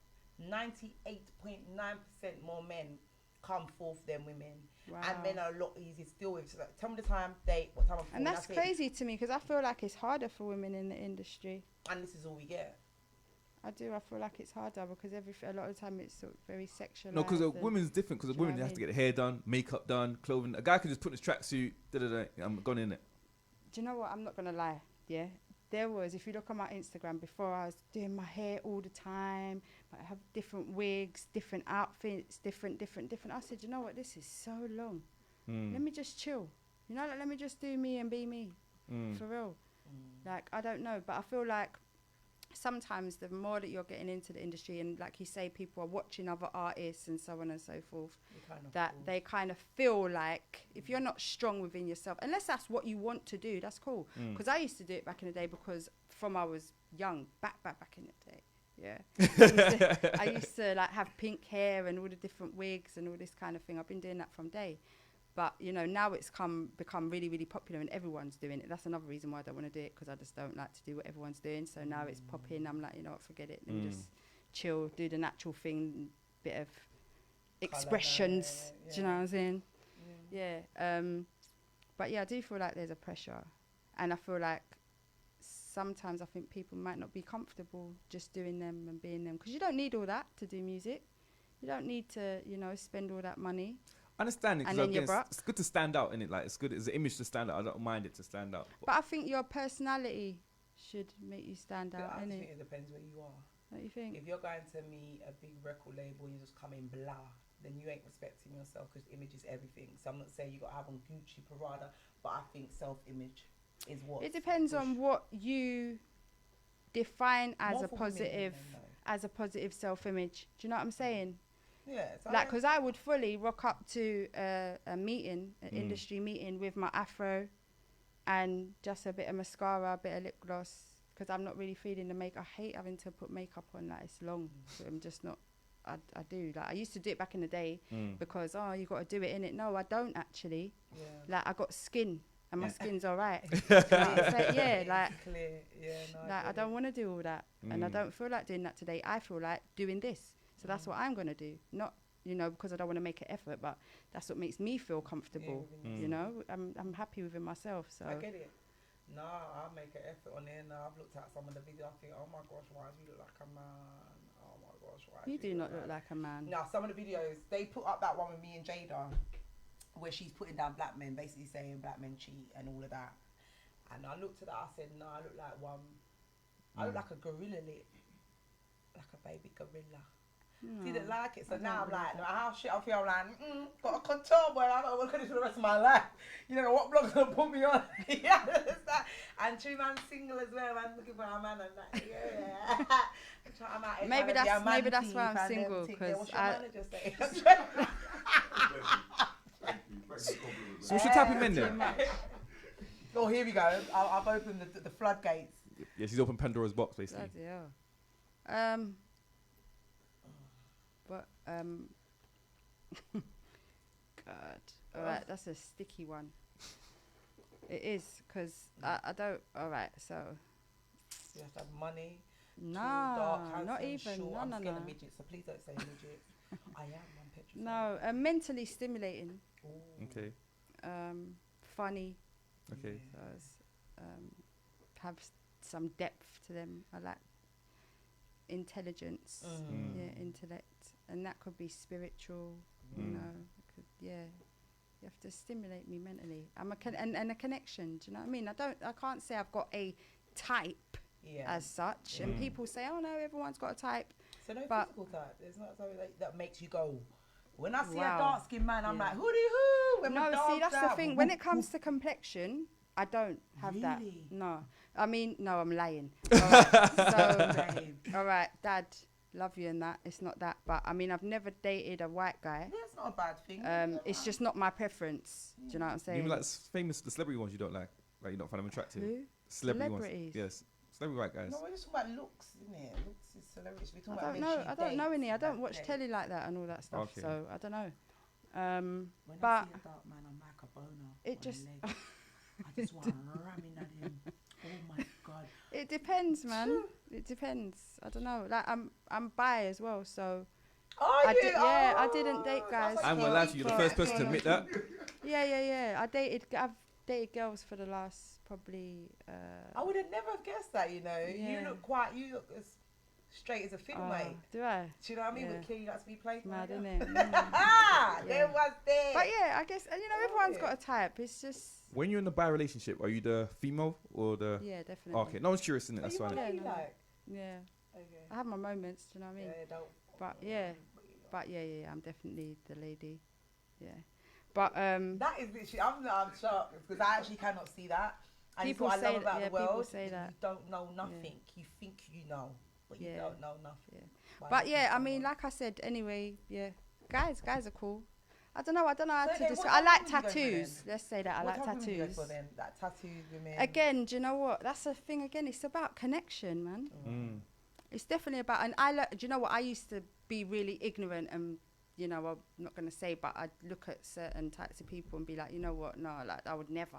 98.9% more men come forth than women. Wow. And men are a lot easier to deal with. So like, tell me the time, date, what time of And that's crazy to me because I feel like it's harder for women in the industry. And this is all we get. I do. I feel like it's harder because a lot of the time it's sort of very sexualized. No, because a and- women's different. Because a Do you know woman what I has to get hair done, makeup done, clothing. A guy can just put his tracksuit. I'm gone in it. Do you know what? I'm not gonna lie. Yeah, there was. If you look on my Instagram before, I was doing my hair all the time. I have different wigs, different outfits, different. I said, you know what? This is so long. Let me just chill. You know, like, let me just do me and be me. For real. Like, I don't know, but I feel like sometimes the more that you're getting into the industry and like you say, people are watching other artists and so on and so forth, that they kind of feel like if you're not strong within yourself, unless that's what you want to do, that's cool. Because I used to do it back in the day because from I was young, back in the day. Yeah. I used to like have pink hair and all the different wigs and all this kind of thing. I've been doing that from day. But, you know, now it's become really, really popular and everyone's doing it. That's another reason why I don't want to do it, because I just don't like to do what everyone's doing. So now it's popping. I'm like, you know what, forget it. Let me just chill, do the natural thing, bit of expressions. Do you know what I'm saying? Yeah. But, yeah, I do feel like there's a pressure. And I feel like sometimes I think people might not be comfortable just doing them and being them. Because you don't need all that to do music. You don't need to, you know, spend all that money. I understand it And then you're because broke. it's good to stand out, innit? Like, it's good. It's an image to stand out. I don't mind it to stand out. But I think your personality should make you stand Yeah, out, I just innit? think it depends where you are. Don't you think? If you're going to meet a big record label and you just come in blah, then you ain't respecting yourself, because image is everything. So I'm not saying you got to have on Gucci, Prada, but I think self-image is what. It depends on what you define as More a for women positive, than men, as a positive self-image. Do you know what I'm saying? Yeah, so Like, because I would fully rock up to a meeting, an industry meeting with my afro and just a bit of mascara, a bit of lip gloss, because I'm not really feeling the makeup. I hate having to put makeup on, like, it's long. So I'm just not, I do. Like, I used to do it back in the day because, oh, you got to do it, innit? No, I don't actually. yeah. Like, I got skin and my skin's all right. Clear. Yeah, no, Like, I don't want to do all that. And I don't feel like doing that today. I feel like doing this. So that's what I'm going to do. Not, you know, because I don't want to make an effort, but that's what makes me feel comfortable. You know, I'm happy within myself. So I get it. No, I make an effort on there. Now I've looked at some of the videos. I think, oh my gosh, why do you look like a man? Oh my gosh, why? you do not look like a man. Now, some of the videos, they put up that one with me and Jada, where she's putting down black men, basically saying black men cheat and all of that. And I looked at that, I said, no, I look like one. I look like a gorilla lip. Like a baby gorilla. Didn't like it, so now I'm like, no, how shit I feel, I'm like, got a contour boy, I'm not looking at this for the rest of my life. You know what blog's gonna put me on? Yeah, that's that. And true man single as well, man, looking for a man and that. Yeah. I'm out here Maybe trying to be a man that's why I'm thief and single, them things. Yeah, 'cause what's your I- manager say? So what's your type of men then? Oh, here we go. I've opened the floodgates. Yeah, she's opened Pandora's box, basically. Bloody hell. But God, all right, that's a sticky one. It is, because I don't. All right, so You have to have money. no, tall, dark, not handsome, even. short. No, I'm no, scared no. of midgets, so please don't say midgets. I am. I'm petrified. No, mentally stimulating. Okay. Funny. Okay. So have some depth to them. I like intelligence, intellect, and that could be spiritual. You know, you have to stimulate me mentally. I'm and a connection. Do you know what I mean? I can't say I've got a type as such. And people say, oh no, everyone's got a type. So no physical type. There's not something that makes you go. When I see a dark-skinned man, I'm like, hoo-dee-hoo. No, see, that's the thing. When it comes to complexion, I don't have that. No. I mean, no, I'm lying. All right, all right, Dad, love you and that. It's not that. But, I mean, I've never dated a white guy. Yeah, it's not a bad thing. It's just not my preference. Do you know what I'm saying? Even like the celebrity ones you don't like you don't find them attractive. Who? Celebrities. Celebrities? Yes. Celebrity white guys. No, we're just talking about looks, isn't it? Looks is celebrities. We're talking I about don't know. I don't know any. I don't watch dates. telly like that and all that stuff. Okay. So, I don't know. When But I see a dark man, I'm like a boner. it just... I just want to ram in at him. Oh my God. It depends, man. It depends. I don't know. Like I'm bi as well, so Oh, I didn't date guys. I'm gonna lie to you. You're the first person to admit that. Yeah. I've dated girls for the last probably. I would have never guessed that. You know, Yeah. you look as straight as a film, mate. Do I? Do you know what I mean? Yeah. With Key, that's me playing. Mad, isn't it? There was there. But yeah, I guess everyone's got a type. It's just. When you're in a bi relationship, are you the female or the? Yeah, definitely. Okay, no one's curious in it. That's what fine. do you Yeah, no. like? Yeah, Okay. I have my moments. Do you know what I mean? Don't. But yeah, I'm definitely the lady. Yeah, but That is literally. I'm shocked because I actually cannot see that. And People it's what I love say about that, the yeah, people world. say that. You don't know nothing. You think you know, but you Yeah. don't know nothing. Yeah. By But looking yeah, at I mean, someone. like I said, anyway, yeah, guys are cool. I don't know how So, to okay, describe. what I like type of women do you go for tattoos. Let's say that I What like type of women do you go tattoos. for then? That tattoos women. Again, do you know what? That's the thing. Again, it's about connection, man. Mm. It's definitely about. And do you know what? I used to be really ignorant, and you know, I'm not gonna say, but I'd look at certain types of people and be like, you know what? No, like I'd never.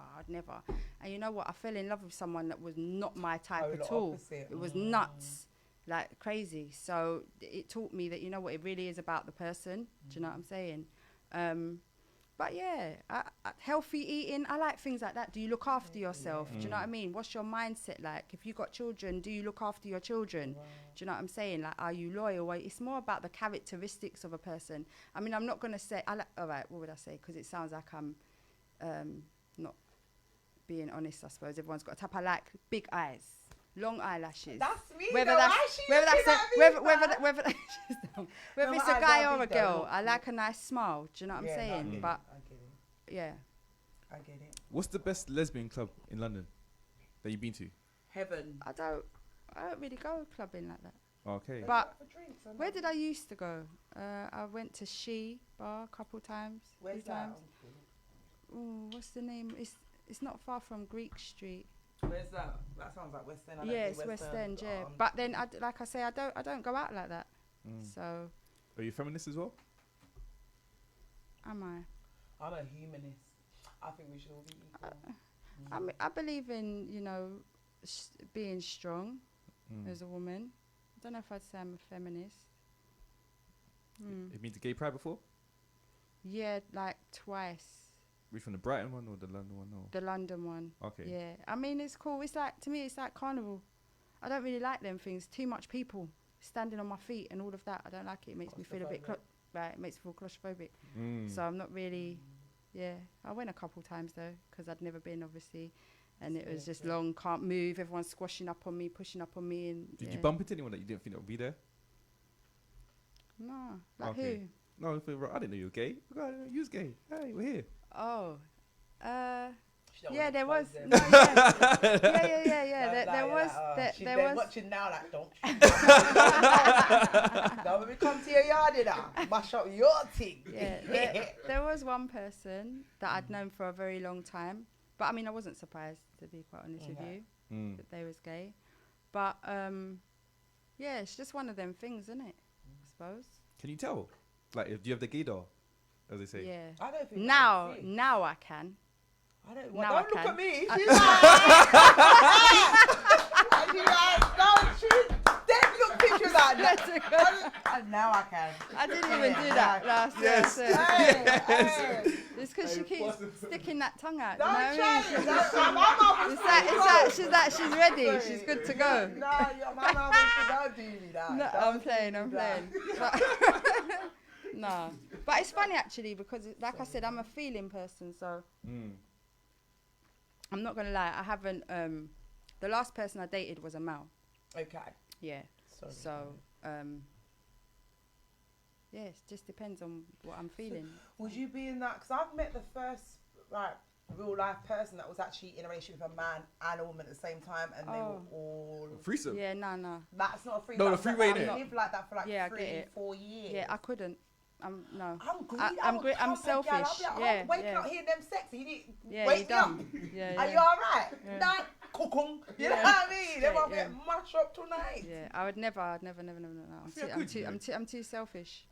And you know what? I fell in love with someone that was not my type Polar at all. opposite. It was nuts, like crazy. So it taught me that, you know what? It really is about the person. Do you know what I'm saying? But yeah, healthy eating, I like things like that. Do you look after yourself? Do you know what I mean? What's your mindset like? If you got children, do you look after your children? Do you know what I'm saying? Like, are you loyal? It's more about the characteristics of a person. I mean, I'm not going to say, all right, what would I say? Because it sounds like I'm not being honest, I suppose. Everyone's got a type. I like big eyes, long eyelashes. That's me. Whether though. that's Why she whether looking that's at me, whether man? whether No, it's my a eyes guy are or a big though, girl, look. I like a nice smile. Do you know what I'm Yeah, no, I saying? get it, But I get it. yeah, I get it. What's the best lesbian club in London that you've been to? Heaven. I don't really go clubbing like that. Okay. But For drinks, I where know. did I used to go? I went to She Bar a couple times. Where's few that? times. Ooh, what's the name? It's not far from Greek Street. Where's that? That sounds like West End. I don't Yeah, think it's West End. Yeah, um, but then like I say, I don't go out like that. So Are you feminist as well? am I? I'm a humanist. I think we should all be equal. I believe in, you know, being strong as a woman. I don't know if I'd say I'm a feminist. Have you been to Gay Pride before? Yeah, like twice. Which one, the Brighton one or the London one? Or? The London one. Okay. Yeah, I mean, it's cool. It's like, to me, it's like carnival. I don't really like them things. Too much people standing on my feet and all of that. I don't like it. It makes me feel a bit it makes me feel claustrophobic. So I'm not really. Yeah, I went a couple times though because I'd never been, obviously, and it was just long, can't move. Everyone's squashing up on me, pushing up on me, and Did you bump into anyone that you didn't think would be there? No, like Okay. No, I didn't know you were gay. You was gay. Hey, we're here. who? Oh, She don't yeah, wanna there was. expose No, them. yeah. There was. There was. watching now, like, don't. Now when we come to your yard, mash up your thing. Yeah, there was one person that I'd known for a very long time, but I mean, I wasn't surprised, to be quite honest with you, that they was gay. But yeah, it's just one of them things, isn't it? I suppose. Can you tell? Like, do you have the gaydar, as they say? Yeah. I don't think Now that's it. I can. I don't. now Don't I look can. at me. She's like, and she like, no, she dead looked at She was like, Swear to God. now I can. I didn't even do that last year. Yes. So. Hey. It's because she keeps sticking that tongue out. Don't You know what try I it. mean? My mum It's like she's ready. She's good to go. No, my mum said, don't do me that. No, Don't I'm do playing. me I'm that. playing. But no, but it's funny actually because, like I said, I'm a feeling person, so I'm not gonna lie. I haven't. The last person I dated was a male. Okay. Yeah. Sorry. So yeah, it just depends on what I'm feeling. Would you be in that? Because I've met the first real life person that was actually in a relationship with a man and a woman at the same time, and they were all. Threesome. Yeah, no. That's not a free. No, the freeway, innit? I lived like that for like Yeah, I get 3-4 it. years. Yeah, I couldn't. No. I'm greedy. I'm selfish. Yeah, Waking yeah. up hearing them sexy. You need Yeah, wake you me up. dumb. Yeah, Are yeah. you alright? Yeah. Nah, kokong. You know Yeah. what I mean? They won't Yeah. get mashed up tonight. Yeah, I'd never. No. I'm too selfish.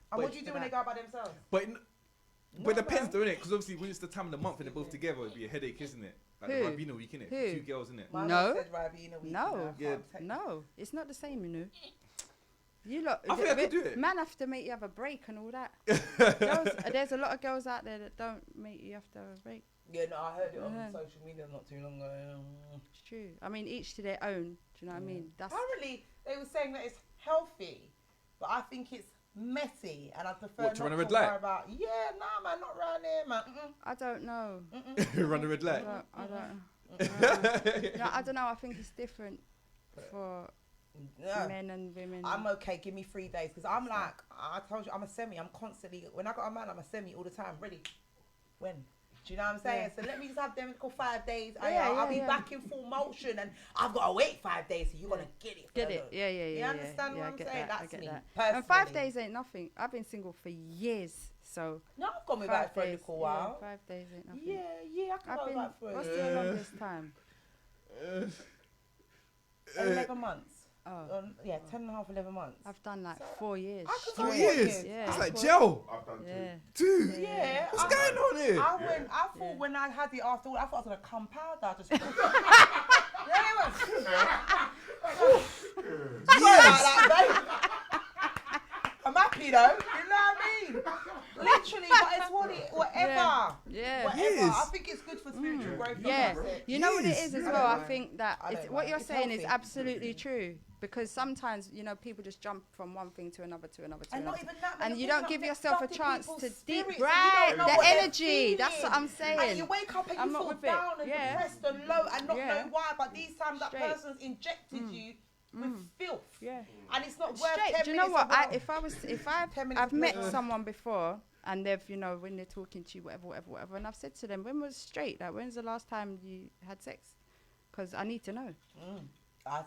And what do you do when they go out by themselves? But it depends, though, innit? Because obviously, when it's the time of the month and they're both together, it'd be a headache, isn't it? Like Who? the Ribena week, innit? Who? 2 girls, innit? My No. mum said Ribena week, No. you know, I can't take- No, it's not the same, you know. You lot, I think I could do it. Man have to make you have a break and all that. Girls, there's a lot of girls out there that don't make you have to have a break. Yeah, no, I heard it on Yeah. social media not too long ago. It's true. I mean, each to their own. Do you know what I mean? That's Apparently, they were saying that it's healthy, but I think it's messy, and I prefer What, to not run a red to light? worry about. Yeah, nah, man, not around here, man. I don't know. Run the red light. I don't. No, I don't know. I think it's different for Yeah. men and women. I'm okay. Give me 3 days because I'm like I told you I'm a semi. I'm constantly when I got a man I'm a semi all the time. Ready? When? Do you know what I'm saying? Yeah. So let me just have them for 5 days. Yeah, I'll be yeah. back in full motion and I've got to wait 5 days. So you're gonna get it. Get fella. it? Yeah. You understand yeah, what I I'm get saying? that, That's I get me. that. Personally. And 5 days ain't nothing. I've been single for years, so. No, I've gone 5 without it for a days, little while. Yeah, 5 days ain't nothing. Yeah, I can I've go been. without for What's a the longest time? 11 months. Oh, Yeah, 10 and a half, 11 months. I've done like 4 years. I can Four go years. Yeah. It's like gel. I've done Yeah. 2. Yeah. What's going on here? I thought when I had it after all, I thought I was going to come powder. Just yeah, Yes. I'm happy though. You know what I mean? Literally, but it's whatever. Yeah. Whatever. Yes. I think it's good for spiritual growth. Yeah, That's it. you know what it Yes. is as I well. don't I know. think that I it's, don't what know. you're It's saying is healthy. absolutely true, because sometimes people just jump from one thing to another to another to And not another, even that, but and the you thing don't that give gets yourself a stuck in chance people's to spirits and you right don't know the what they're energy. That's what I'm feeling. And you saying. wake up and I'm you not feel with it. down and Yeah. depressed and low and not Yeah. know why. But these times that Straight. person's injected you with filth. Yeah. And it's not worth Straight. 10 Do you know minutes what? of If I've 10 minutes I've of met pleasure. someone before, and they've when they're talking to you whatever, and I've said to them, when was straight? Like, when's the last time you had sex? Because I need to know.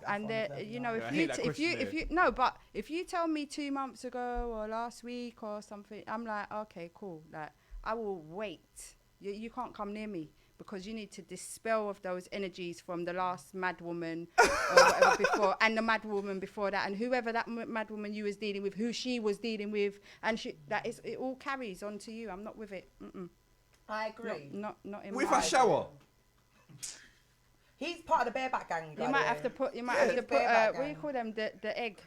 And Yeah, if Yeah, I you hate that if you no, but if you tell me 2 months ago or last week or something, I'm like, okay, cool. Like, I will wait. You can't come near me, because you need to dispel of those energies from the last mad woman or whatever before, and the mad woman before that, and whoever that mad woman you was dealing with, who she was dealing with, and it all carries on to you. I'm not with it. I agree. Not in With my a shower. He's part of the bareback gang. You might have to put. You might have to It's put. bareback What do you gang. call them? The egg.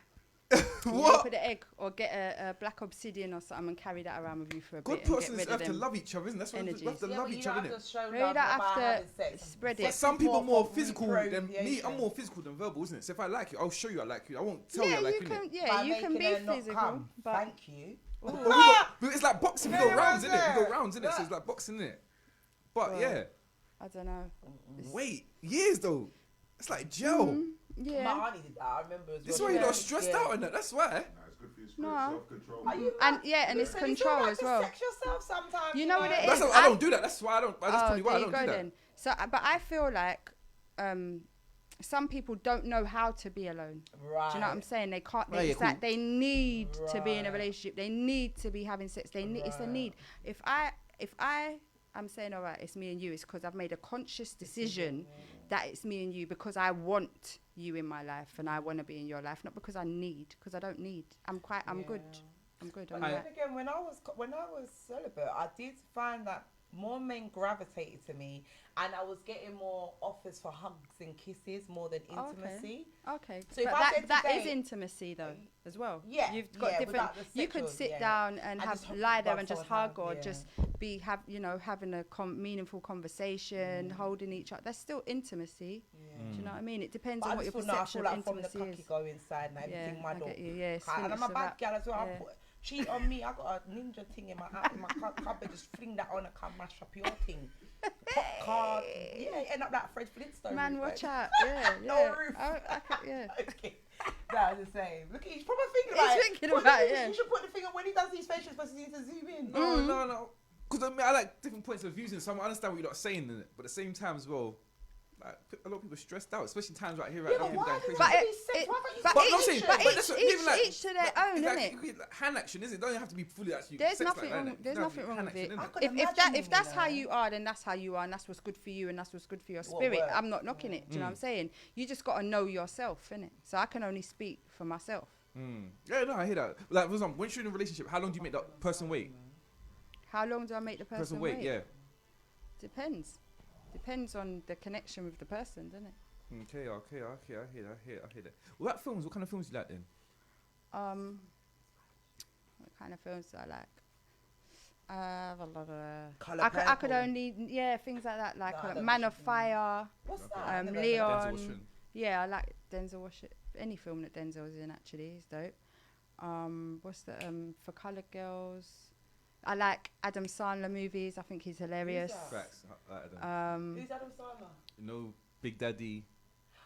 What? Put the egg, or get a black obsidian or something and carry that around with you for a God bit. puts and us get rid have of to them. love each other, isn't it? That's what we have energies. to love each other, innit? Show You love don't have about to having sex. spread But it. some people more more for physical than me. I'm procreation. more physical than verbal, isn't it? So if I like you, I'll show you I like you. I won't tell Yeah, you I like you you. can. innit? Yeah, you can be physical, but Thank you. But we got, but it's like boxing. We go Yeah, rounds, man, innit? We yeah. go rounds, innit? So it's like boxing, innit? But Well, yeah, I don't know. wait, years though. It's like gel. Yeah. My auntie did that. I remember as This is well. why you're Yeah. not stressed Yeah. out, innit? That's why. Nah, it's good for your spirit, No. self-control. Are you And yeah, and it's Listen, it's control alright as to well. sex yourself sometimes. You know what it That's is? why I don't do that. That's why I don't. That's probably why I there don't you go do that. then. So, but I feel like some people don't know how to be alone. Right. Do you know what I'm saying? They can't. Oh, yeah, It's like cool. they need to be in a Right. relationship. They need to be having sex. They need. It's a need. If I'm saying, all right, it's me and you. It's because I've made a conscious decision that it's me and you, because I want you in my life and I want to be in your life, not because I need. Because I don't need. I'm good. I'm good. But I'm then like, again, when I was celibate, I did find that more men gravitated to me, and I was getting more offers for hugs and kisses more than intimacy. Okay. So if but I said that is today- intimacy though, as well. Yeah, You've got yeah, different. without the You could sexual, sit yeah. down and I have just lie there love and just someone hug, hug, or yeah. just be having a meaningful conversation, holding each other. That's still intimacy. Yeah. Do you know what I mean? It depends But on I what just your feel, no, I perception feel of like from the intimacy cocky is. go inside and Yeah, everything my I dog. get you. Yeah, And I'm a bad girl as well. yeah. I put cheat on me. I got a ninja thing in my cupboard. Just fling that on and come mash up your thing. Pop card. Yeah, end up like Fred Flintstone. Man, roof, watch like. out. Yeah, No yeah. roof. Yeah. Okay. That's the same. Look, he's probably thinking He's about it. thinking Put about the- it, yeah. You should put the thing on when he does these facials, but he needs to zoom in. No. Because I like different points of views, and so I understand what you're not saying, innit? But at the same time as well, like a lot of people are stressed out, especially times right here, right Yeah, now. but People why going do crazy. But you it- be sex? Why don't you but say I'm saying, action? but that's what- even like- each to their own, like, innit? like hand action, is it? Don't have to be fully actually. There's sex nothing like wrong. that. There's No, nothing wrong hand with it. action, innit? I could If imagine that's you how know. you are, then that's how you are, and that's what's good for you, and that's what's good for your What spirit. works. I'm not knocking it. Do you know what I'm saying? You just got to know yourself, innit? So I can only speak for myself. Yeah, no, I hear that. Like, for example, once you're in a relationship, how long do you make that person wait? How long do I make the person wait? Yeah. Depends. Depends on the connection with the person, doesn't it? Okay, I hear that. What about films? What kind of films do you like then? What kind of films do I like? Colour I could Purple. only things like that, like No, I don't Man watch of Fire. What's that? I've never heard of Leon. that. Denzel Washington. Yeah, I like Denzel Washington. Any film that Denzel's in actually is dope. What's the For Colored Girls? I like Adam Sandler movies. I think he's hilarious. that? Facts. I like them. Who's Adam Sandler? You know, Big Daddy.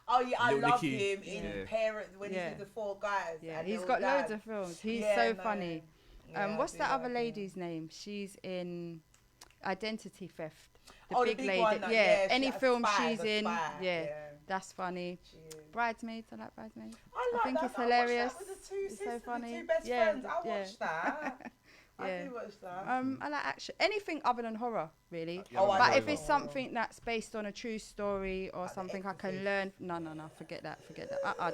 Oh yeah, I Little love Nicky. him in Yeah. Parents when Yeah. he's with the four guys. Yeah, and he's they're got all loads dads. of films. He's Yeah, so no. funny. Yeah, I What's do that like other him. lady's name? She's in Identity Theft. Oh, the big one, Yeah, yeah, any she- film Spy, she's the in, Spy, yeah, yeah. that's funny. She is. Bridesmaids, I like Bridesmaids. I like think that. it's I watched hilarious. That with the two It's so sisters, funny. the two best Yeah, friends. I yeah. watched that. I Yeah. do watch that. I like action. Anything other than horror, really. Yeah, I But like if it's horror. something that's based on a true story or Like The something I can Exorcist. learn, no, forget that.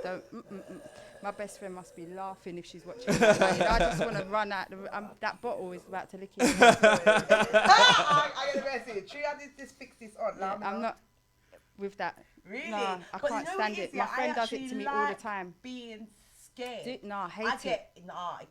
Don't. My best friend must be laughing if she's watching. That. Like, I just want to run out. That bottle is about to lick you. I get the message. Tree, I just fix this on. Yeah, I'm not with that. Really? Nah, I But can't you know stand what it. is, My yeah, friend I does it actually to me all the like time. Being scared. I hate it. I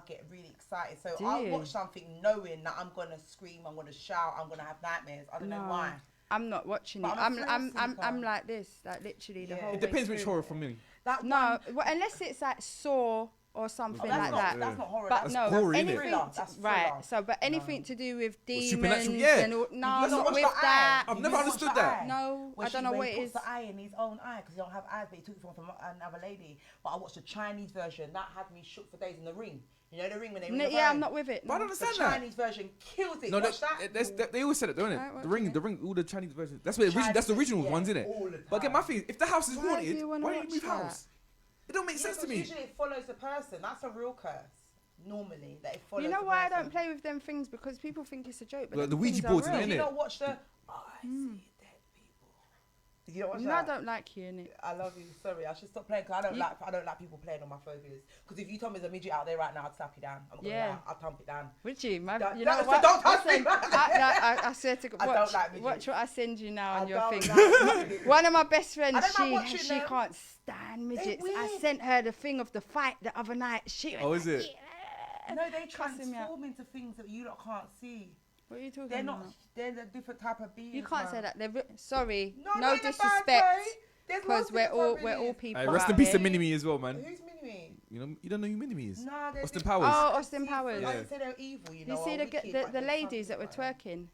get really excited. So Do I'll you? watch something knowing that I'm gonna scream, I'm gonna shout, I'm gonna have nightmares. I don't know why. I'm not watching But it. I'm a I'm thrill like this, like literally the Yeah. whole It way depends which through. horror for me. That No, one, well, unless it's like Saw or something that's like not, that. That's not horror. But that's no, gory, innit? anything Thriller, that's right. thriller. So, but anything to do with demons supernatural, yeah. and all, no, You not don't watch with the eye. that. I've You never don't watch understood the that. eye. No, Where I don't know when what he it puts is. the eye in his own eye because he don't have eyes, but he took it from another lady. But I watched the Chinese version. That had me shook for days in The Ring. You know The Ring when they were in the Yeah, I'm van? not with it. But I no. don't The understand that. Chinese version kills it. No, Watch that. they always said it, don't Alright, it? watch The ring, all the Chinese versions. That's what that's the original yeah, ones, isn't it? all the But again, time. my thing, is, if the house is Why do haunted, you wanna why don't you watch move that? house? It don't make Yeah, sense to because me. usually it follows the person. That's a real curse. Normally, that it follows You know the why I person. don't play with them things? Because people think it's a joke. But Like the them Ouija things are boards and real. that, You innit? don't watch the. Oh, I see dead people. You don't watch No, that? I don't like you, innit? I love you. Sorry, I should stop playing because I don't like people playing on my phobias. Because if you told me there's a midget out there right now, I'd slap you down. I'm gonna Yeah. lie, I'll thump it down. Would you? My, Don't- you know don't- what? don't touch me. Listen, I swear to God, I don't watch, like midgets. watch what I send you now I on your don't thing. like midgets. One of my best friends, I don't mind watching she them. can't stand midgets. I weird. sent her the thing of the fight the other night. She Oh, is it? No, they Cussing me out. transform into things that you lot can't see. What are you talking They're about? not. They're a different type of beings. You can't say man. that. Sorry, No, no not in a bad disrespect, way. There's loads because of we're all different people. Hey, rest out in peace to here. Mini-Me as well, man. Who's Mini-Me? You don't know who Mini-Me is? Nah, they're Austin different. Powers. Oh, Austin Powers. I Yeah. didn't say they're evil, you Do you know. see or the wicked, the but there's ladies that were something about twerking?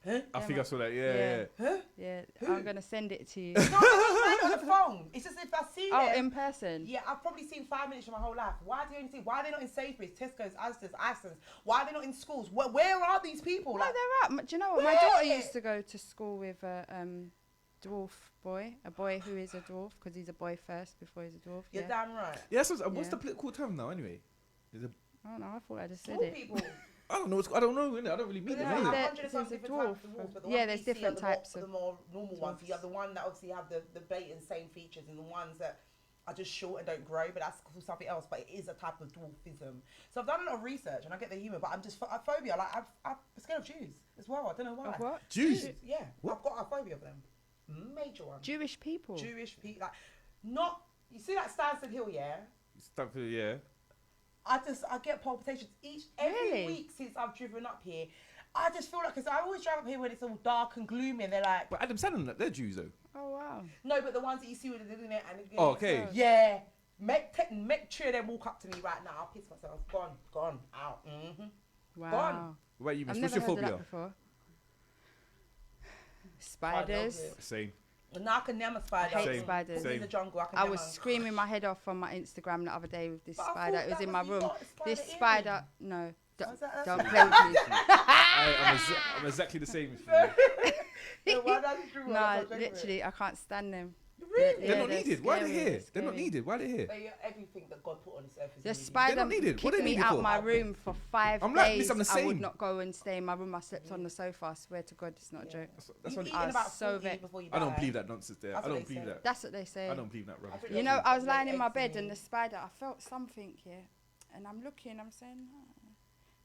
Huh? I think I saw that. Yeah, Yeah. yeah. Huh? Yeah, I'm gonna send it to you. No, I don't on the phone. It's just if I see Oh, them. in person. Yeah, I've probably seen 5 minutes of my whole life. Why do you only see? Why are they not in Sainsbury's, Tesco's, Asda's, Iceland's? Why are they not in schools? Where are these people? No, Like, they're up. Do you know what? My Where? daughter used to go to school with a dwarf boy, a boy who is a dwarf, because he's a boy first before he's a dwarf. you're Yeah. damn right. Yeah, that's what's Yeah. the political term now, anyway? Is it, I don't know. I thought I just said Small it. people. I don't know. I don't know. Innit? I don't really meet But them. there Innit? are There- 100 and some there's a different types of dwarf. dwarves, but the Yeah, ones there's we see different are the more- types of the more normal ones. You dwarfs. have the one that obviously have the bait and same features, and the ones that are just short and don't grow, but that's something else. But it is a type of dwarfism. So I've done a lot of research, and I get the humour, but I'm just a phobia. Like I'm scared of Jews as well. I don't know why. Of what? Jews? Yeah, What? I've got a phobia of them. Major one. Jewish people. Jewish people, like not. You see that Stansted Hill, yeah. Stanford, yeah. I get palpitations every Really? week since I've driven up here. I just feel like, because I always drive up here when it's all dark and gloomy, and they're like, But Adam Sandler, they're Jews though. Oh wow. no, but the ones that you see with the doing it and Oh, okay. yeah, make three of them walk up to me right now. I'll piss myself. Gone, out. Wow. Gone. What about you, I've miss? What's never your heard of phobia? that before. Spiders. I Same. Now I can name a spider. I hate Same. spiders. Put me in the jungle. I can I name was a- screaming my head off on my Instagram the other day with this But I spider. thought It was that in was my the room. yacht This spider spider, earring. no, What's that? don't play with me. I'm exactly the same. No, why that's true. No, literally, I can't stand them. Really? They're not they're needed. Why are they scary, here? they're They're not scary. needed. Why are they here? They are everything that God put on this earth is The needed. spider not needed. What kicked are they me needed out for? my room for 5 I'm like days. this, I'm the I would same. not go and stay in my room. I slept on the sofa. I swear to God, it's not a joke. That's You've what eaten I was about so 40 vexed. before you I don't die. believe that nonsense there. That's I what don't they believe say. that. That's what they say. I don't believe that rubbish. I You know, I was Lay lying in my eggs bed in and me. the spider, I felt something, yeah. And I'm looking, I'm saying,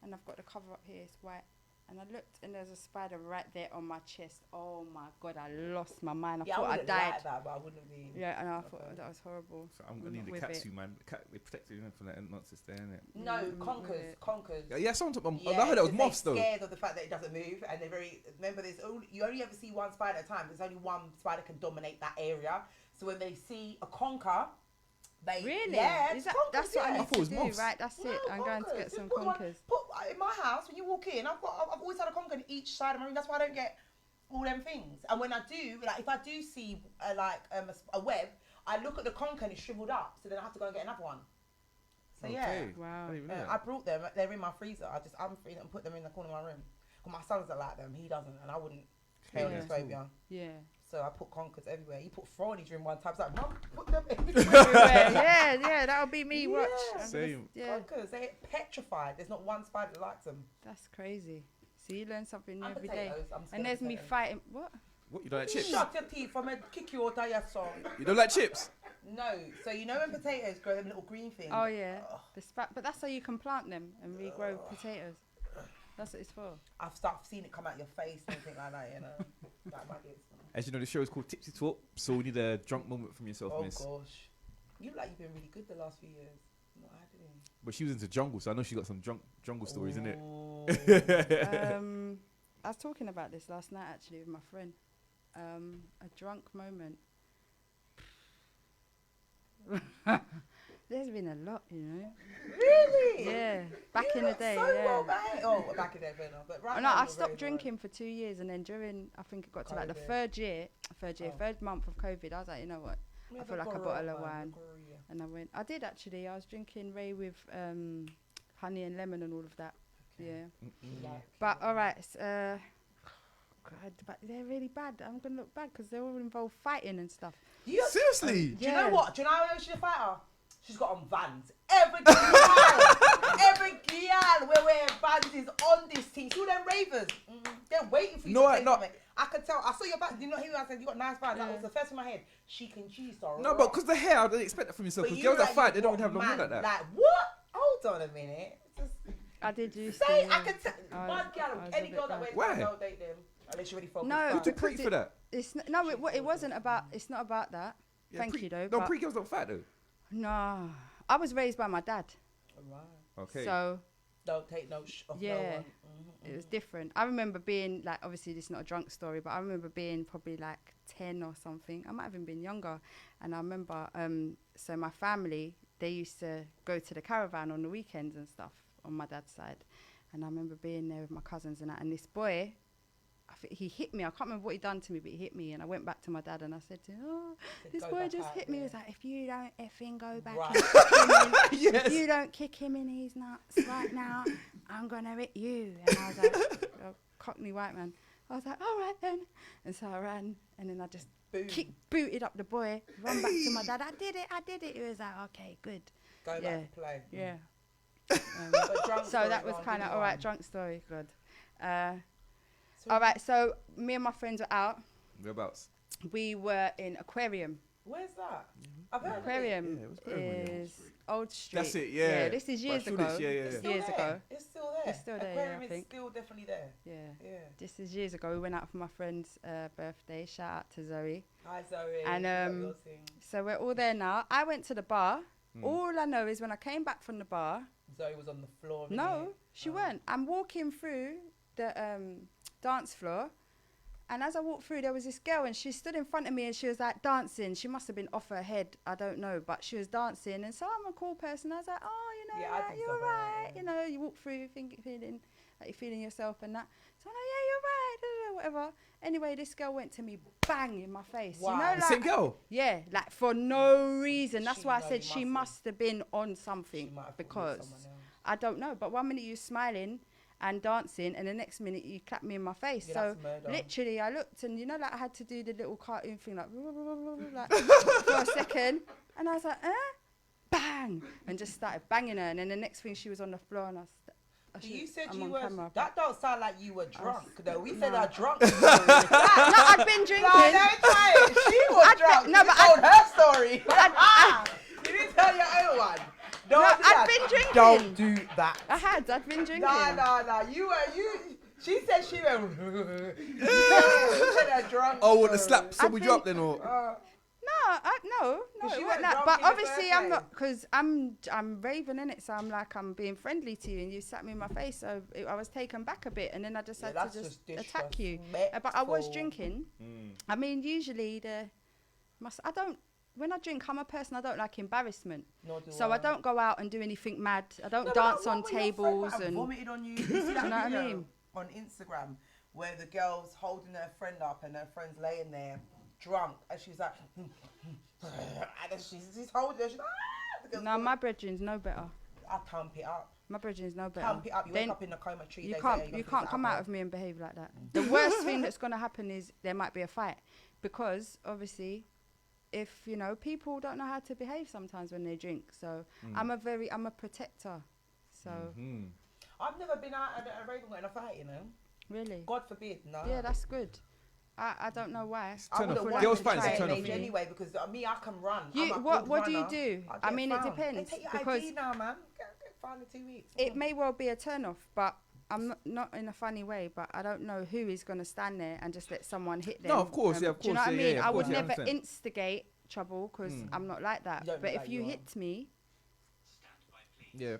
and I've got the cover up here, it's white. And I looked and there's a spider right there on my chest. Oh my God, I lost my mind. I Yeah, I thought I wouldn't died. like that, but I wouldn't be. Yeah, and I thought that was horrible. So I'm gonna Not need the with cat it. suit, man. The cat, they protect you from that nonsense there, innit? No, conkers. Yeah, someone told me. I heard that was 'cause moths they're though. scared of the fact that it doesn't move, and they're very. Remember, you only ever see one spider at a time. There's only one spider can dominate that area. So when they see a conker, they Really? Yeah, Is it's that, conkers, that's what yeah. I I need thought it was to do, moths. right? That's No, it. I'm going to conkers. get Just some put one- conkers. in my house, when you walk in, I've always had a conker on each side of my room. That's why I don't get all them things. And when I do, like if I do see a web, I look at the conker and it's shriveled up. So then I have to go and get another one. So yeah. Okay. Wow. I didn't even know I that. brought them. They're in my freezer. I'm free and put them in the corner of my room. But my sons are like them. He doesn't, and I wouldn't pay on his Yeah. phobia. Yeah. So I put conkers everywhere. He put throw in his room one time. It's like, Mum, put them everywhere. yeah, that'll be me. Watch. Yeah. I'm gonna- Same. Yeah, Conkers, they're petrified. There's not one spider that likes them. that's crazy. So you learn something new And every day. potatoes. I'm scared And there's of me potatoes. fighting. What? What, you don't like chips? Shut your teeth. I'm going to kick you out of your song. You don't like chips? No. So you know when potatoes grow them little green things? Oh yeah. Ugh. But that's how you can plant them and regrow potatoes. That's what it's for. I've seen it come out your face and anything like that, you know. Like maggots. As you know, the show is called Tipsy Talk, so we need a drunk moment from yourself, Oh miss. gosh. You've been really good the last few years. Not had any. But she was into jungle, so I know she got some jungle stories, innit? Ooh. I was talking about this last night actually with my friend. A drunk moment. There's been a lot, you know. Really? Yeah, back You in the look day. So yeah. well behaved. Oh, well, back in the day, fair enough. But right Oh, now no, I you're stopped very drinking for 2 years, and then during I think it got to like the COVID. third month of COVID, I was like, you know what? well. I feel like a bottle of wine. And I went. I did actually. I was drinking Ray with honey and lemon and all of that. Yeah. But all right. God, but they're really bad. I'm gonna look bad because they all involve fighting and stuff. Seriously? Do you know Yeah. what? Do you know how she's a fighter? She's got on Vans. Every girl we're wearing Vans is on this team. See all them ravers? They're waiting for you No, to say no. something. I could tell. I saw your back. Did you not hear me? I said you got nice Vans. That was the first in my head. She can choose to No, but because the hair, I don't expect that from yourself. Because girls that fight, they don't have long hair like that. Like what? Hold on a minute. Just I did used say to. I can tell. I One was girl, a any bit girl that bad. wears Why? Vans, don't date them unless you're really focused. No, Fine. Who's too because pretty for that? It wasn't about. It's not about that. Yeah, Thank you though. No, but pretty girls don't fight though. no, I was raised by my dad, Right. Okay. so Don't take no off no Yeah. one. it was different. I remember being like, obviously this is not a drunk story, but I remember being probably like 10 or something. I might have even been younger, and I remember so my family, they used to go to the caravan on the weekends and stuff on my dad's side, and I remember being there with my cousins and that, and this boy, he hit me. I can't remember what he done to me, but he hit me, and I went back to my dad and I said to him, "Oh, this Go boy back just out hit me." He there. was like, "If you don't effing go back, Right. and kick him in, Yes. if you don't kick him in his nuts right now, I'm gonna hit you." And I was like, a Cockney white man. I was like, "All right then," and so I ran, and then I just Boom. booted up the boy, run back to my dad. I did it. He was like, "Okay, good." Go Yeah. back to play. Yeah. But drunk So story, that was go on, kind give of me all right. one. Drunk story, good. So All right. So me and my friends were out. Whereabouts? We were in aquarium. Where's that? I've heard of it. Aquarium Yeah, it was very good, yeah. is Old Street. That's it, yeah. This is By years Shoreditch, ago. yeah, yeah, This yeah. is years ago. It's still there. It's still there, Aquarium yeah, I is think. still definitely there. Yeah. Yeah. This is years ago. We went out for my friend's birthday. Shout out to Zoe. Hi Zoe. And, Love your thing. So we're all there now. I went to the bar. All I know is when I came back from the bar, Zoe was on the floor. no, she weren't. I'm walking through the dance floor, and as I walked through, there was this girl, and she stood in front of me, and she was like dancing. She must have been off her head, I don't know, but she was dancing. And so I'm a cool person. I was like, oh, you know, Yeah, I like, think you're so, all but, right. yeah. You know, you walk through, feeling like you're feeling yourself and that. So I'm like, yeah, you're right, whatever. Anyway, this girl went to me, bang, in my face. Wow. You know, The like, same girl. yeah, like for no reason. That's She why I know said you she must have been on something She might have thought you were because someone else. I don't know. But 1 minute you're smiling and dancing, and the next minute you clap me in my face. Yeah, So that's murder. literally, I looked, and you know, like I had to do the little cartoon thing, like for a second, and I was like, bang, and just started banging her. And then the next thing, she was on the floor, and You said I'm you on were. camera. That don't sound like you were drunk, though. We said No. I drunk. No, I'd been drinking. No, don't try it. She was drunk. no, you but told her story. You didn't tell your own one. Don't No, do I'd that. been drinking. Don't do that. I'd been drinking. No. You. She said she went. You said her drunk. Oh, what the story. slap? Somebody dropped then, or? No, Because it you wasn't weren't that. drunk But in the obviously, first I'm not, because I'm raving in it. So I'm like, I'm being friendly to you, and you sat me in my face. So I was taken back a bit, and then I just had that's to just just attack you. But I was disrespectful. drinking. I mean, usually when I drink, I'm a person, I don't like embarrassment. Nor do So I don't go out and do anything mad. I don't No, but dance that on one where your friend tables might have and. vomited on you. You see that Do you know what I video mean? on Instagram where the girl's holding her friend up and her friend's laying there drunk and she's like, and then she's holding her. She's the girl's No, going, my brethren's no better. I pump it up. My brethren's no better. Pump it up. You They- wake up in a coma 3 You days can't later, you got can't come out alcohol. of me and behave like that. The worst thing that's going to happen is there might be a fight, because obviously if you know, people don't know how to behave sometimes when they drink. So I'm a protector. So I've never been out at a rave and got in a fight, you know. really, God forbid, no. yeah, that's good. I don't know why. I turn wouldn't off. want Girls' to fights try are it turn at off age for you. anyway because me, I can run. You- I'm a what good do you runner. do? I'll I get mean, it found. depends, They take your because ID now, man. Get found in 2 weeks. It may well be a turn off, but I'm not in a funny way, but I don't know who is going to stand there and just let someone hit them. No, of course, yeah, of Do you know course, what I yeah, mean? yeah, of I would course, yeah, never 100%. instigate trouble because I'm not like that. You don't But look if like you you are. hit me, Yeah,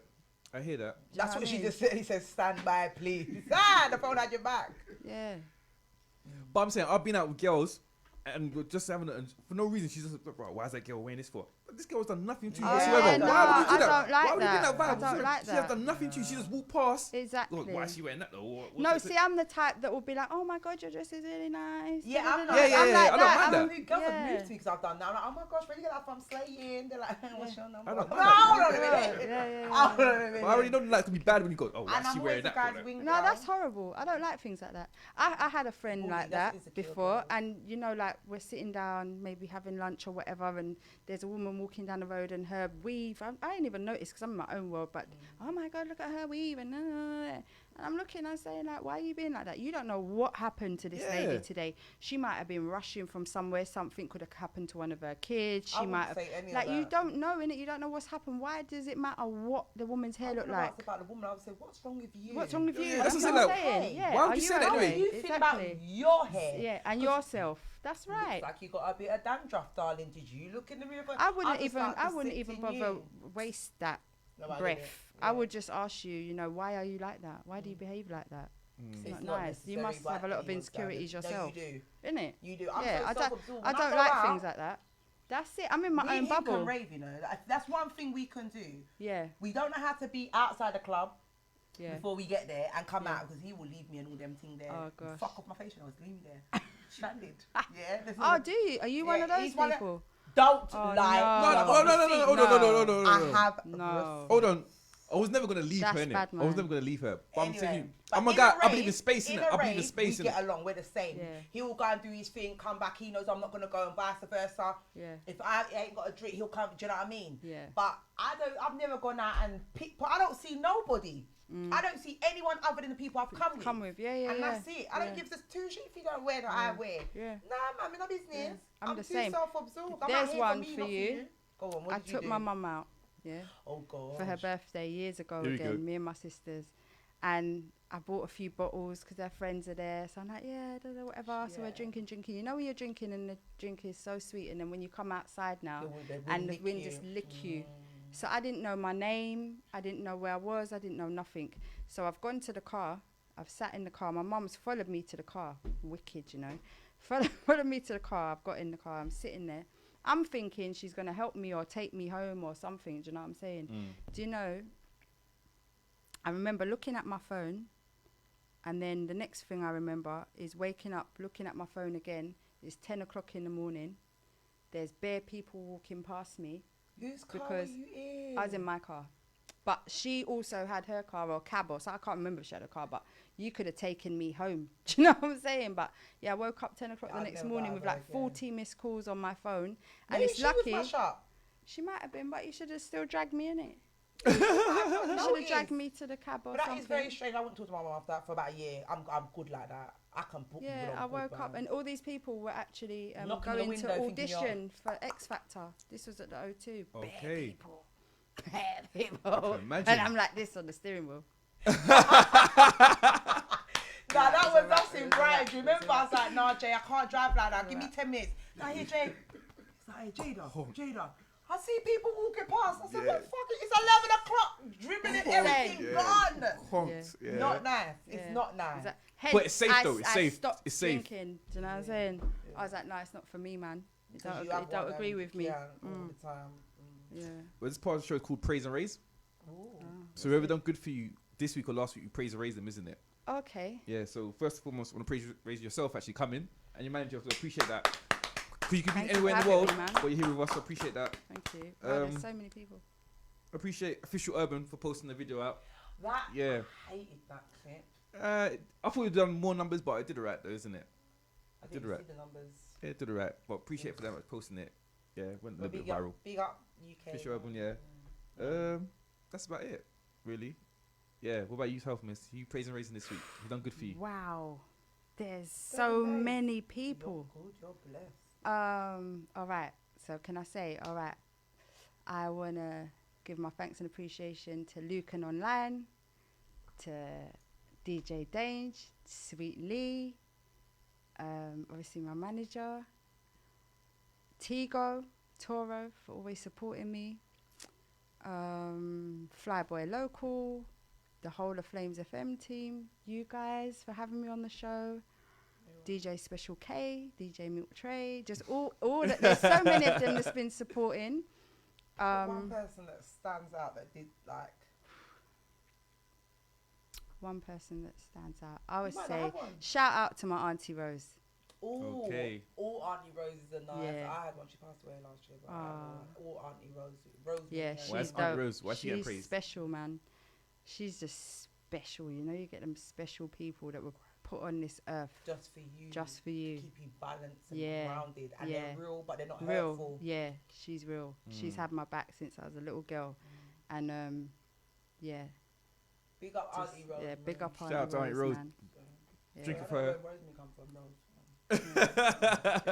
I hear that. Do you know That's what what I she mean? just said. He said, "Stand by, please." The phone had your back. yeah. But I'm saying I've been out with girls and we're just having and for no reason she's just bro, why is that girl wearing this for? But this girl's done nothing to you Yeah, whatsoever. no, Why would you do I that? don't like Why would you that. do that vibe? I don't like She has that. done nothing to you. She just walked past. Exactly. Look, why is she wearing that though? What's No, this? see, I'm the type that will be like, "Oh my God, your dress is really nice." Yeah, I'm Da-da-da-da. not. Yeah, I'm yeah, like I don't that. mind I'm- that. Girls have Yeah. moved to me because I've done that. I'm like, oh my gosh, where you get that from? Slaying. They're like, what's your number? I don't No, mind that. hold on a minute. Yeah. Hold on a minute. But I already know like to be bad when you go, oh, why And is she I'm wearing always the that guy's for? wing No, girl. that's horrible. I don't like things like that. I had a friend Bully, like that's that insecure before, bully. and you know, like we're sitting down, maybe having lunch or whatever, and there's a woman walking down the road, and her weave. I didn't even notice because I'm in my own world, but oh my God, look at her weave, and I'm looking, I'm saying like, why are you being like that? You don't know what happened to this Yeah. lady today. She might have been rushing from somewhere. Something could have happened to one of her kids. I She wouldn't might have, say any of like, you that. don't know, innit? You don't know what's happened. Why does it matter what the woman's hair I look wouldn't have like? asked about the woman. I would say, what's wrong with you? What's wrong with you? Yeah, That's that's what what I'm I'm saying. saying. Yeah. Why would Are you say that okay? anyway? You think about your hair. Yeah, and yourself. That's right. Looks like you got a bit of dandruff, darling. Did you look in the mirror? I wouldn't just even. like I wouldn't even dissecting bother you. waste that No, I breath. didn't. I Yeah. would just ask you. You know, why are you like that? Why do you behave like that? It's It's not not nice. You necessary, must but have a lot of anyone's insecurities standard. yourself, No, you do. innit? You do. I'm Yeah, so I self-absorbed. I When don't go like out, things like that. That's it. I'm in my me own and him bubble. can rave, you know. That's one thing we can do. Yeah, We don't know how to be outside the club yeah. before we get there and come Yeah. out because he will leave me and all them thing there. Oh, gosh. Fuck off my face, you know, I was leaving there. Stranded. Yeah. there's Oh, no- do you? Are you one Yeah, of those he's one of- people? Don't Oh, lie. no. No, no, no, no, no, no, no, no, no, no, I no. have No. Hold on. I was never gonna leave That's her, innit? bad, I was man. never gonna leave her. But I'm Anyway, saying, but I'm a in guy. a I believe in rave- space, in innit? a I believe in rave, space, we get innit? along. We're the same. Yeah. He'll go and do his thing, come back. He knows I'm not gonna go, and vice versa. Yeah. If I ain't got a drink, he'll come. Do you know what I mean? Yeah. But I've never gone out and picked. I don't see nobody. I don't see anyone other than the people I've come with. Come with, yeah, yeah, And yeah. that's it. I don't Yeah. give this two shit if you don't wear that I wear. Yeah. Nah, man, I'm in a business. I'm the too same. self-absorbed. I'm There's out here one me, for not you. Go on, what I did you took do? my mum out, yeah, Oh, God. for her birthday years ago Here we go. again, me and my sisters. And I bought a few bottles because their friends are there. So I'm like, yeah, da, da, whatever. So we're Yeah. drinking. You know when you're drinking and the drink is so sweet, and then when you come outside now They will and the lick wind you. just lick you. So I didn't know my name. I didn't know where I was. I didn't know nothing. So I've gone to the car. I've sat in the car. My mum's followed me to the car. Wicked, you know. Followed me to the car. I've got in the car. I'm sitting there. I'm thinking she's going to help me or take me home or something. Do you know what I'm saying? Do you know, I remember looking at my phone, and then the next thing I remember is waking up, looking at my phone again. It's 10 o'clock in the morning. There's bare people walking past me. Whose car Because were you in? I was in my car. But she also had her car or cab or so. I can't remember if she had a car, but you could have taken me home. Do you know what I'm saying? But yeah, I woke up 10 o'clock the I'd next never morning got with out of like bed, yeah. 40 missed calls on my phone. And Maybe it's she lucky. was mashed up. She might have been, but you should have still dragged me in it. No, You should it have dragged is. me to the cab or But that something. is very strange. I wouldn't talk to my mum after that for about a year. I'm good like that. I can book Yeah, people I on woke good, up man. and all these people were actually Knocking the going window to thinking you're- audition for X Factor. This was at the O2. Bare Okay. people. Bare people. imagine. And I'm like this on the steering wheel. Nah, that it's was alright, us in it was Brighton. alright, Do you it was remember? I was like, nah, Jay, I can't drive like that. Give me alright. 10 minutes. Nah, here, Jay. It's like, hey, Jada. I see people walking past. I said, what the fuck? It's 11 o'clock. Dribbling everything gone. Conked, yeah. Not nice. It's Yeah. not nice. Hence, But it's safe though, it's I safe, stopped it's safe. drinking. Do you know what I'm saying? I was like, no, it's not for me, man. It Because don't, you agree, have don't one, agree with me. Yeah, all the time. Yeah. Well, this part of the show is called Praise and Raise. So whoever done good for you this week or last week, you praise and raise them, isn't it? Okay. Yeah, so first and foremost, I want to raise yourself actually coming, and your manager, so appreciate that. Because you could be Thank you anywhere in for the world, having me, man. but you're here with us, so appreciate that. Thank you. Wow, there's Um, so many people. Appreciate Official Urban for posting the video out. That, Yeah. I hated that clip. I thought we'd done more numbers, but it did alright though, isn't it? I Did didn't right. see the numbers. Yeah, it did alright. But appreciate for them posting it. Yeah, went a little bit Big up, viral. big up UK. Official Urban, yeah. That's about it, really. Yeah, what about you, Health Miss? You praising and raising this week? You've done good for you. Wow. There's so nice. many people. You're good, you're blessed. All right. So can I say, all right, I want to give my thanks and appreciation to Lucan Online, to DJ Dange, Sweet Lee, obviously my manager, Tigo, Toro for always supporting me, Flyboy Local, the whole of Flames FM team, you guys for having me on the show, DJ Special K, DJ Milk Tray, just all that, there's so many of them that's been supporting. One person that stands out that did like. One person that stands out, I would might not say, have one. shout out to my Auntie Rose. Ooh, Okay. all Auntie Roses are nice. Yeah. I had one, she passed away last year, but I had all Auntie Rose. Yeah, Why is she's Aunt dope. Rose- why she getting She's praised? special, man. She's just special. You know, you get them special people that were put on this earth Just for you. just for you. Keep you balanced and Yeah, grounded. And yeah. they're real, but they're not Real, hurtful. yeah, she's real. She's had my back since I was a little girl, and yeah, Big up just, Auntie Rose. yeah, big up Shout out to Auntie Rose. man. Yeah. Drink I of don't know her. where Rosemary come from, Rose. Auntie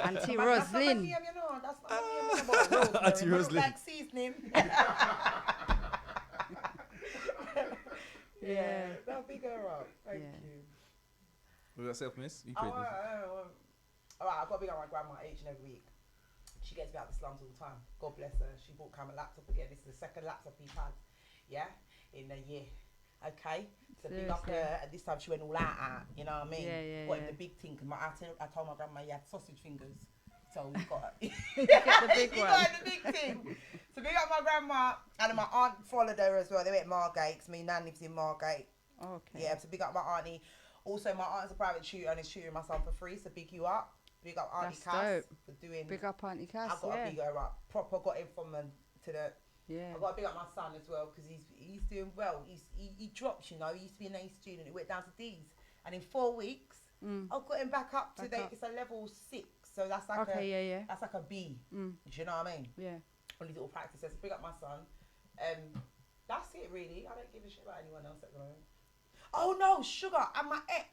That's not my Roslyn. name, you know. That's not my name, you know, but Rosemary. Auntie It look Roslyn. like seasoning. Yeah. That'll big her up. Thank Yeah. you. What about Self Miss? You Oh, praise Miss. Alright, I've got to big up my grandma each and every week. She gets me out of the slums all the time. God bless her. She bought Cam a laptop again. This is the second laptop we've had, yeah, in a year. Okay, so big up Seriously. her. And this time she went all out, you know what I mean? Yeah, yeah, Got him yeah. the big thing. Cause I told my grandma he had sausage fingers. So we got Get the big he one. got the big thing. So big up my grandma and my aunt followed her as well. They went Margate. 'Cause my nan lives in Margate. Okay. Yeah, so big up my auntie. Also, my aunt's a private tutor and is tutoring my son for free. So big you up. Big up Auntie That's Cass dope. for doing. Big up Auntie Cass. I've got Yeah. to big her up. Proper got him from to the. Yeah. I've got to big up my son as well because he's doing well. He drops, you know. He used to be an A student. He went down to D's, and in 4 weeks, I've got him back up to Back the. up. It's a level 6, so that's like Okay. Yeah. that's like a B. Do you know what I mean? Yeah. Only little practices. Big up my son. That's it really. I don't give a shit about anyone else at the moment. Oh no, Sugar and my ex.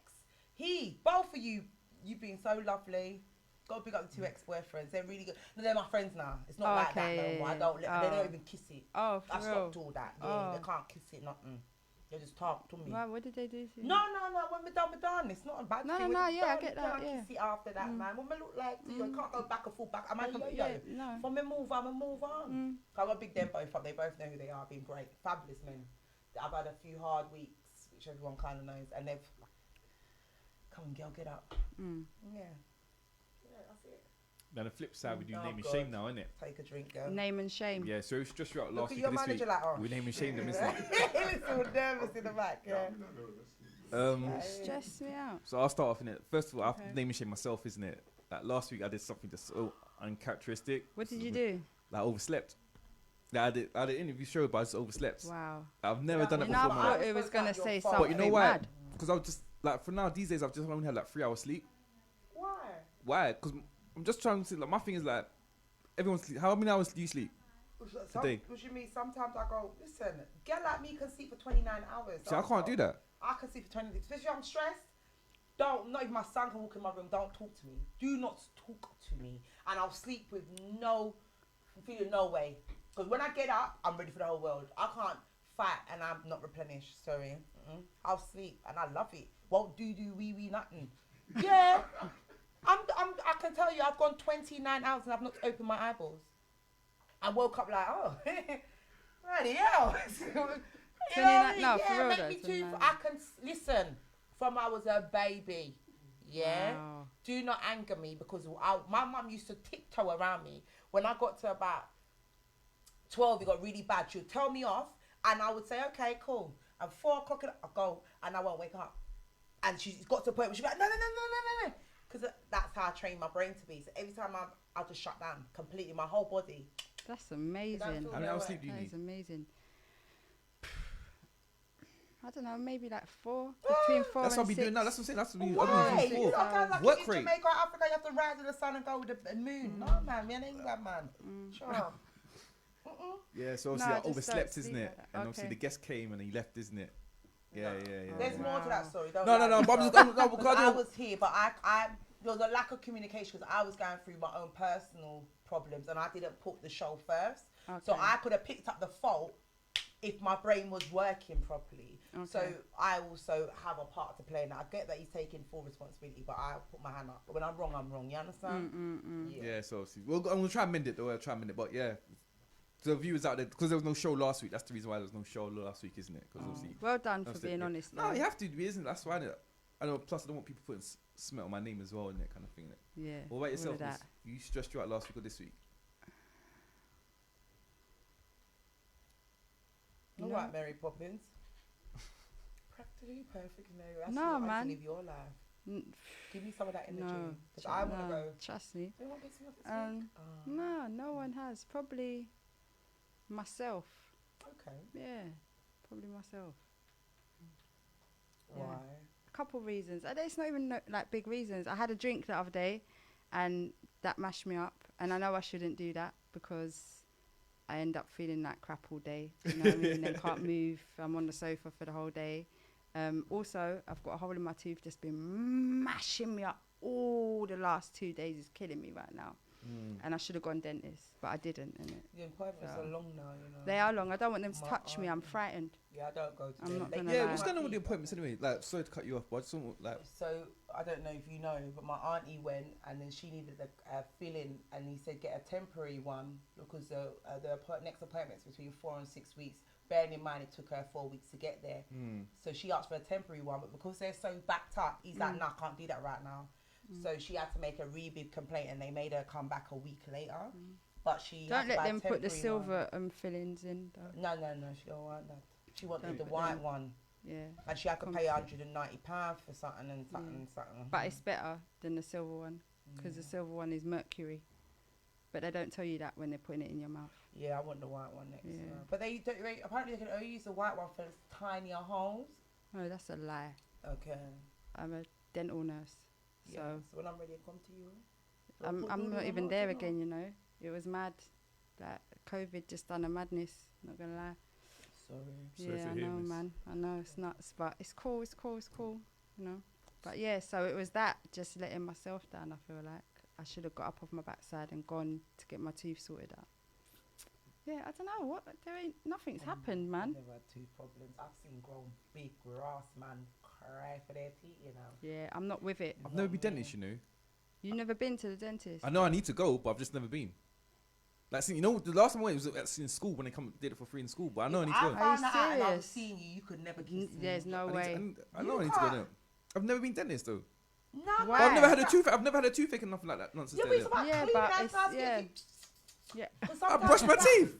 Both of you, you've been so lovely. Got to pick up the 2 ex-boyfriends. They're really good. No, they're my friends now. It's not Oh, like okay, that no yeah, more. yeah, I don't. yeah. They don't even kiss it. Oh, for I real? stopped all that. Yeah, Oh. they can't kiss it. Nothing. They just talk to me. Why, what did they do to you? No. When we're done. It's not a bad No, thing. no, When yeah, we're I done, get you that, can't yeah. kiss it after that, man. What me look like to you? I can't go back and forth back. I'm a yo-yo. Yeah, no. When we move on, I'm gonna big them both up. They both know who they are. Been great, fabulous men. I've had a few hard weeks, which everyone kind of knows, and they've come on, girl, get up. Yeah, that's it. Now the flip side, we do Oh, name and God. shame now, innit? Take a drink, girl. Name and shame. Yeah, so it's just throughout Look last at week your and this manager week. like, oh. We name and shame them, isn't it? He's all nervous in the back. Yeah. Stress me out. So I'll start off in it. First of all, I have Okay. to name and shame myself, isn't it? Like last week, I did something that's so uncharacteristic. What did you do? Like I overslept. Like, I had an interview show, but I just overslept. Wow. I've never done it You know, before, I man. thought it was going to say But something But you know why? mad. Because I was just like, for now these days, I've just only had like 3 hours sleep. Why? Why? Because I'm just trying to. Like, my thing is like, everyone sleep. How many hours do you sleep? Today. What you mean? Sometimes I go, listen, girl like me can sleep for 29 hours. See, I can't do that. I can sleep for 20, especially if I'm stressed. Not even my son can walk in my room. Don't talk to me. Do not talk to me. And I'll sleep with feeling no way. Because when I get up, I'm ready for the whole world. I can't fight and I'm not replenished. Sorry. I'll sleep and I love it. Won't wee nothing. Yeah. I can tell you, I've gone 29 hours and I've not opened my eyeballs. I woke up like, oh, bloody hell. You know what I mean? No, for Yeah, real make though, me too. 29. I can listen from I was a baby. Yeah. Wow. Do not anger me because my mum used to tiptoe around me. When I got to about 12, it got really bad. She would tell me off, and I would say, okay, cool. And 4 o'clock, I'll go, and I won't wake up. And she's got to a point where she'd be like, no. Because that's how I train my brain to be. So every time I'll just shut down completely, my whole body. That's amazing. feel How many hours sleep do you That need? is amazing. I don't know, maybe like 4, between 4 That's and what I'll be 6. doing now. That's what I'm saying. That's what Why? I'm doing You before. know, guys like Work in rate. Jamaica or Africa, you have to rise in the sun and go with the moon. No, man, me and England, man. Sure. Yeah, so obviously No, I just overslept, don't isn't sleep it? like that. And obviously Okay. the guest came and he left, isn't it? Yeah. There's more to that story. Don't No, lie. but I'm just, no, because I was here, but I there was a lack of communication because I was going through my own personal problems and I didn't put the show first. So Okay. I could have picked up the fault if my brain was working properly. So Okay. I also have a part to play in that. I get that he's taking full responsibility, but I put my hand up. But when I'm wrong, I'm wrong. You understand? Yeah, so obviously, I'm gonna try and mend it though. I'll try and mend it, but yeah, to the viewers out there, because there was no show last week. That's the reason why there was no show last week, isn't it? Because obviously, Well done for obviously- being honest. No, though. you have to be, isn't it? That's why. I know. Plus, I don't want people putting smell on my name as well, and that kind of thing. Innit? Yeah. What about all of yourself? that. You stressed you out last week or this week? All No. right, Mary Poppins. Practically perfect, Mary. That's No, what I man. can live your life. N- Give me some of that energy. No. Because I want to no, go. Trust me. Anyone gets me off this week? No one has. Probably myself. Okay. Yeah, probably myself. Why? A couple reasons. It's not even like big reasons. I had a drink the other day, and that mashed me up. And I know I shouldn't do that because I end up feeling like crap all day. You know what I mean? Then can't move. I'm on the sofa for the whole day. Also, I've got a hole in my tooth just been mashing me up all the last 2 days. It's killing me right now. And I should have gone dentist, but I didn't. Innit? The appointments So- are long now, you know. They are long. I don't want them to My touch me. I'm frightened. Yeah, I don't go to I'm them. not They gonna do Yeah, lie. what's my going on with the teeth. appointments anyway? Like, sorry to cut you off, but I just want like. So I don't know if you know, but my auntie went and then she needed a filling, and he said get a temporary one because the next appointment's between 4 and 6 weeks. Bearing in mind it took her 4 weeks to get there, so she asked for a temporary one, but because they're so backed up, he's like, "No, I can't do that right now." So she had to make a rebid complaint, and they made her come back a week later. But she Don't had to let buy a them put the temporary silver fillings in. Though. one. No, she don't want that. She wanted Don't the put white them- one, Yeah. and she had to pay Comfy. £190 for something and something. But it's better than the silver one because the silver one is mercury. But they don't tell you that when they're putting it in your mouth. Yeah, I want the white one next. Yeah. But they apparently they can only use the white one for tinier holes. No, that's a lie. Okay. I'm a dental nurse. Yeah. So So when I'm ready to come to you. I'm not even there again, you know. It was mad. Like COVID just done a madness, not gonna lie. Sorry. Sorry Yeah, to I hear know, this. man. I know it's nuts, but it's cool, you know. But yeah, so it was that, just letting myself down, I feel like. I should have got up off my backside and gone to get my tooth sorted out. Yeah, I don't know what. There ain't nothing's happened, man. I've never had tooth problems. I've seen grown big grass man cry for their teeth, you know. Yeah, I'm not with it. I've never been dentist, you know. You never been to the dentist? I know I need to go, but I've just never been. Like, see, you know, the last time I went was actually in school when they did it for free in school. But I know I need to go. I found that out and I was serious? seeing you could never kiss me. There's no way. I know I need to go there. I've never been dentist though. No, Why? But I've never had a tooth. I've never had a toothache and nothing like that nonsense. Yeah, but it's about Yeah, clean but that it's- stuff. yeah. Yeah. I brush my teeth.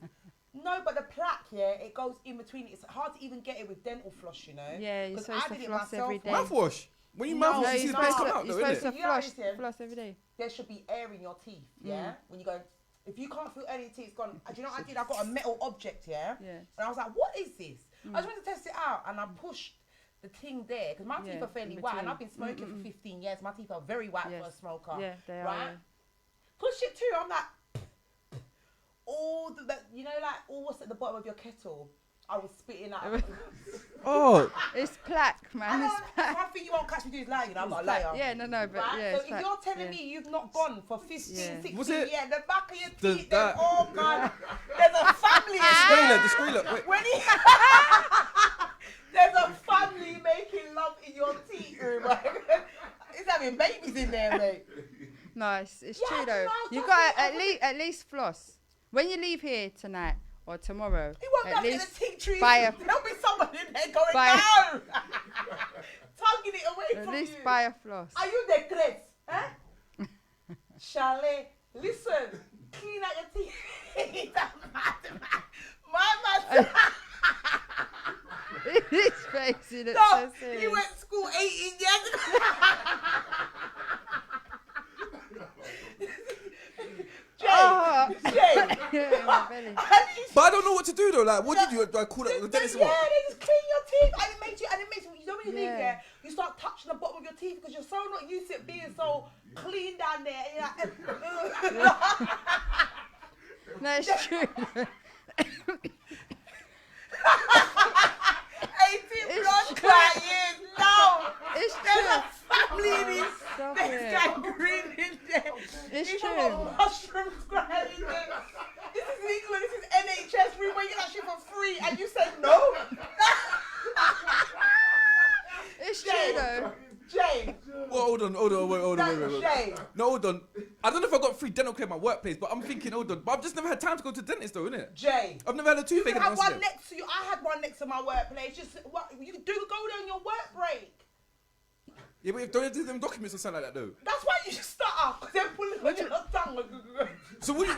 No, but the plaque, yeah, it goes in between. It's hard to even get it with dental floss, you know. Yeah, you're 'Cause supposed I to did it floss myself every day. once. Mouthwash. When you No, mouthwash, no, you see you're the place supposed come out, You're though, supposed innit? to You know floss, what it is? floss every day. There should be air in your teeth, yeah? When you go, if you can't feel any teeth, it's gone. Do you know what I did? I got a metal object, yeah? Yeah. And I was like, what is this? I just went to test it out and I pushed the thing there because my teeth Yeah, are fairly in white and between. I've been smoking for 15 years. My teeth are very white for a smoker. Yeah, they are. Right? Yeah. Push it too. I'm like, all the, you know, like all what's at the bottom of your kettle. I was spitting out. Oh, It's plaque, man. It's plaque. One thing you won't catch me doing is lying. I'm not a liar. Yeah, no, but Right? yeah. So it's if plaque. you're telling Yeah. me you've not gone for 15, Yeah. 16 Was it years, the back of your the- teeth, that- oh God, there's a family. the squealer. Wait. When he, there's a family making love in your teeth room. It's having babies in there, mate. No, it's Yeah, true though. no, You trust got me, at least floss. When you leave here tonight or tomorrow, He won't at be in the least teeth trees. buy a There'll be someone in there going, buy no! Tugging it away at from least you. buy a floss. Are you the great? Huh? Chalet, listen, clean out your teeth. My man. His face, you look No, so he serious. went to school 18 years ago. Jay, Oh. Jay. Yeah, my belly. And he's- But I don't know what to do though. Like, what did you? Do I call it the dentist? Yeah, Or what? they just clean your teeth and it makes you know when you leave Yeah. there, you start touching the bottom of your teeth because you're so not used to it being so clean down there. And you're like, No, it's true. 18 It's blood true. crying. No, It's there's true. a family in this. Stop There's it. gangrene in there. It's Even true. got mushrooms crying in there. This is England. This is NHS. We were getting that shit for free, and you said no. It's true Jay, though. Jay, Well, hold on, wait. Jay. No, hold on. I don't know if I got free dental care at my workplace, but I'm thinking, hold on. But I've just never had time to go to the dentist though, innit? Jay. I've never had a You toothache. can and have one nothing. next to you. I had one next to my workplace. Just what you do go there on your work break. Yeah, but don't you do them documents or something like that though? That's why you should stutter, because they're pulling on your tongue. No, So what?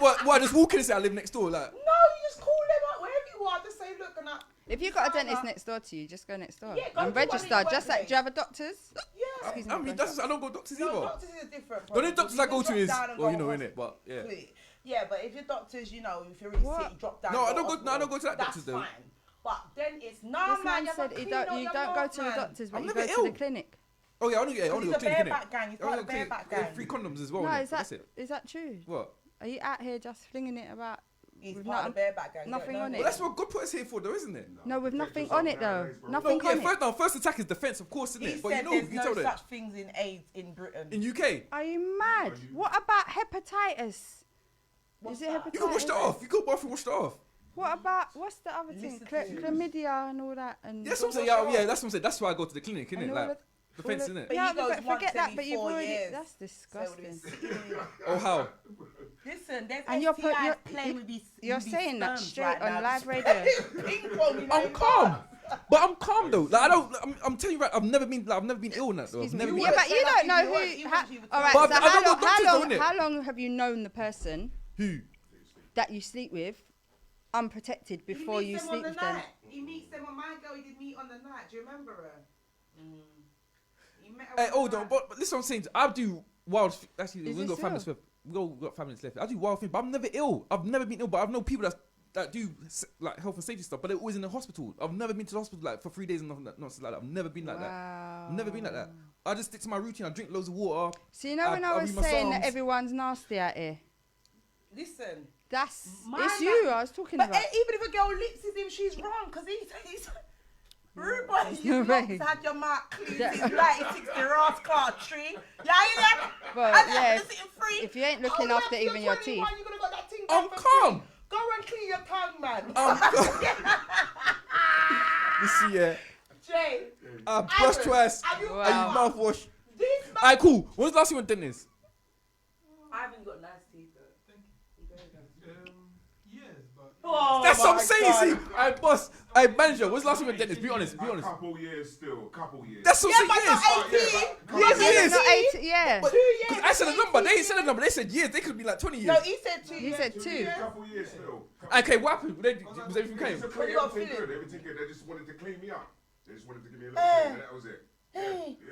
Just walk in and say I live next door, like. you just call them up wherever you are. Just say, look, and I. If you've got a dentist next door to you, just go next door Yeah, go and to one register. in your Just like, workplace. do you have a doctor's? Yeah. Excuse me, I mean, I don't go to doctors No, either. doctors is a different The only problem. doctors You I go can to is, drop down and well, go you know, to innit? But yeah. hospital. Yeah, but if your doctors, you know, if you're really What? sick, you drop down. No, I go don't go. hospital. No, I don't go to that That's doctor's though. fine. But then it's no, This man. man You have said to you clean out don't your go mouth, to the man. doctors, but I'm you never go to ill. the clinic. Oh yeah, I only go to It's the a clinic, innit? bareback gang. It's called a bareback gang. Free condoms as well. No, innit? is that That's it. is that true? What? Are you out here just flinging it about? He's with part of the bareback gang. You don't nothing know on that. it. Well, that's what God put us here for, though, isn't it? No, with nothing on it though. No, Nothing yeah. on it. First attack is defense, of course, isn't He it? But said you know, there's you no told it such things in AIDS in Britain. in UK. Are you mad? What about hepatitis? What's Is it that? hepatitis? You can wash that off. You go bath and wash that off. What about what's the other thing? Listen to you. Chlamydia and all that and. That's what I'm saying. wash it Yeah, off. that's what I'm saying. That's why I go to the clinic, and innit? all Like of- defense, all of- innit? But Yeah, he goes but once forget that. every But you've 4 already. years. That's So it disgusting. is- Oh how? Listen, there's And you're STIs playing with these. You're with these saying that sperms straight right on now. live radio. Ping pong, you know, I'm in calm. bars. But I'm calm though. Like I don't. I'm telling you right. I've never been ill in that though. I've Excuse me. never You been. Yeah, were- but you Tell us don't know you were- who. you ha- were- you were- All right. But So I don't go doctors, though, innit? how long have you known the person Who? that you sleep with, unprotected, He before meets you them on sleep the with them? night. He meets them on my girl. He did meet on the night. Do you remember her? He met her Hey, on the hold on. night. But listen, what I'm saying. I do wild. Actually, Is we ain't this got 5 minutes real? left. We got 5 minutes left. I do wild things, but I'm never ill. I've never been ill, but I've known people that do like health and safety stuff, but they're always in the hospital. I've never been to the hospital like for 3 days and nothing nonsense like that. I've never been like that. Wow. I've never been like that. I just stick to my routine. I drink loads of water. So you know when I was read my saying that Psalms. everyone's nasty out here, Listen. that's My it's man- you I was talking But about. even if a girl lipses him, she's wrong because he's. Rude boy, No you way. had your mark clean. Yeah. He's 96 the Ross car tree. Yeah. Well, And yeah. I'm sitting free. if you ain't looking Oh, after yeah, even your 21, teeth. You're gonna got that thing I'm done for calm. free. Go and clean your tongue, man. You see, yeah. Jay. Brush Aaron, twice. have you Wow. And you mouthwash. This man. Alright, cool. When's the last time you went to the dentist? I haven't got nice teeth though. Years, but Oh, That's what I'm my saying, God. see. Alright, boss. Alright, manager, when's the last time you went to the dentist? Be honest, be A honest. couple years still, couple years. That's what Yeah, I'm but saying, not yes. 18. Yes, Yeah, yes. not 8, yeah. But 2 years. Because I said a number. They ain't said a number. They said years. They could be like 20 years. No, he said 2 He years. said 2 2. years, couple years still. Okay, what happened? Was everything They came? just When you got everything Philip. good, everything good. They just wanted to clean me up. They just wanted to give me a little clean, and that was it.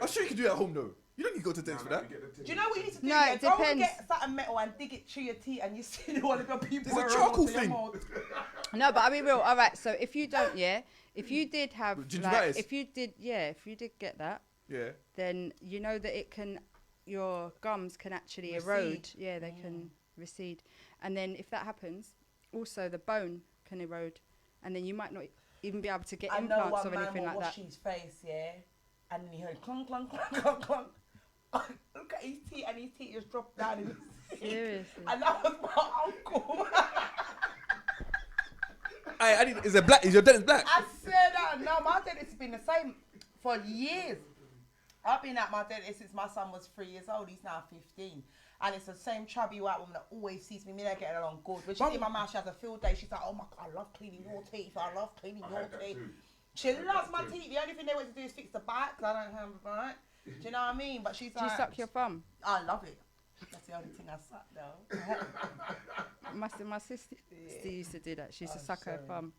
I'm sure you can do it at home though. You don't need to go to the dentist for that. Do you know what you need to do? No, Yeah, it go and depends. get something metal and dig it through your teeth and you see one of your people. There's a around charcoal to your thing. mouth. No, but I'll be real. All right, so if you don't, yeah, if you did have, Gingivitis? like, if you did get that, Yeah. then you know that it can, your gums can actually erode. Recede. Yeah, they can recede. And then if that happens, also the bone can erode. And then you might not even be able to get I know implants one or man anything will like wash that. his face, yeah, and then he heard clunk, clunk, clunk, clunk, clunk. Look at his teeth, and his teeth just dropped down in his teeth. Seriously. And that was my uncle. I need. Is it black? Is your dentist black? I said that. No, my dentist has been the same for years. I've been at my dentist since my son was 3 years old. He's now 15. And it's the same chubby white woman that always sees me. Me and her getting along good. When she's in my mouth, she has a field day. She's like, oh my God, I love cleaning your teeth. I love cleaning your had that teeth. too. She loves my teeth. The only thing they want to do is fix the bite because I don't have a bite. Do you know what I mean? But she's Do you like, suck your thumb? I love it. That's the only thing I suck though. My sister used to do that. She used to suck her thumb.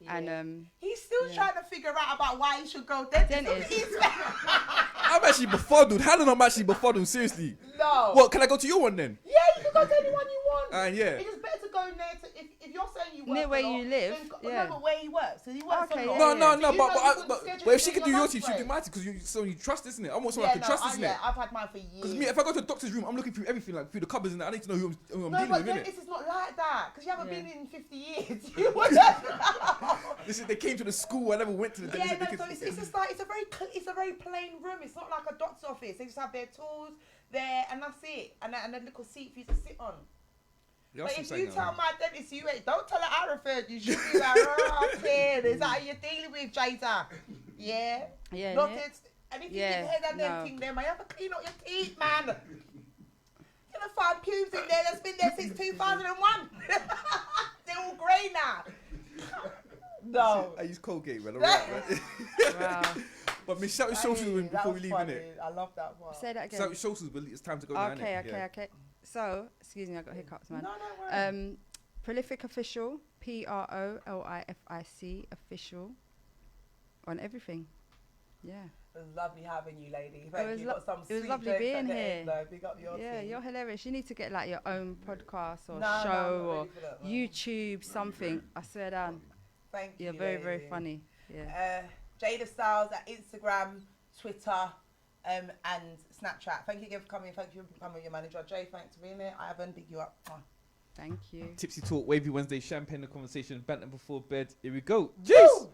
Yeah. And He's still yeah. trying to figure out about why he should go dentist. Dentist. I'm actually befuddled. How did I'm actually befuddled? Seriously. No. What? Can I go to your one then? Yeah, you can go to anyone you want. Yeah. It's just better to go near to, if you're saying you work Near where a lot, you live, then yeah. No, but where he works. So he works Okay, a lot. yeah, No, yeah. no, You but know you wouldn't schedule if she it could in do your your teeth, lunch she'd do break. my teeth because you trust, isn't it? I want someone I can trust, isn't it? I've had mine for years. Because me, if I go to the doctor's room, I'm looking through everything, like through the cupboards and that. I need to know who I'm no, dealing but with, innit? dentist is not like that because you haven't Yeah. been in 50 years. You wouldn't. This is they came to the school. I never went to the Yeah, dentist. no, so it's just like it's a very plain room. It's not like a doctor's office. They just have their tools there, and that's it, and a little seat for you to sit on. Yeah, But that's if what I'm you saying, tell though. my dentist you ain't, don't tell her I referred you. She'll be like, oh, kid, is that how you're dealing with, Jada? Yeah. Yeah, Not yeah. it. And if you Yeah, get head and no. them thing there, man, you have to clean up your teeth, man. You're gonna find pubes in there that's been there since 2001. They're all grey now. No. I use Colgate, man. Alright, man. wow. But me shout your socials Hey, that before we was leave, funny. innit? I love that one. Say that again. Shout your socials, but it's time to go now, Okay, innit? okay, Yeah. okay. So, excuse me, I got hiccups, man. No, no worries. Prolificofficial, Prolific official, on everything. Yeah. It was lovely having you, lady. It Thank was you. lo- Got some it was sweet lovely jokes being at the here. end, though. Big up your Yeah, team. you're hilarious. You need to get like your own podcast or No, no, I'm show not or ready for that, man. YouTube, something. I swear down. Thank you. You're very, very lady. funny. Yeah. Jada Styles at Instagram, Twitter, and Snapchat. Thank you again for coming. Thank you for becoming your manager. Jay, thanks for being here. I haven't big you up. Mwah. Thank you. Tipsy Talk, Wavy Wednesday, champagne, the conversation, banter before bed. Here we go. Jeez!